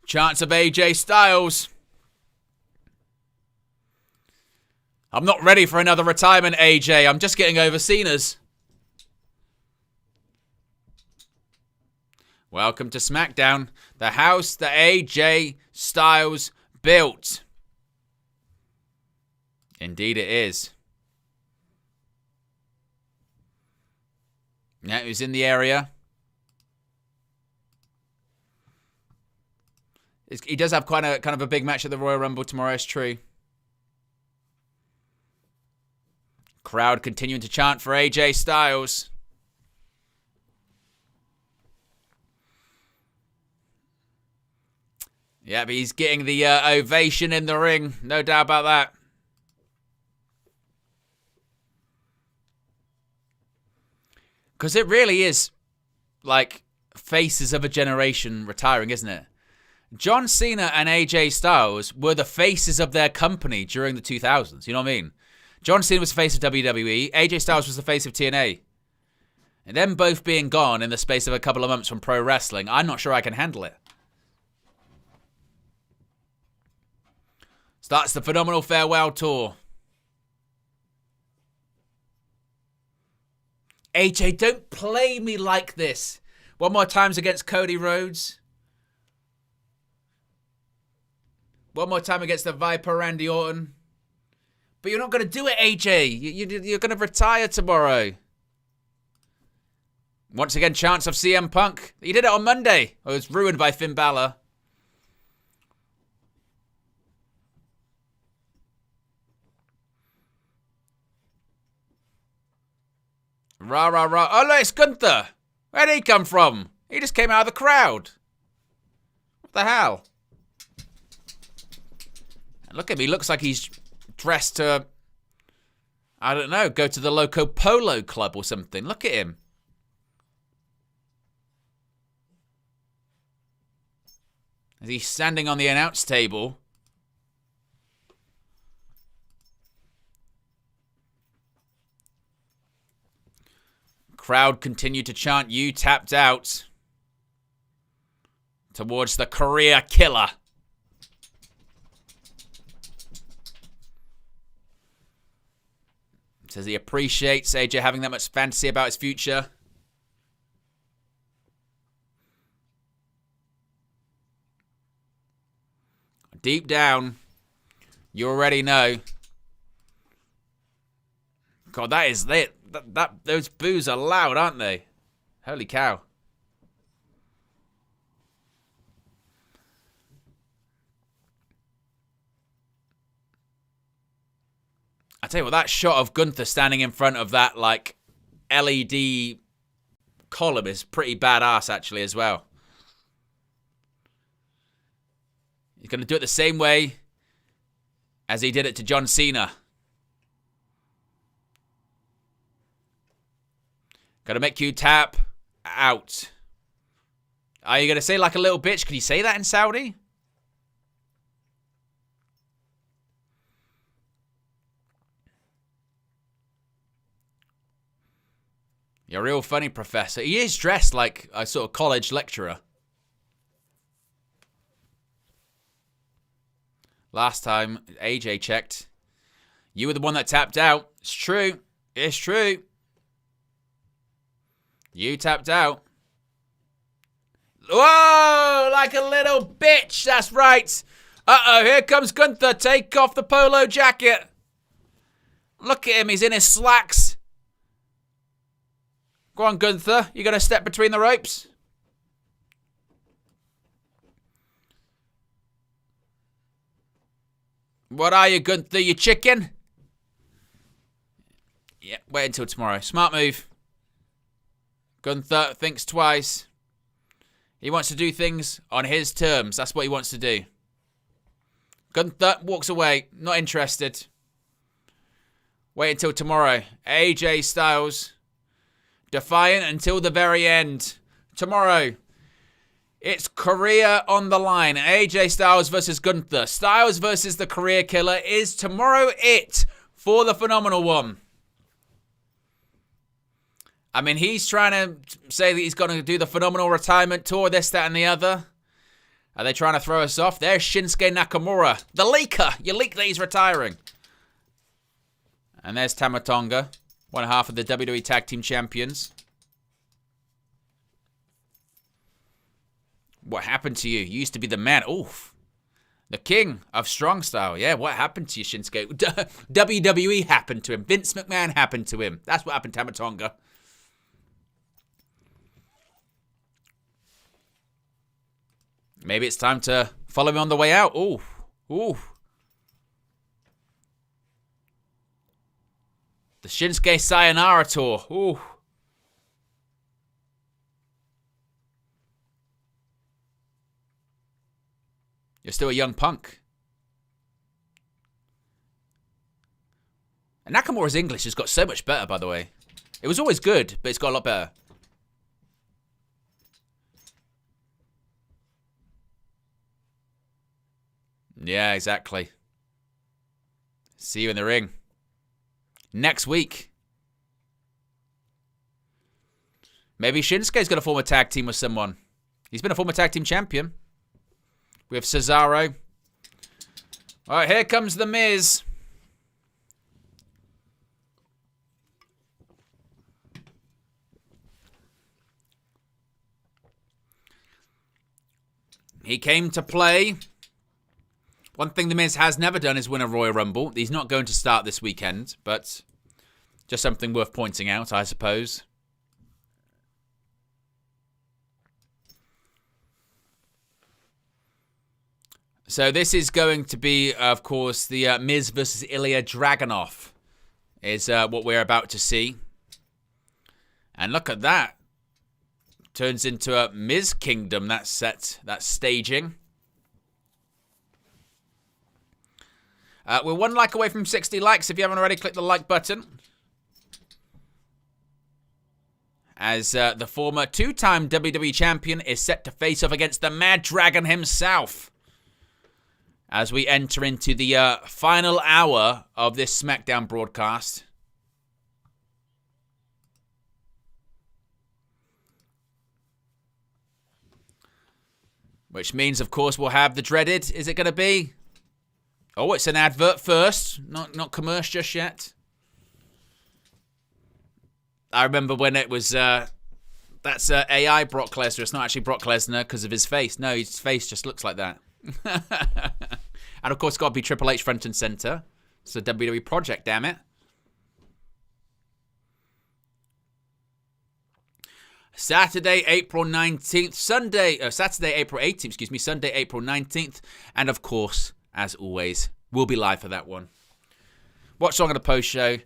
Chance of AJ Styles. I'm not ready for another retirement, AJ. I'm just getting over Cena's. Welcome to SmackDown, the house that AJ Styles built. Indeed it is. Yeah, who's in the area? He does have kind of a big match at the Royal Rumble tomorrow, it's true. Crowd continuing to chant for AJ Styles. Yeah, but he's getting the ovation in the ring. No doubt about that. Because it really is like faces of a generation retiring, isn't it? John Cena and AJ Styles were the faces of their company during the 2000s. You know what I mean? John Cena was the face of WWE. AJ Styles was the face of TNA. And them both being gone in the space of a couple of months from pro wrestling, I'm not sure I can handle it. Starts the Phenomenal Farewell Tour. AJ, don't play me like this. One more times against Cody Rhodes. One more time against the Viper Randy Orton. But you're not going to do it, AJ. You're going to retire tomorrow. Once again, chance of CM Punk. He did it on Monday. It was ruined by Finn Balor. Rah, rah, rah. Oh, look, it's Gunther. Where'd he come from? He just came out of the crowd. What the hell? And look at him. He looks like he's dressed to, I don't know, go to the local polo club or something. Look at him. As he's standing on the announce table. Crowd continued to chant, "You tapped out," towards the career killer. Says he appreciates AJ having that much fantasy about his future. Deep down, you already know. God, that is lit. Those boos are loud, aren't they? Holy cow. I tell you what, that shot of Gunther standing in front of that, like, LED column is pretty badass, actually, as well. He's going to do it the same way as he did it to John Cena. Gotta make you tap out. Are you gonna say like a little bitch? Can you say that in Saudi? You're real funny, Professor. He is dressed like a sort of college lecturer. Last time AJ checked, you were the one that tapped out. It's true. It's true. You tapped out. Whoa! Like a little bitch. That's right. Uh-oh, here comes Gunther. Take off the polo jacket. Look at him. He's in his slacks. Go on, Gunther. You going to step between the ropes? What are you, Gunther? You chicken? Yeah, wait until tomorrow. Smart move. Gunther thinks twice. He wants to do things on his terms. That's what he wants to do. Gunther walks away. Not interested. Wait until tomorrow. AJ Styles. Defiant until the very end. Tomorrow. It's career on the line. AJ Styles versus Gunther. Styles versus the career killer. Is tomorrow it for the Phenomenal One? I mean, he's trying to say that he's going to do the Phenomenal Retirement Tour, this, that, and the other. Are they trying to throw us off? There's Shinsuke Nakamura. The leaker. You leaked that he's retiring. And there's Tama Tonga, one half of the WWE Tag Team Champions. What happened to you? You used to be the man. Oof. The king of strong style. Yeah, what happened to you, Shinsuke? WWE happened to him. Vince McMahon happened to him. That's what happened to Tamatonga. Maybe it's time to follow me on the way out. Ooh. Ooh. The Shinsuke Sayonara Tour. Ooh. You're still a young punk. And Nakamura's English has got so much better, by the way. It was always good, but it's got a lot better. Yeah, exactly. See you in the ring. Next week. Maybe Shinsuke's going to form a tag team with someone. He's been a former tag team champion. We have Cesaro. All right, here comes The Miz. He came to play. One thing The Miz has never done is win a Royal Rumble. He's not going to start this weekend, but just something worth pointing out, I suppose. So this is going to be, of course, the Miz versus Ilya Dragunov is what we're about to see. And look at that. Turns into a Miz Kingdom, that set, that staging. We're 1 like away from 60 likes. If you haven't already, click the like button. As the former 2-time WWE champion is set to face off against the Mad Dragon himself. As we enter into the final hour of this SmackDown broadcast. Which means, of course, we'll have the dreaded. Is it going to be? Oh, it's an advert first. Not commercial just yet. I remember when it was... that's AI Brock Lesnar. It's not actually Brock Lesnar because of his face. No, his face just looks like that. And of course, it's got to be Triple H front and center. It's a WWE project, damn it. Saturday, April 19th. Saturday, April 18th, excuse me. Sunday, April 19th. And of course, as always, we'll be live for that one. Watch along on the post show.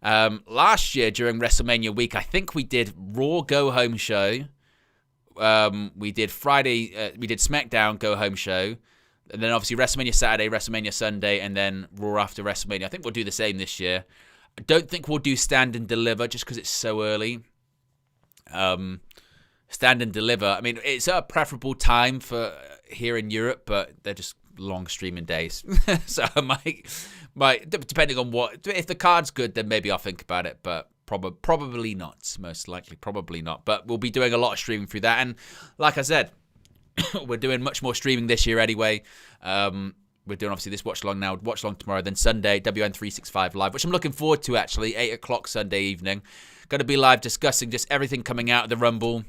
Last year, during WrestleMania week, I think we did Raw Go Home show. We did Friday, we did SmackDown Go Home show. And then obviously WrestleMania Saturday, WrestleMania Sunday, and then Raw after WrestleMania. I think we'll do the same this year. I don't think we'll do Stand and Deliver just because it's so early. Stand and Deliver. I mean, it's a preferable time for here in Europe, but they're just long streaming days. So I might, depending on what, if the card's good, then maybe I'll think about it, but probably not. Most likely, probably not. But we'll be doing a lot of streaming through that. And like I said, we're doing much more streaming this year anyway. We're doing obviously this watch along now, watch along tomorrow, then Sunday, WN365 Live, which I'm looking forward to actually, 8 o'clock Sunday evening. Going to be live discussing just everything coming out of the Rumble,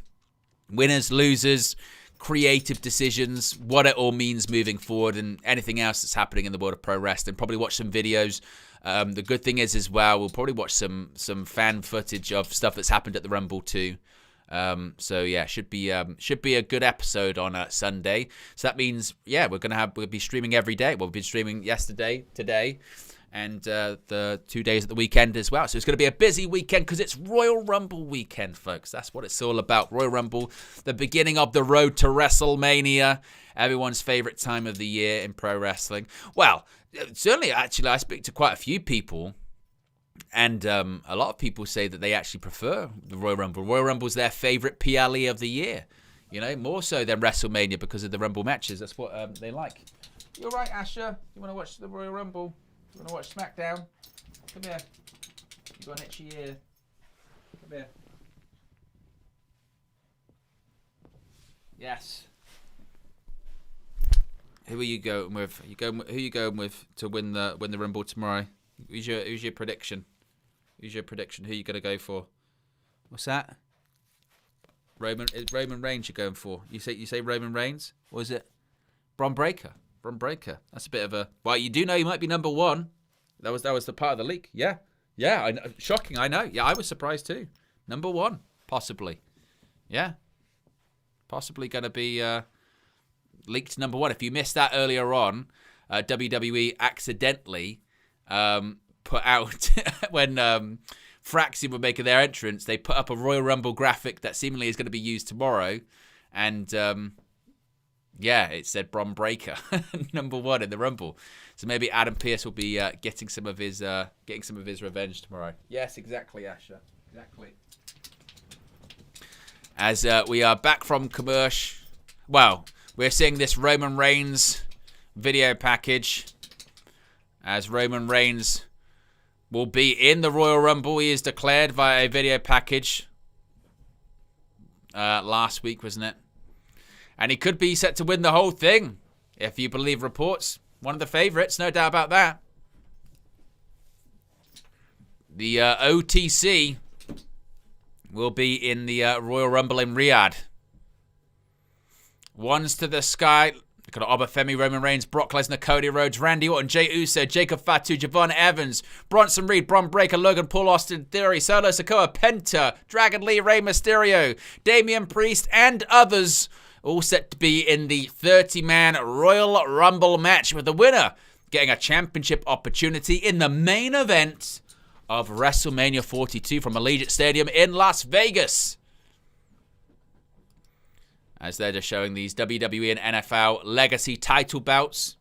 winners, losers, creative decisions, what it all means moving forward, and anything else that's happening in the world of pro wrestling. Probably watch some videos. The good thing is as well, we'll probably watch some fan footage of stuff that's happened at the Rumble too. So yeah, should be a good episode on Sunday. So that means we'll be streaming every day. Well, we've been streaming yesterday, today, and the 2 days at the weekend as well. So it's going to be a busy weekend because it's Royal Rumble weekend, folks. That's what it's all about. Royal Rumble, the beginning of the road to WrestleMania, everyone's favorite time of the year in pro wrestling. Well, certainly, actually, I speak to quite a few people. And a lot of people say that they actually prefer the Royal Rumble. Royal Rumble's their favorite PLE of the year. You know, more so than WrestleMania because of the Rumble matches. That's what they like. You're right, Asher. You want to watch the Royal Rumble? You want to watch SmackDown? Come here. You got an itchy ear. Come here. Yes. Who are you going with? Who are you going with to win the Rumble tomorrow? Who's your prediction? Who's your prediction? Who are you going to go for? What's that? Roman Reigns you're going for. You say Roman Reigns? Or is it Braun Breaker? Bron Breakker. That's a bit of a... Well, you do know he might be number 1. That was the part of the leak. Yeah. Yeah, I know. Shocking, I know. Yeah, I was surprised too. Number 1, possibly. Yeah. Possibly going to be leaked number 1. If you missed that earlier on, WWE accidentally put out, when Fraxi were making their entrance, they put up a Royal Rumble graphic that seemingly is going to be used tomorrow. And, yeah, it said Bron Breakker, number 1 in the Rumble. So maybe Adam Pearce will be getting some of his revenge tomorrow. Yes, exactly, Asher. Exactly. As we are back from commercial. Well, we're seeing this Roman Reigns video package. As Roman Reigns will be in the Royal Rumble. He is declared via a video package. Last week, wasn't it? And he could be set to win the whole thing, if you believe reports. One of the favourites, no doubt about that. The OTC will be in the Royal Rumble in Riyadh. Ones to the sky. We've got Obafemi, Roman Reigns, Brock Lesnar, Cody Rhodes, Randy Orton, Jey Uso, Jacob Fatu, Javon Evans, Bronson Reed, Bron Breakker, Logan Paul, Austin Theory, Solo Sikoa, Penta, Dragon Lee, Rey Mysterio, Damian Priest, and others. All set to be in the 30-man Royal Rumble match, with the winner getting a championship opportunity in the main event of WrestleMania 42 from Allegiant Stadium in Las Vegas. As they're just showing these WWE and NFL legacy title belts.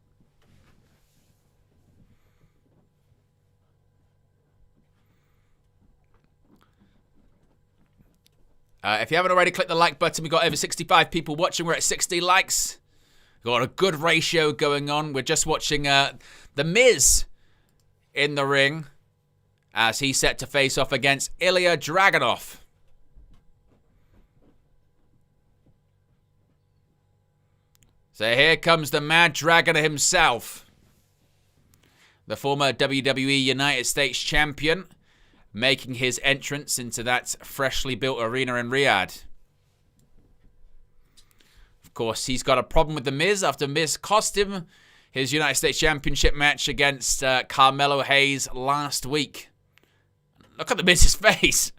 If you haven't already, click the like button. We've got over 65 people watching. We're at 60 likes. We've got a good ratio going on. We're just watching The Miz in the ring as he's set to face off against Ilya Dragunov. So here comes the Mad Dragon himself. The former WWE United States Champion, making his entrance into that freshly built arena in Riyadh. Of course, he's got a problem with The Miz after Miz cost him his United States Championship match against Carmelo Hayes last week. Look at The Miz's face.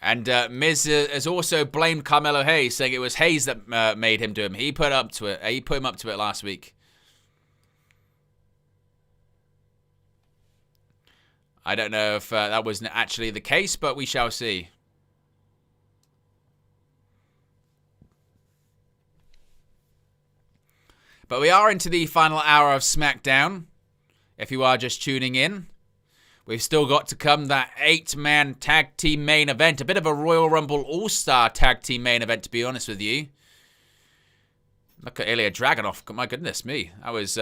And Miz has also blamed Carmelo Hayes, saying it was Hayes that made him do him. He put him up to it last week. I don't know if that was actually the case, but we shall see. But we are into the final hour of SmackDown. If you are just tuning in, we've still got to come that 8-man tag team main event. A bit of a Royal Rumble All-Star tag team main event, to be honest with you. Look at Ilya Dragunov. My goodness me. That was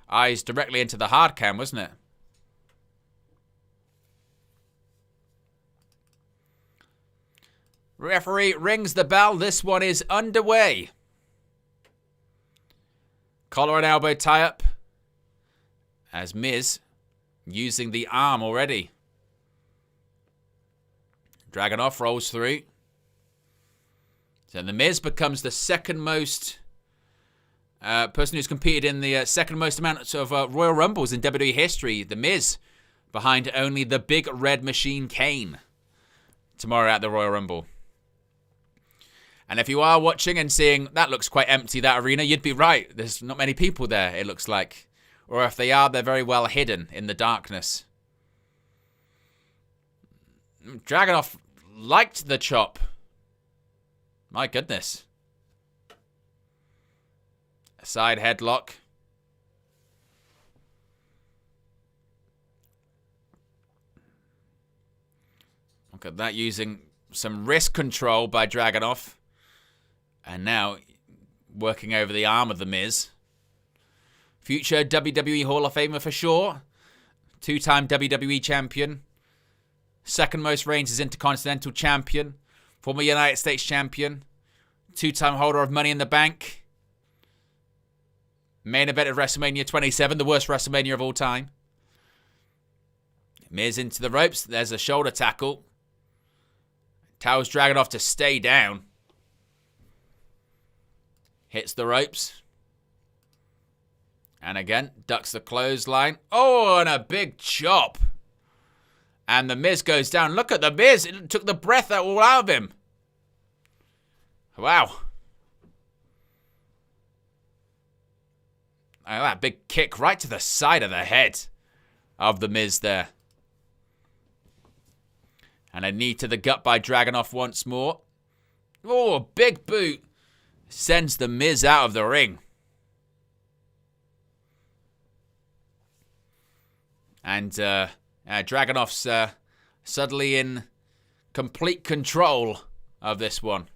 eyes directly into the hard cam, wasn't it? Referee rings the bell. This one is underway. Collar and elbow tie-up as Miz using the arm already. Dragunov rolls through. So The Miz becomes the second most person who's competed in the second most amount of Royal Rumbles in WWE history. The Miz behind only the Big Red Machine Kane tomorrow at the Royal Rumble. And if you are watching and seeing that looks quite empty, that arena, you'd be right. There's not many people there, it looks like. Or if they are, they're very well hidden in the darkness. Dragunov liked the chop. My goodness. A side headlock. Look at that, using some wrist control by Dragunov. And now working over the arm of The Miz. Future WWE Hall of Famer for sure. 2-time WWE Champion. Second most reigns as Intercontinental Champion. Former United States Champion. 2-time holder of Money in the Bank. Main event of WrestleMania 27. The worst WrestleMania of all time. Miz into the ropes. There's a shoulder tackle. tells Dragunov to stay down. Hits the ropes. And again, ducks the clothesline. Oh, and a big chop. And the Miz goes down. Look at the Miz. It took the breath all out of him. Wow. Oh, that big kick right to the side of the head of the Miz there. And a knee to the gut by Dragunov once more. Oh, a big boot. Sends the Miz out of the ring. And Dragunov's suddenly in complete control of this one.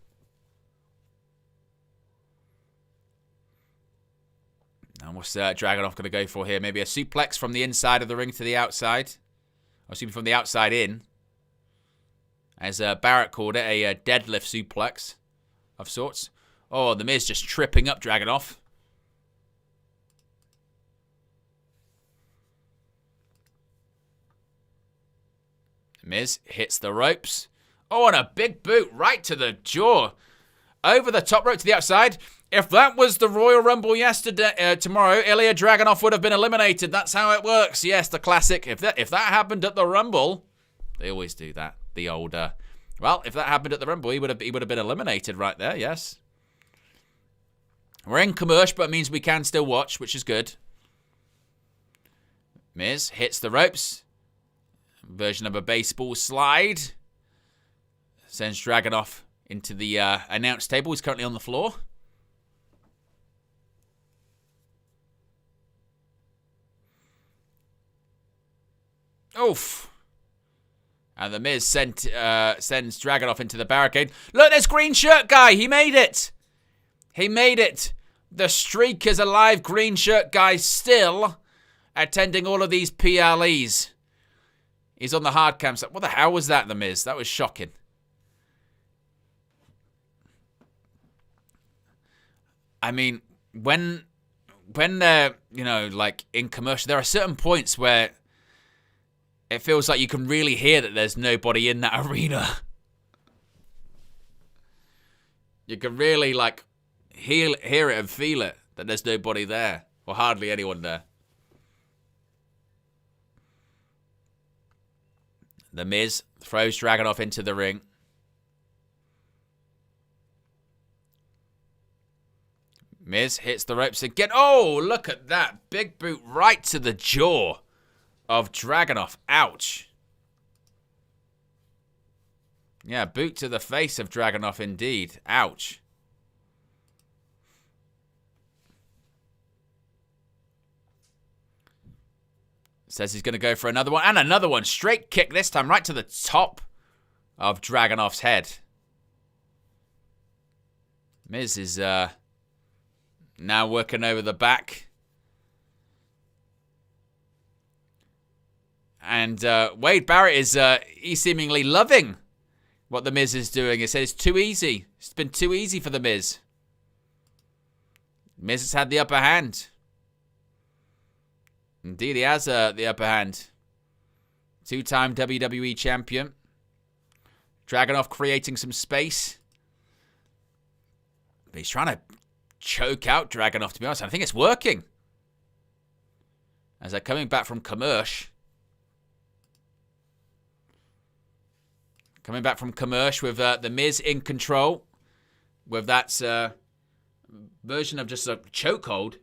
And what's Dragunov going to go for here? Maybe a suplex from the inside of the ring to the outside. Or excuse me, from the outside in. As Barrett called it, a deadlift suplex of sorts. Oh, the Miz just tripping up Dragunov. Miz hits the ropes. Oh, and a big boot right to the jaw. Over the top rope to the outside. If that was the Royal Rumble yesterday, tomorrow, Ilya Dragunov would have been eliminated. That's how it works. Yes, the classic. If that happened at the Rumble, they always do that. The old, well, if that happened at the Rumble, he would have been eliminated right there. Yes. We're in commercial, but it means we can still watch, which is good. Miz hits the ropes. Version of a baseball slide. Sends Dragunov into the announce table. He's currently on the floor. Oof. And the Miz sends Dragunov into the barricade. Look, there's green shirt guy. He made it. He made it. The streak is alive. Green shirt guy still attending all of these PLEs. He's on the hard cam. What the hell was that, the Miz? That was shocking. I mean, when they're, like in commercial, there are certain points where it feels like you can really hear that there's nobody in that arena. You can really, like, hear it and feel it, that there's nobody there. Or hardly anyone there. The Miz throws Dragunov into the ring. Miz hits the ropes again. Oh, look at that. Big boot right to the jaw of Dragunov. Ouch. Yeah, boot to the face of Dragunov indeed. Ouch. Says he's going to go for another one. And another one. Straight kick this time right to the top of Dragunov's head. Miz is now working over the back. And Wade Barrett is he's seemingly loving what the Miz is doing. He said it's too easy. It's been too easy for the Miz. Miz has had the upper hand. Indeed, he has the upper hand. Two-time WWE champion. Dragunov creating some space. But he's trying to choke out Dragunov, to be honest. I think it's working. As they're coming back from commercial. Coming back from commercial with the Miz in control. With that version of just a chokehold.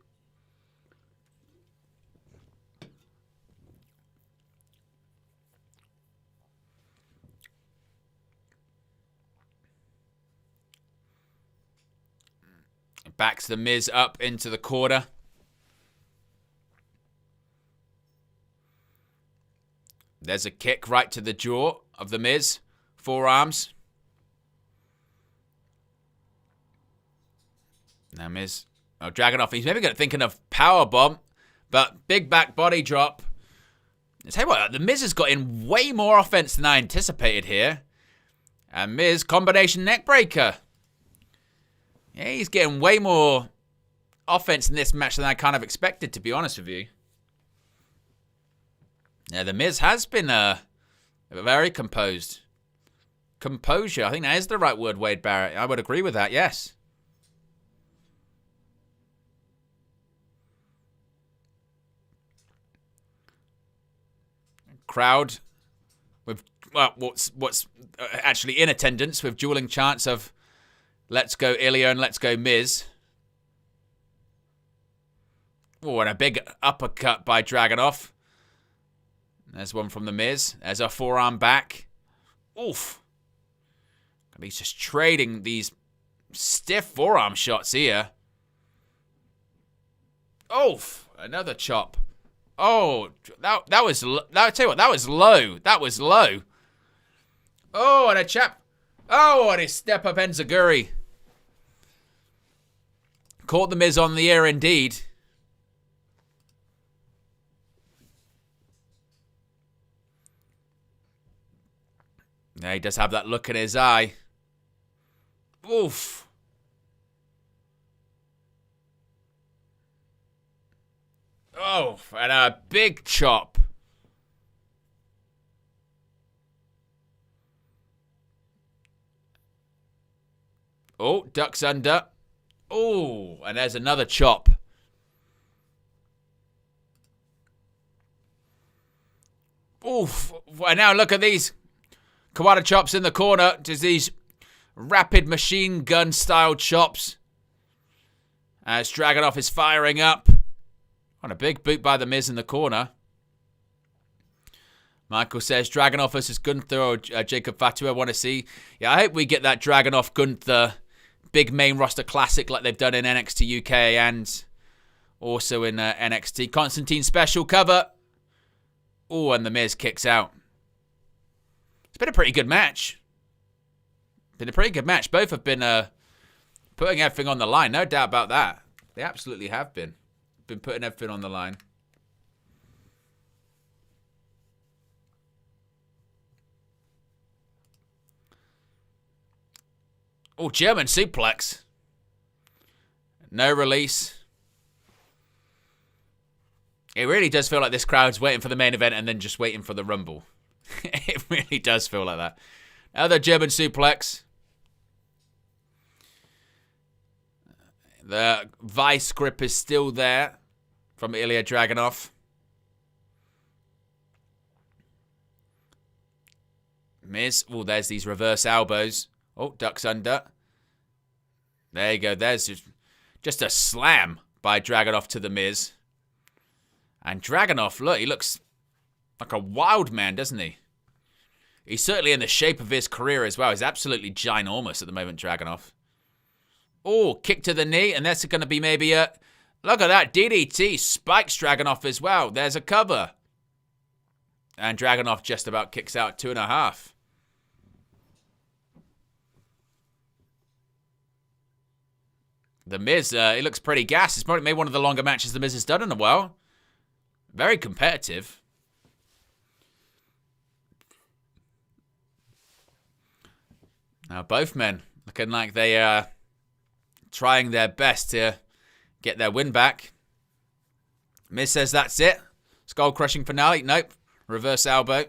Backs the Miz up into the corner. There's a kick right to the jaw of the Miz. Forearms. Now Miz. Oh, Dragunov. He's maybe thinking of powerbomb. But big back body drop. I tell you what, the Miz has got in way more offense than I anticipated here. And Miz, combination neckbreaker. Yeah, he's getting way more offense in this match than I kind of expected, to be honest with you. Yeah, the Miz has been very composed. composure. I think that is the right word, Wade Barrett. I would agree with that, yes. Crowd with, well, what's actually in attendance with dueling chants of let's go Ilya and let's go Miz. Oh, and a big uppercut by Dragunov. There's one from the Miz. There's a forearm back. Oof. And he's just trading these stiff forearm shots here. Oof. Another chop. Oh, that was, I'll tell you what, that was low. That was low. Oh, and a chap. Oh, and his step up enziguri. Caught the Miz on the ear indeed. Yeah, he does have that look in his eye. Oof. Oh, and a big chop. Oh, ducks under. Oh, and there's another chop. Oof. And now look at these Kawada chops in the corner. Just these rapid machine gun style chops. As Dragunov is firing up. On a big boot by the Miz in the corner. Michael says Dragunov versus Gunther or Jacob Fatu. I want to see. Yeah, I hope we get that Dragunov Gunther big main roster classic like they've done in NXT UK and also in NXT. Constantine special cover. Oh, and the Miz kicks out. It's been a pretty good match. Both have been putting everything on the line. No doubt about that. They absolutely have been. Been putting everything on the line. Oh, German suplex. No release. It really does feel like this crowd's waiting for the main event and then just waiting for the Rumble. It really does feel like that. Another German suplex. The vice grip is still there from Ilya Dragunov. Miz. Oh, there's these reverse elbows. Oh, ducks under. There you go. There's just a slam by Dragunov to the Miz. And Dragunov, look, he looks like a wild man, doesn't he? He's certainly in the shape of his career as well. He's absolutely ginormous at the moment, Dragunov. Oh, kick to the knee, and that's going to be maybe a... Look at that, DDT spikes Dragunov as well. There's a cover. And Dragunov just about kicks out 2.5. The Miz, he looks pretty gassed. It's probably made one of the longer matches The Miz has done in a while. Very competitive. Now both men looking like they are trying their best to get their win back. Miz says that's it. Skull crushing finale. Nope. Reverse elbow.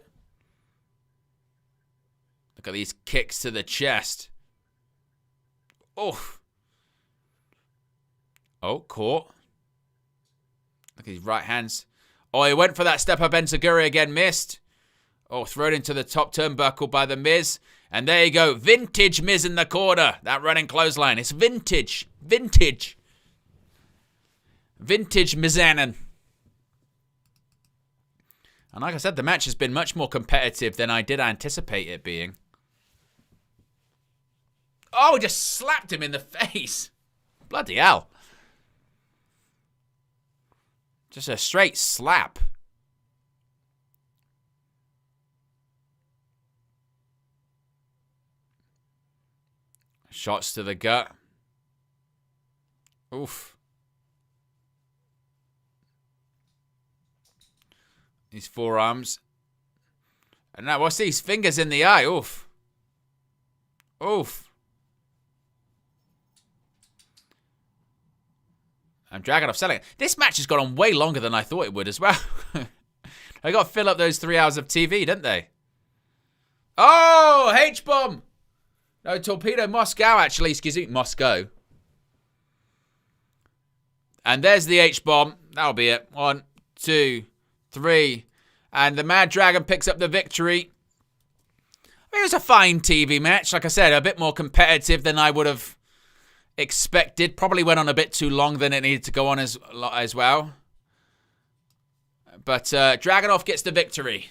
Look at these kicks to the chest. Oh. Oh, caught. Look at his right hands. Oh, he went for that step-up enziguri again. Missed. Oh, thrown into the top turnbuckle by the Miz. And there you go. Vintage Miz in the corner. That running clothesline. It's vintage. Vintage. Vintage Mizanin. And like I said, the match has been much more competitive than I did anticipate it being. Oh, just slapped him in the face. Bloody hell. Just a straight slap. Shots to the gut. Oof. These forearms. And now, what's these fingers in the eye? Oof. Oof. And Dragunov selling it. This match has gone on way longer than I thought it would as well. They got to fill up those 3 hours of TV, didn't they? Oh, H-bomb. No, Torpedo Moscow, actually. Excuse me, Moscow. And there's the H-bomb. That'll be it. 1, 2, 3. And the Mad Dragon picks up the victory. I mean, it was a fine TV match. Like I said, a bit more competitive than I would have expected. Probably went on a bit too long than it needed to go on as well. But Dragunov gets the victory.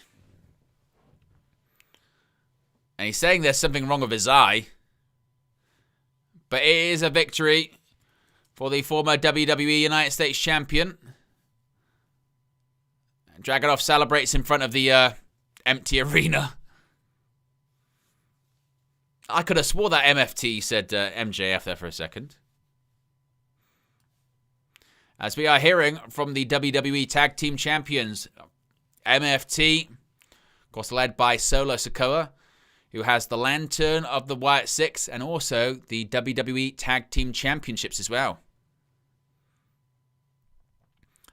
And he's saying there's something wrong with his eye. But it is a victory for the former WWE United States Champion. Dragunov celebrates in front of the empty arena. I could have swore that MFT said MJF there for a second. As we are hearing from the WWE Tag Team Champions, MFT, of course led by Solo Sikoa, who has the Lantern of the Wyatt Six and also the WWE Tag Team Championships as well.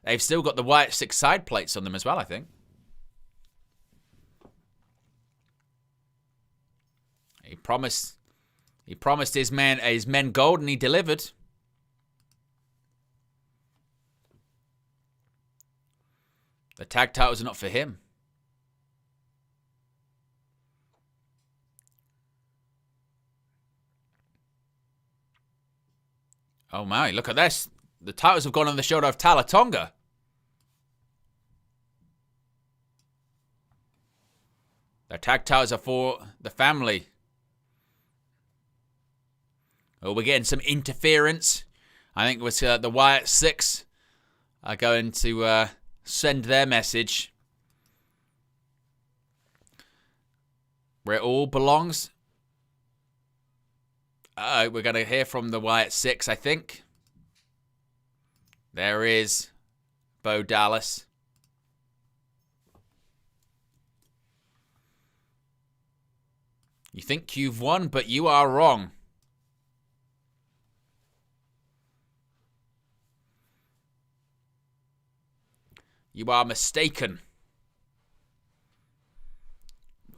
They've still got the Wyatt Six side plates on them as well, I think. He promised his men gold, and he delivered. The tag titles are not for him. Oh my, look at this. The titles have gone on the shoulder of Tala Tonga. The tag titles are for the family. Oh, we're getting some interference. I think it was the Wyatt Six are going to send their message where it all belongs. We're going to hear from the Wyatt Six, I think. There is Bo Dallas. You think you've won, but you are wrong. You are mistaken.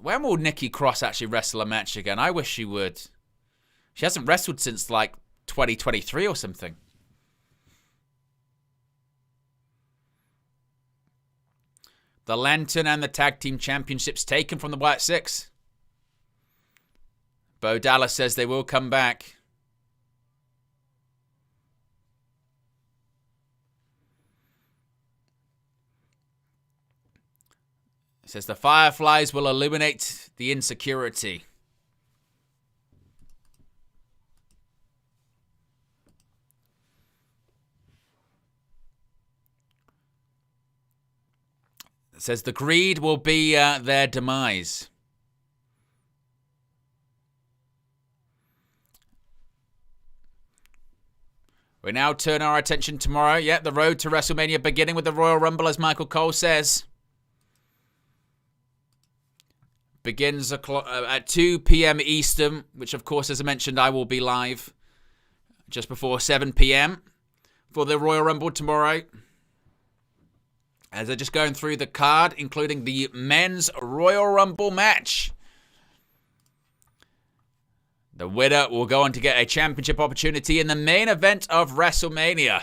When will Nikki Cross actually wrestle a match again? I wish she would. She hasn't wrestled since like 2023 or something. The Lantern and the Tag Team Championships taken from the Wyatt Six. Bo Dallas says they will come back. It says the Fireflies will illuminate the insecurity. It says the greed will be their demise. We now turn our attention tomorrow. Yeah, the road to WrestleMania beginning with the Royal Rumble, as Michael Cole says. Begins at 2 p.m. Eastern, which of course, as I mentioned, I will be live just before 7 p.m. for the Royal Rumble tomorrow. As they're just going through the card, including the men's Royal Rumble match. The winner will go on to get a championship opportunity in the main event of WrestleMania.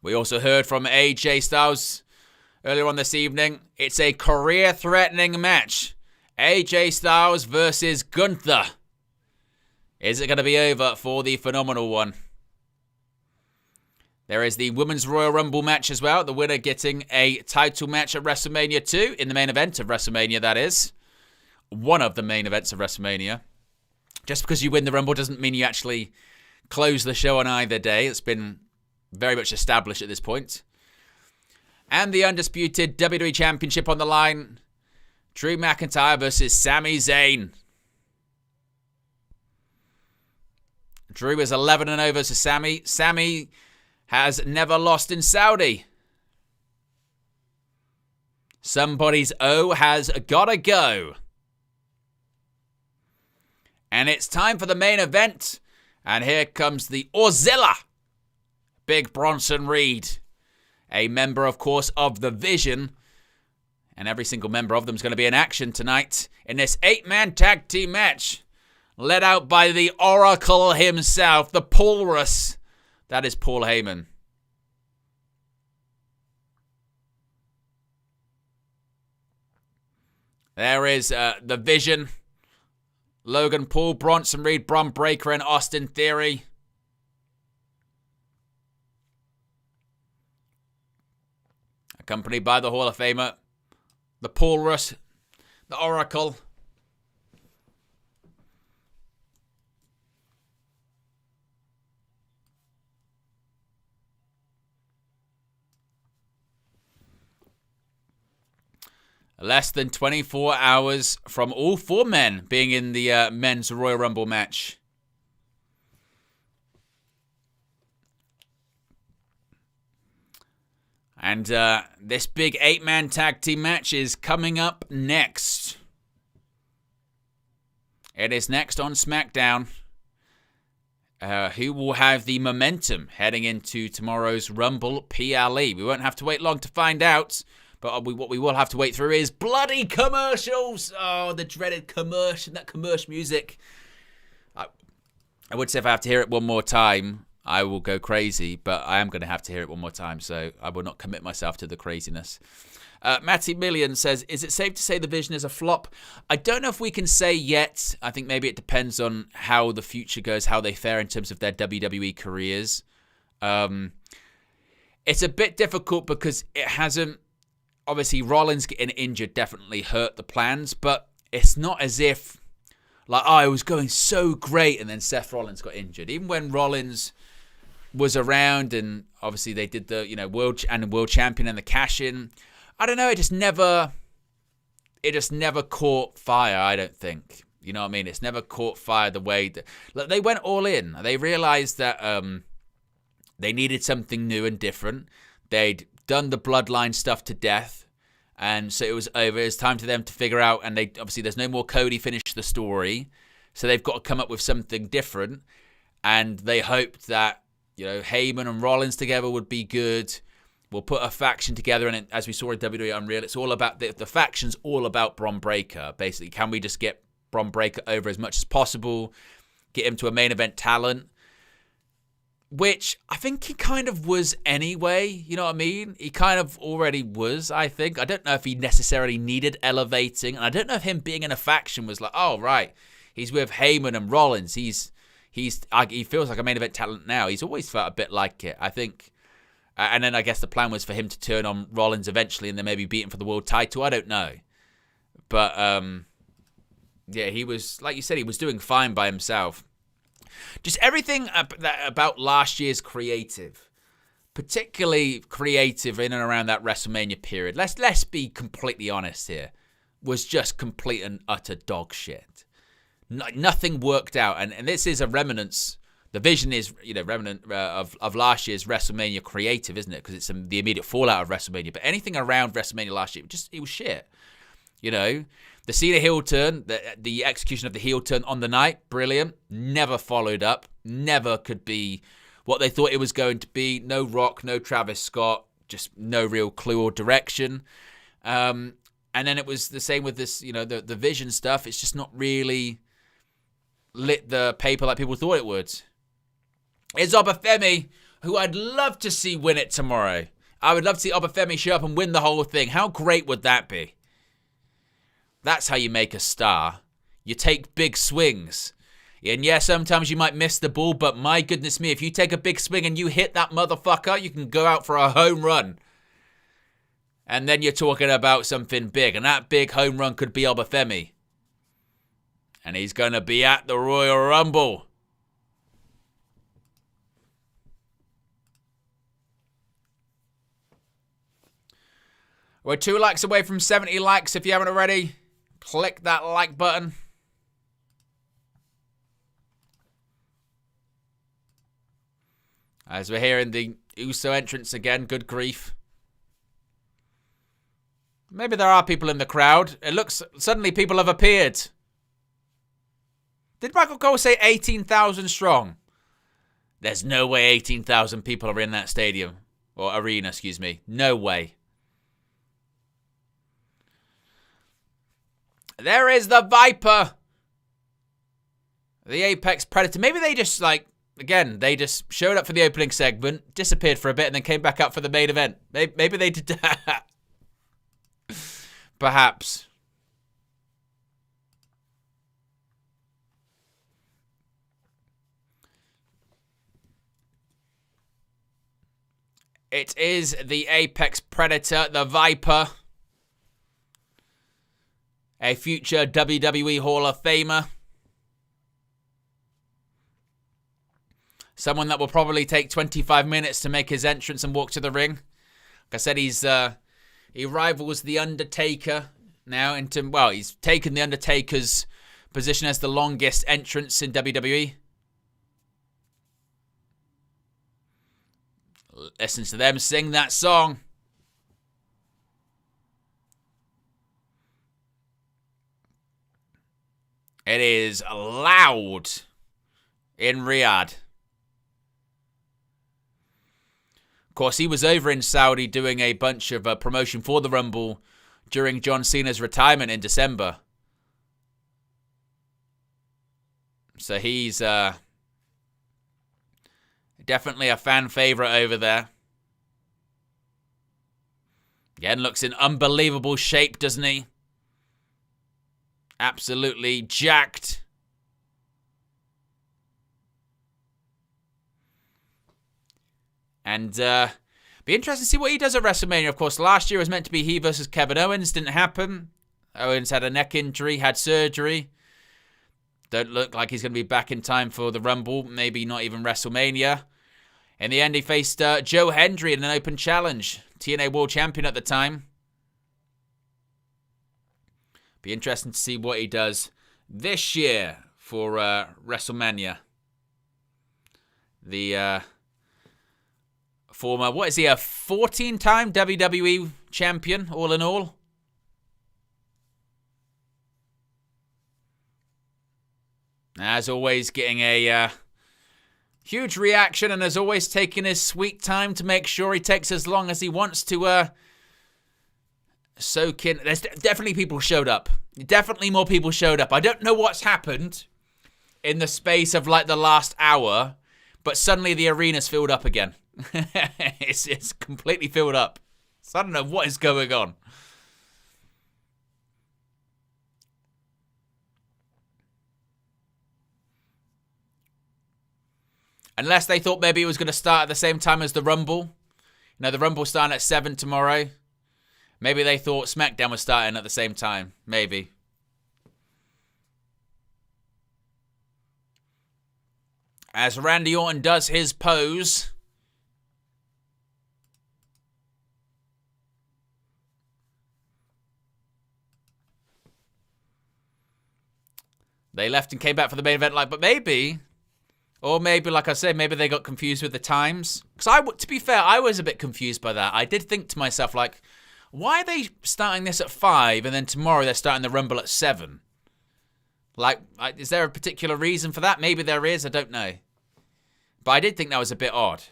We also heard from AJ Styles earlier on this evening. It's a career-threatening match. AJ Styles versus Gunther. Is it going to be over for the Phenomenal One? There is the Women's Royal Rumble match as well. The winner getting a title match at WrestleMania 2 in the main event of WrestleMania, that is. One of the main events of WrestleMania. Just because you win the Rumble doesn't mean you actually close the show on either day. It's been very much established at this point. And the undisputed WWE Championship on the line. Drew McIntyre versus Sami Zayn. Drew is 11-0 versus Sami. Sami has never lost in Saudi. Somebody's O has gotta go. And it's time for the main event. And here comes the Orzilla. Big Bronson Reed. A member, of course, of The Vision. And every single member of them is going to be in action tonight in this 8-man tag team match. Led out by the Oracle himself, the Walrus. That is Paul Heyman. There is the Vision. Logan Paul, Bronson Reed, Bron Breakker, and Austin Theory. Accompanied by the Hall of Famer, the Walrus, the Oracle. Less than 24 hours from all 4 men being in the men's Royal Rumble match. And this big 8-man tag team match is coming up next. It is next on SmackDown. Who will have the momentum heading into tomorrow's Rumble PLE? We won't have to wait long to find out. But what we will have to wait through is bloody commercials. Oh, the dreaded commercial, that commercial music. I would say if I have to hear it one more time, I will go crazy. But I am going to have to hear it one more time, so I will not commit myself to the craziness. Matty Million says, is it safe to say the Vision is a flop? I don't know if we can say yet. I think maybe it depends on how the future goes, how they fare in terms of their WWE careers. It's a bit difficult because it hasn't. Obviously, Rollins getting injured definitely hurt the plans, but it's not as if, like, oh, it was going so great and then Seth Rollins got injured. Even when Rollins was around and obviously they did the, world champion and the cash-in, I don't know, it just never caught fire, I don't think. You know what I mean? It's never caught fire the way that, like, they went all in. They realized that they needed something new and different. They'd done the bloodline stuff to death, and so it was over. It's time for them to figure out, and they obviously there's no more Cody finish the story, so they've got to come up with something different, and they hoped that Heyman and Rollins together would be good. We'll put a faction together, and as we saw in WWE Unreal, it's all about the faction's all about Bron Breakker. Basically, can we just get Bron Breakker over as much as possible, get him to a main event talent? Which I think he kind of was anyway, you know what I mean? He kind of already was, I think. I don't know if he necessarily needed elevating. And I don't know if him being in a faction was like, oh, right, he's with Heyman and Rollins. He feels like a main event talent now. He's always felt a bit like it, I think. And then I guess the plan was for him to turn on Rollins eventually and then maybe beat him for the world title. I don't know. But, yeah, he was, like you said, he was doing fine by himself. Just everything about last year's creative, particularly creative in and around that WrestleMania period, let's be completely honest here, was just complete and utter dog shit. Nothing worked out, and this is a remnants. The Vision is remnant of last year's WrestleMania creative, isn't it? Because it's the immediate fallout of WrestleMania. But anything around WrestleMania last year, it was shit. The Cena heel turn, the execution of the heel turn on the night, brilliant. Never followed up. Never could be what they thought it was going to be. No Rock, no Travis Scott, just no real clue or direction. And then it was the same with this, the Vision stuff. It's just not really lit the paper like people thought it would. It's Obafemi, who I'd love to see win it tomorrow. I would love to see Obafemi show up and win the whole thing. How great would that be? That's how you make a star. You take big swings. And yeah, sometimes you might miss the ball, but my goodness me, if you take a big swing and you hit that motherfucker, you can go out for a home run. And then you're talking about something big, and that big home run could be Obafemi. And he's going to be at the Royal Rumble. We're 2 likes away from 70 likes. If you haven't already, click that like button. As we're hearing the Uso entrance again, good grief. Maybe there are people in the crowd. It looks, suddenly people have appeared. Did Michael Cole say 18,000 strong? There's no way 18,000 people are in that stadium. Or arena, excuse me. No way. There is the Viper. The Apex Predator. Maybe they just, like, again, they just showed up for the opening segment, disappeared for a bit, and then came back up for the main event. Maybe they did that. Perhaps. It is the Apex Predator, the Viper. A future WWE Hall of Famer. Someone that will probably take 25 minutes to make his entrance and walk to the ring. Like I said, he rivals The Undertaker now into, well, he's taken The Undertaker's position as the longest entrance in WWE. Listen to them sing that song. It is loud in Riyadh. Of course, he was over in Saudi doing a bunch of promotion for the Rumble during John Cena's retirement in December. So he's definitely a fan favorite over there. Again, looks in unbelievable shape, doesn't he? Absolutely jacked. And be interesting to see what he does at WrestleMania. Of course, last year was meant to be he versus Kevin Owens. Didn't happen. Owens had a neck injury, had surgery. Don't look like he's going to be back in time for the Rumble. Maybe not even WrestleMania. In the end, he faced Joe Hendry in an open challenge. TNA World Champion at the time. Be interesting to see what he does this year for WrestleMania. The former, what is he, a 14-time WWE champion, all in all? As always, getting a huge reaction, and as always, taking his sweet time to make sure he takes as long as he wants to soak in. There's definitely people showed up. Definitely more people showed up. I don't know what's happened in the space of like the last hour, but suddenly the arena's filled up again. It's completely filled up. So I don't know what is going on. Unless they thought maybe it was going to start at the same time as the Rumble. You know, the Rumble's starting at 7 tomorrow. Maybe they thought SmackDown was starting at the same time. Maybe. As Randy Orton does his pose. They left and came back for the main event, like, but maybe, or maybe, like I said, maybe they got confused with the times. Because to be fair, I was a bit confused by that. I did think to myself, like, why are they starting this at 5 and then tomorrow they're starting the Rumble at 7? Like, is there a particular reason for that? Maybe there is, I don't know. But I did think that was a bit odd.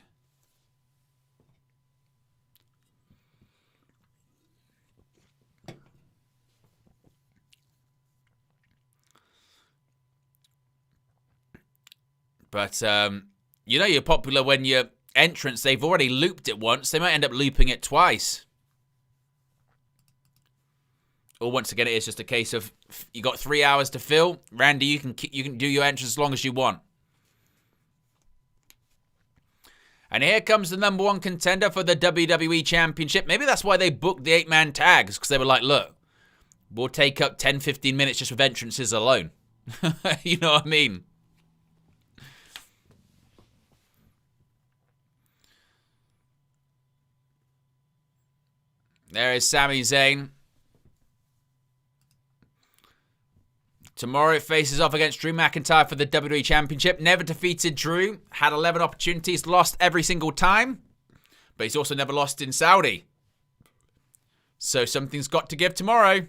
But, you know you're popular when your entrance, they've already looped it once. They might end up looping it twice. Or once again, it is just a case of, you got 3 hours to fill. Randy, you can do your entrance as long as you want. And here comes the number 1 contender for the WWE Championship. Maybe that's why they booked the 8-man tags. Because they were like, look, we'll take up 10, 15 minutes just with entrances alone. You know what I mean? There is Sami Zayn. Tomorrow it faces off against Drew McIntyre for the WWE Championship. Never defeated Drew. Had 11 opportunities. Lost every single time. But he's also never lost in Saudi. So something's got to give tomorrow.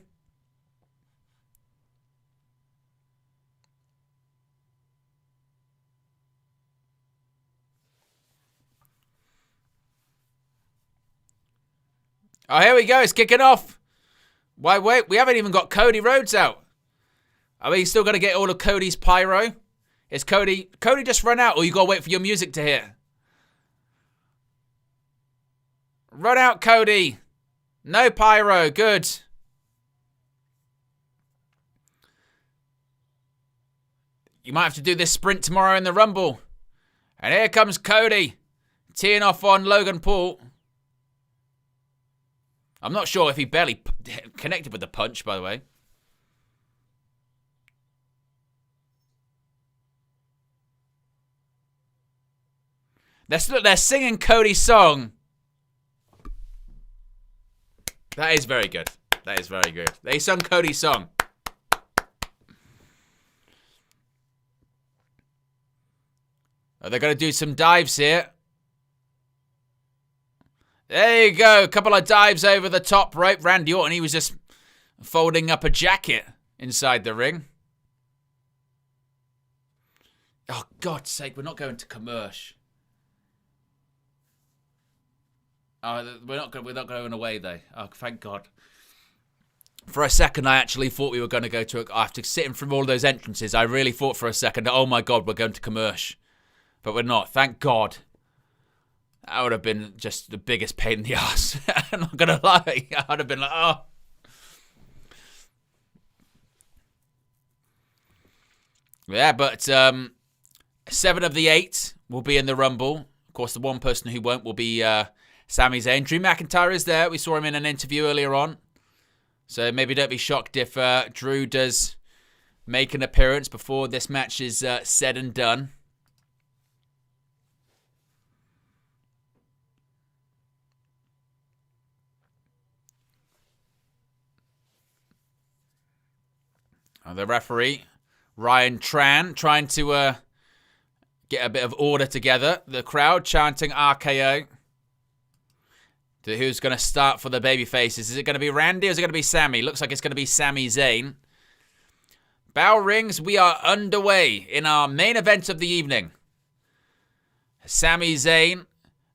Oh, here we go. It's kicking off. Why, wait. We haven't even got Cody Rhodes out. Are we still going to get all of Cody's pyro? Is Cody just run out, or you got to wait for your music to hit? Run out, Cody. No pyro. Good. You might have to do this sprint tomorrow in the Rumble. And here comes Cody, teeing off on Logan Paul. I'm not sure if he barely connected with the punch, by the way. They're singing Cody's song. That is very good. That is very good. They sung Cody's song. Are they going to do some dives here? There you go. A couple of dives over the top rope. Randy Orton, he was just folding up a jacket inside the ring. Oh, God's sake, we're not going to commercial. Oh, we're not going away, though. Oh, thank God. For a second, I actually thought we were going to go to after sitting through all those entrances, I really thought for a second, oh my God, we're going to commercial. But we're not. Thank God. That would have been just the biggest pain in the ass. I'm not going to lie. I would have been like, oh. Yeah, but 7 of the 8 will be in the Rumble. Of course, the one person who won't will be Sami Zayn. Drew McIntyre is there. We saw him in an interview earlier on. So maybe don't be shocked if Drew does make an appearance before this match is said and done. The referee, Ryan Tran, trying to get a bit of order together. The crowd chanting RKO. Who's going to start for the babyfaces? Is it going to be Randy or is it going to be Sami? Looks like it's going to be Sami Zayn. Bell rings. We are underway in our main event of the evening. Sami Zayn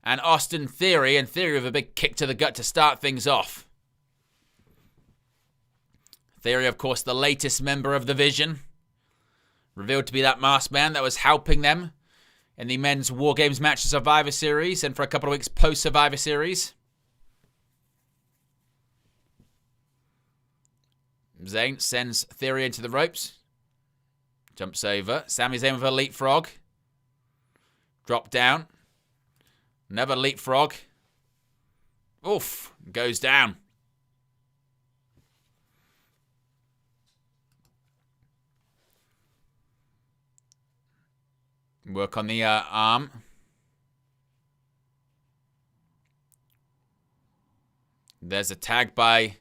and Austin Theory. And Theory with a big kick to the gut to start things off. Theory, of course, the latest member of the Vision. Revealed to be that masked man that was helping them in the men's War Games match of Survivor Series and for a couple of weeks post-Survivor Series. Zayn sends Theory into the ropes. Jumps over. Sami Zayn with a leapfrog. Drop down. Another leapfrog. Oof. Goes down. Work on the arm. There's a tag by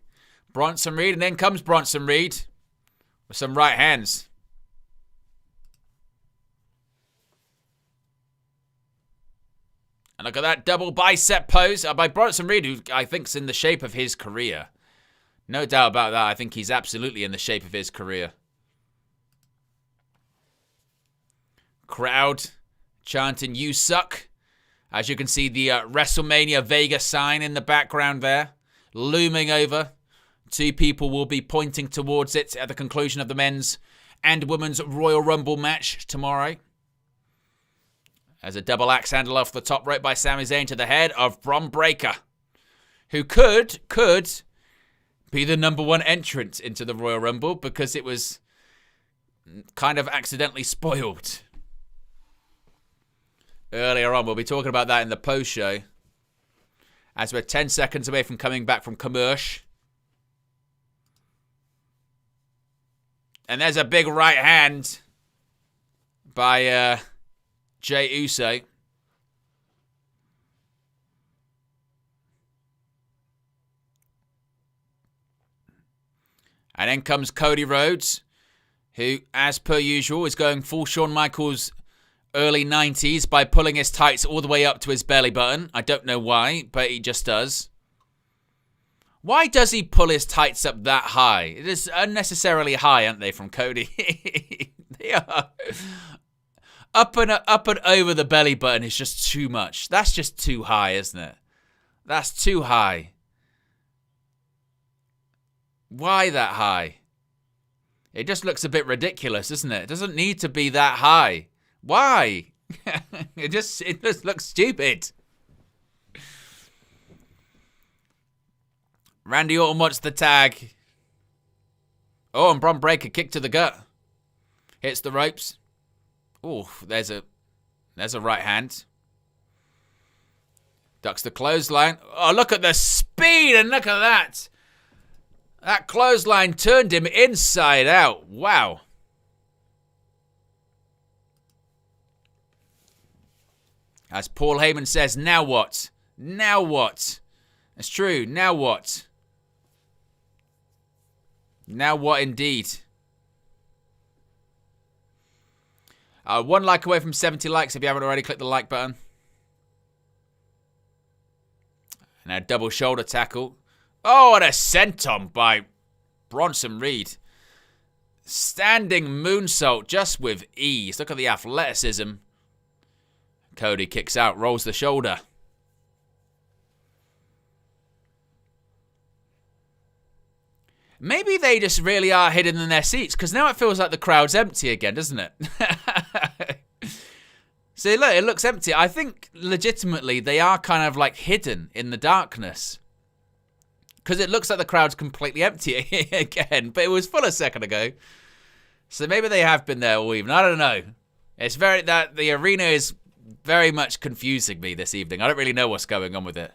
Bronson Reed, and then comes Bronson Reed with some right hands. And look at that double bicep pose by Bronson Reed, who I think's in the shape of his career. No doubt about that. I think he's absolutely in the shape of his career. Crowd chanting, "You suck." As you can see, the WrestleMania Vegas sign in the background there, looming over. 2 people will be pointing towards it at the conclusion of the men's and women's Royal Rumble match tomorrow. As a double axe handle off the top rope by Sami Zayn to the head of Bron Breakker, who could be the number 1 entrant into the Royal Rumble because it was kind of accidentally spoiled earlier on. We'll be talking about that in the post-show as we're 10 seconds away from coming back from commercial. And there's a big right hand by Jey Uso. And then comes Cody Rhodes, who, as per usual, is going full Shawn Michaels early 90s by pulling his tights all the way up to his belly button. I don't know why, but he just does. Why does he pull his tights up that high? It is unnecessarily high, aren't they, from Cody? They are. Up and over the belly button is just too much. That's just too high, isn't it? That's too high. Why that high? It just looks a bit ridiculous, doesn't it? It doesn't need to be that high. Why? It just looks stupid. Randy Orton wants the tag. Oh, and Bron Breakker kick to the gut. Hits the ropes. Oh, there's a right hand. Ducks the clothesline. Oh, look at the speed and look at that. That clothesline turned him inside out. Wow. As Paul Heyman says, now what? Now what? That's true. Now what? Now what indeed? 1 like away from 70 likes if you haven't already. Click the like button. And a double shoulder tackle. Oh, and a senton by Bronson Reed. Standing moonsault just with ease. Look at the athleticism. Cody kicks out, rolls the shoulder. Maybe they just really are hidden in their seats, because now it feels like the crowd's empty again, doesn't it? See, look, it looks empty. I think legitimately they are kind of like hidden in the darkness. Because it looks like the crowd's completely empty again, but it was full a second ago. So maybe they have been there all evening. I don't know. It's the arena is very much confusing me this evening. I don't really know what's going on with it.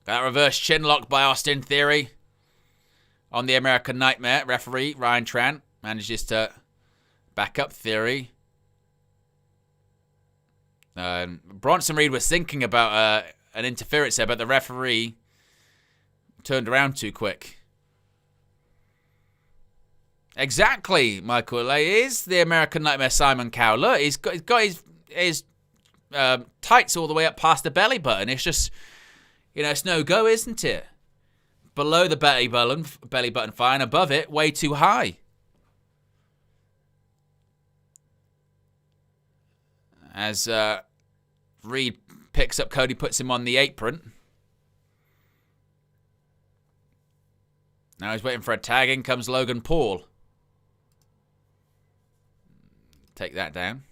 That reverse chin lock by Austin Theory on the American Nightmare. Referee Ryan Tran manages to back up Theory. Bronson Reed was thinking about an interference there, but the referee turned around too quick. Exactly, Michael. It is the American Nightmare Simon Cowell. Look, he's got his tights all the way up past the belly button. It's just, it's no go, isn't it? Below the belly button fine. Above it, way too high. As Reed picks up Cody, puts him on the apron. Now he's waiting for a tag. In comes Logan Paul. Take that down.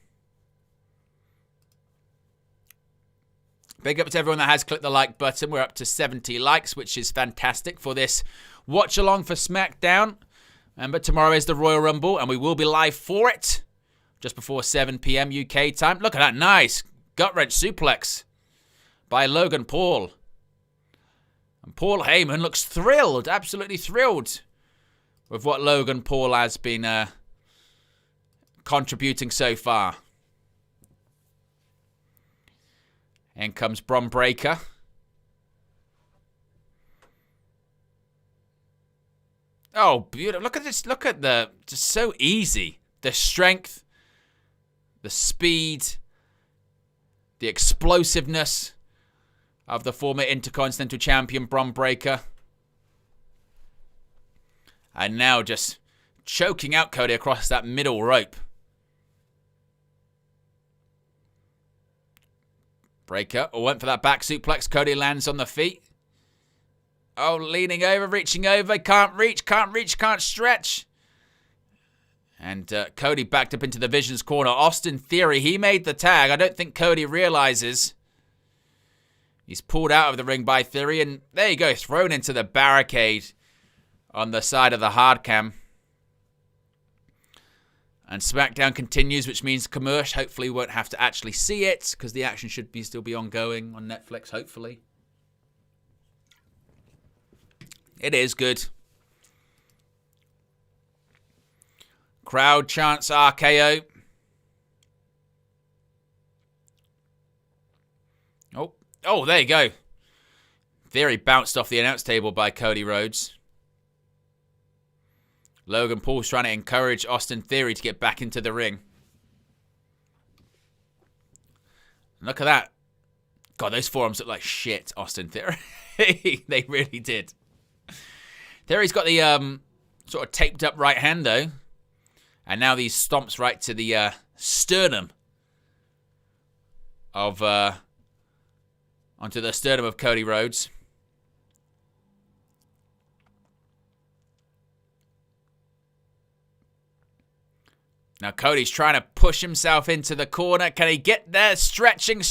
Big up to everyone that has clicked the like button. We're up to 70 likes, which is fantastic for this watch along for SmackDown. But tomorrow is the Royal Rumble, and we will be live for it just before 7 p.m. UK time. Look at that nice gut-wrench suplex by Logan Paul. And Paul Heyman looks thrilled, absolutely thrilled with what Logan Paul has been contributing so far. In comes Bron Breakker. Oh, beautiful. Look at this. Look at just so easy. The strength, the speed, the explosiveness of the former Intercontinental Champion Bron Breakker. And now just choking out Cody across that middle rope. Breakker went for that back suplex. Cody lands on the feet. Oh, leaning over, reaching over. Can't reach, can't stretch. And Cody backed up into the Vision's corner. Austin Theory, he made the tag. I don't think Cody realizes. He's pulled out of the ring by Theory. And there you go, thrown into the barricade on the side of the hard cam. And SmackDown continues, which means commercial. Hopefully we won't have to actually see it, because the action should still be ongoing on Netflix, hopefully. It is good. Crowd chants RKO. Oh, there you go. Theory bounced off the announce table by Cody Rhodes. Logan Paul's trying to encourage Austin Theory to get back into the ring. Look at that. God, those forearms look like shit, Austin Theory. They really did. Theory's got the sort of taped up right hand, though. And now these stomps right to the sternum of... onto the sternum of Cody Rhodes. Now Cody's trying to push himself into the corner. Can he get there? Stretching.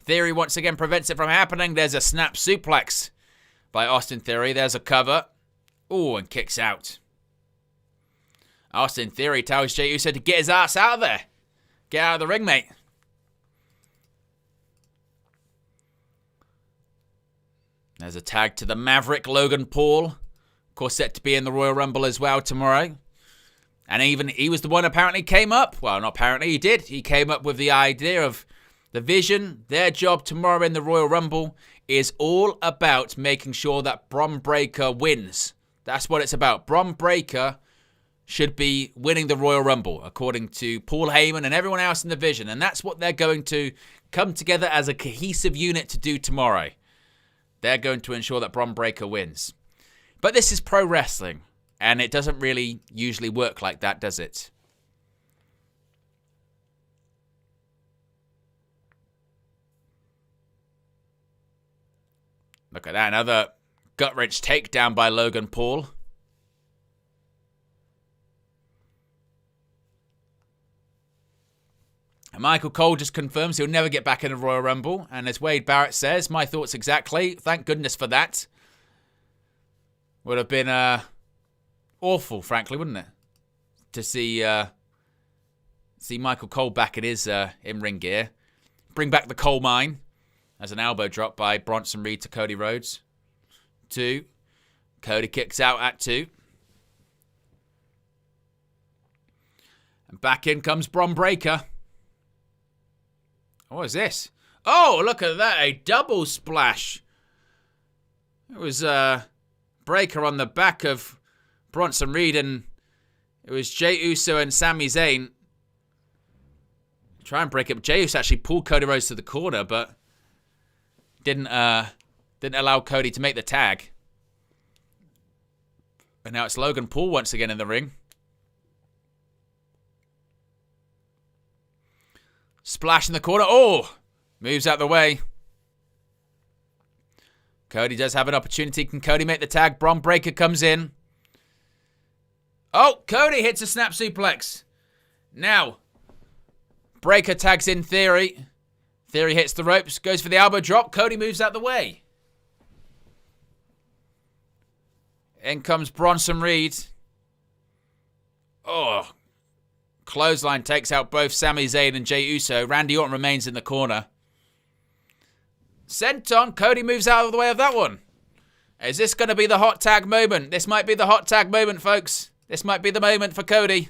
Theory once again prevents it from happening. There's a snap suplex by Austin Theory. There's a cover. Ooh, and kicks out. Austin Theory tells Jey Uso to get his ass out of there. Get out of the ring, mate. There's a tag to the Maverick, Logan Paul. Of course, set to be in the Royal Rumble as well tomorrow. And even he was the one apparently came up. Well, not apparently, he did. He came up with the idea of the vision. Their job tomorrow in the Royal Rumble is all about making sure that Bron Breakker wins. That's what it's about. Bron Breakker should be winning the Royal Rumble, according to Paul Heyman and everyone else in the vision. And that's what they're going to come together as a cohesive unit to do tomorrow. They're going to ensure that Bron Breakker wins. But this is pro wrestling, and it doesn't really usually work like that, does it? Look at that, another gut-wrench takedown by Logan Paul. And Michael Cole just confirms he'll never get back in the Royal Rumble. And as Wade Barrett says, my thoughts exactly. Thank goodness for that. Would have been awful, frankly, wouldn't it? To see Michael Cole back in his in-ring gear. Bring back the coal mine. As an elbow drop by Bronson Reed to Cody Rhodes. 2. Cody kicks out at 2. And back in comes Bron Breakker. What is this? Oh, look at that. A double splash. It was Breakker on the back of Bronson Reed, and it was Jey Uso and Sami Zayn. Try and break it. Jey Uso actually pulled Cody Rhodes to the corner, but didn't allow Cody to make the tag. And now it's Logan Paul once again in the ring. Splash in the corner. Oh! Moves out the way. Cody does have an opportunity. Can Cody make the tag? Bron Breakker comes in. Oh! Cody hits a snap suplex. Now, Breakker tags in Theory. Theory hits the ropes. Goes for the elbow drop. Cody moves out the way. In comes Bronson Reed. Oh! Clothesline takes out both Sami Zayn and Jey Uso. Randy Orton remains in the corner. Senton. Cody moves out of the way of that one. Is this going to be the hot tag moment? This might be the hot tag moment, folks. This might be the moment for Cody.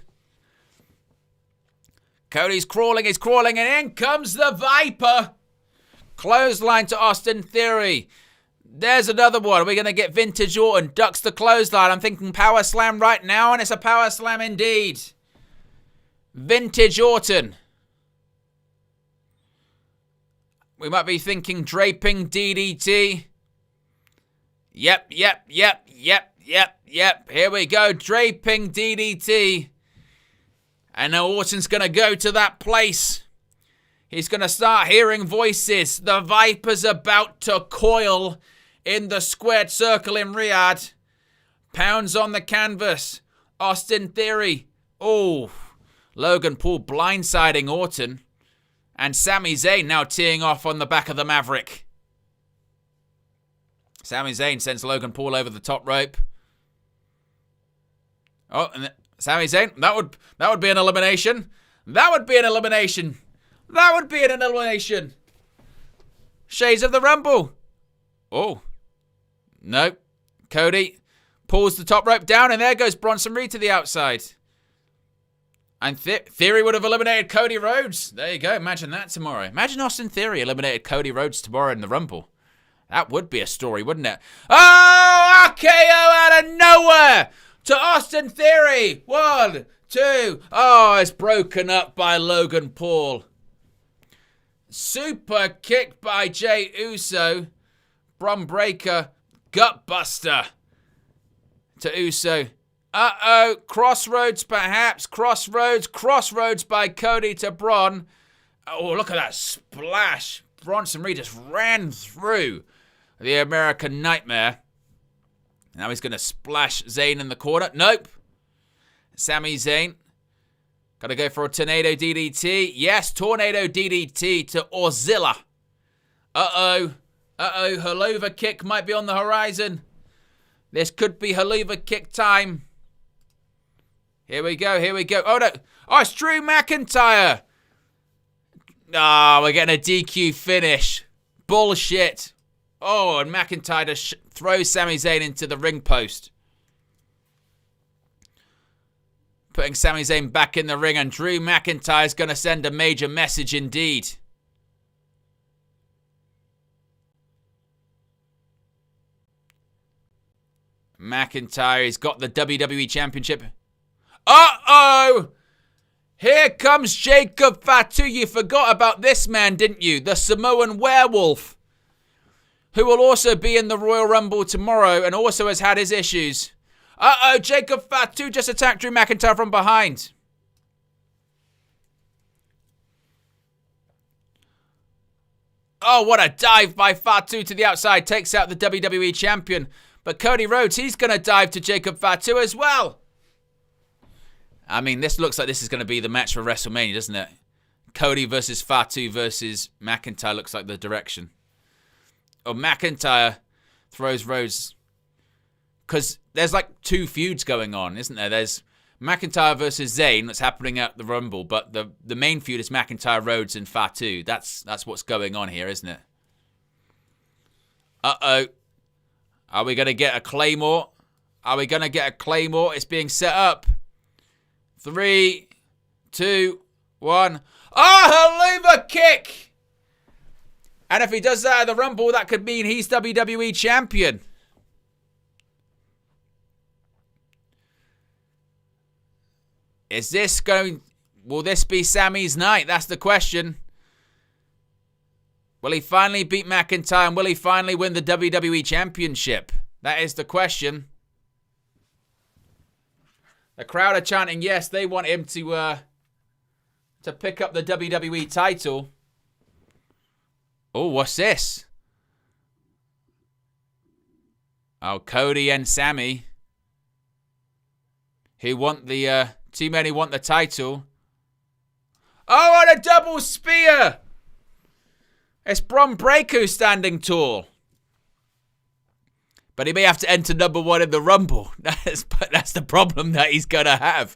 Cody's crawling, and in comes the Viper. Clothesline to Austin Theory. There's another one. Are we going to get Vintage Orton? Ducks the clothesline. I'm thinking power slam right now, and it's a power slam indeed. Vintage Orton. We might be thinking draping DDT. Yep. Here we go. Draping DDT. And now Orton's going to go to that place. He's going to start hearing voices. The Viper's about to coil in the squared circle in Riyadh. Pounds on the canvas. Austin Theory. Oh. Logan Paul blindsiding Orton. And Sami Zayn now teeing off on the back of the Maverick. Sami Zayn sends Logan Paul over the top rope. Oh, and Sami Zayn, that would be an elimination. That would be an elimination. Shades of the Rumble. Oh. No. Cody pulls the top rope down, and there goes Bronson Reed to the outside. And Theory would have eliminated Cody Rhodes. There you go. Imagine that tomorrow. Imagine Austin Theory eliminated Cody Rhodes tomorrow in the Rumble. That would be a story, wouldn't it? Oh, RKO out of nowhere to Austin Theory. 1, 2. Oh, it's broken up by Logan Paul. Super kick by Jey Uso. Bron Breakker. Gutbuster to Uso. Uh-oh, crossroads perhaps, crossroads by Cody to Bron. Oh, look at that splash. Bronson Reed just ran through the American Nightmare. Now he's going to splash Zayn in the corner. Nope. Sami Zayn Gotta go for a Tornado DDT. Yes, Tornado DDT to Orzilla. Uh-oh. Uh-oh, Helluva Kick might be on the horizon. This could be Helluva Kick time. Here we go, here we go. Oh, no. Oh, it's Drew McIntyre. We're getting a DQ finish. Bullshit. Oh, and McIntyre just throws Sami Zayn into the ring post. Putting Sami Zayn back in the ring, and Drew McIntyre's going to send a major message indeed. McIntyre, he's got the WWE Championship. Uh-oh! Here comes Jacob Fatu. You forgot about this man, didn't you? The Samoan werewolf, who will also be in the Royal Rumble tomorrow and also has had his issues. Uh-oh, Jacob Fatu just attacked Drew McIntyre from behind. Oh, what a dive by Fatu to the outside. Takes out the WWE Champion. But Cody Rhodes, he's going to dive to Jacob Fatu as well. I mean, this looks like this is going to be the match for WrestleMania, doesn't it? Cody versus Fatu versus McIntyre looks like the direction. Oh, McIntyre throws Rhodes. Because there's like two feuds going on, isn't there? There's McIntyre versus Zayn that's happening at the Rumble, but the main feud is McIntyre, Rhodes, and Fatu. That's what's going on here, isn't it? Uh-oh. Are we going to get a Claymore? Are we going to get a Claymore? It's being set up. 3, 2, 1. Oh, Helluva Kick! And if he does that at the Rumble, that could mean he's WWE Champion. Will this be Sami's night? That's the question. Will he finally beat McIntyre, and will he finally win the WWE Championship? That is the question. The crowd are chanting yes. They want him to pick up the WWE title. Oh, what's this? Oh, Cody and Sami, who want the too many want the title. Oh, and a double spear! It's Bron Breakker standing tall. But he may have to enter number 1 in the Rumble. That's the problem that he's going to have.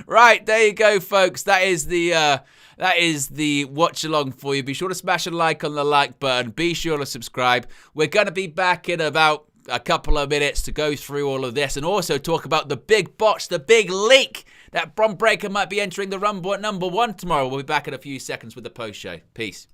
Right, there you go, folks. That is the watch along for you. Be sure to smash a like on the like button. Be sure to subscribe. We're going to be back in about a couple of minutes to go through all of this and also talk about the big botch, the big leak that Bron Breakker might be entering the Rumble at number 1 tomorrow. We'll be back in a few seconds with the post show. Peace.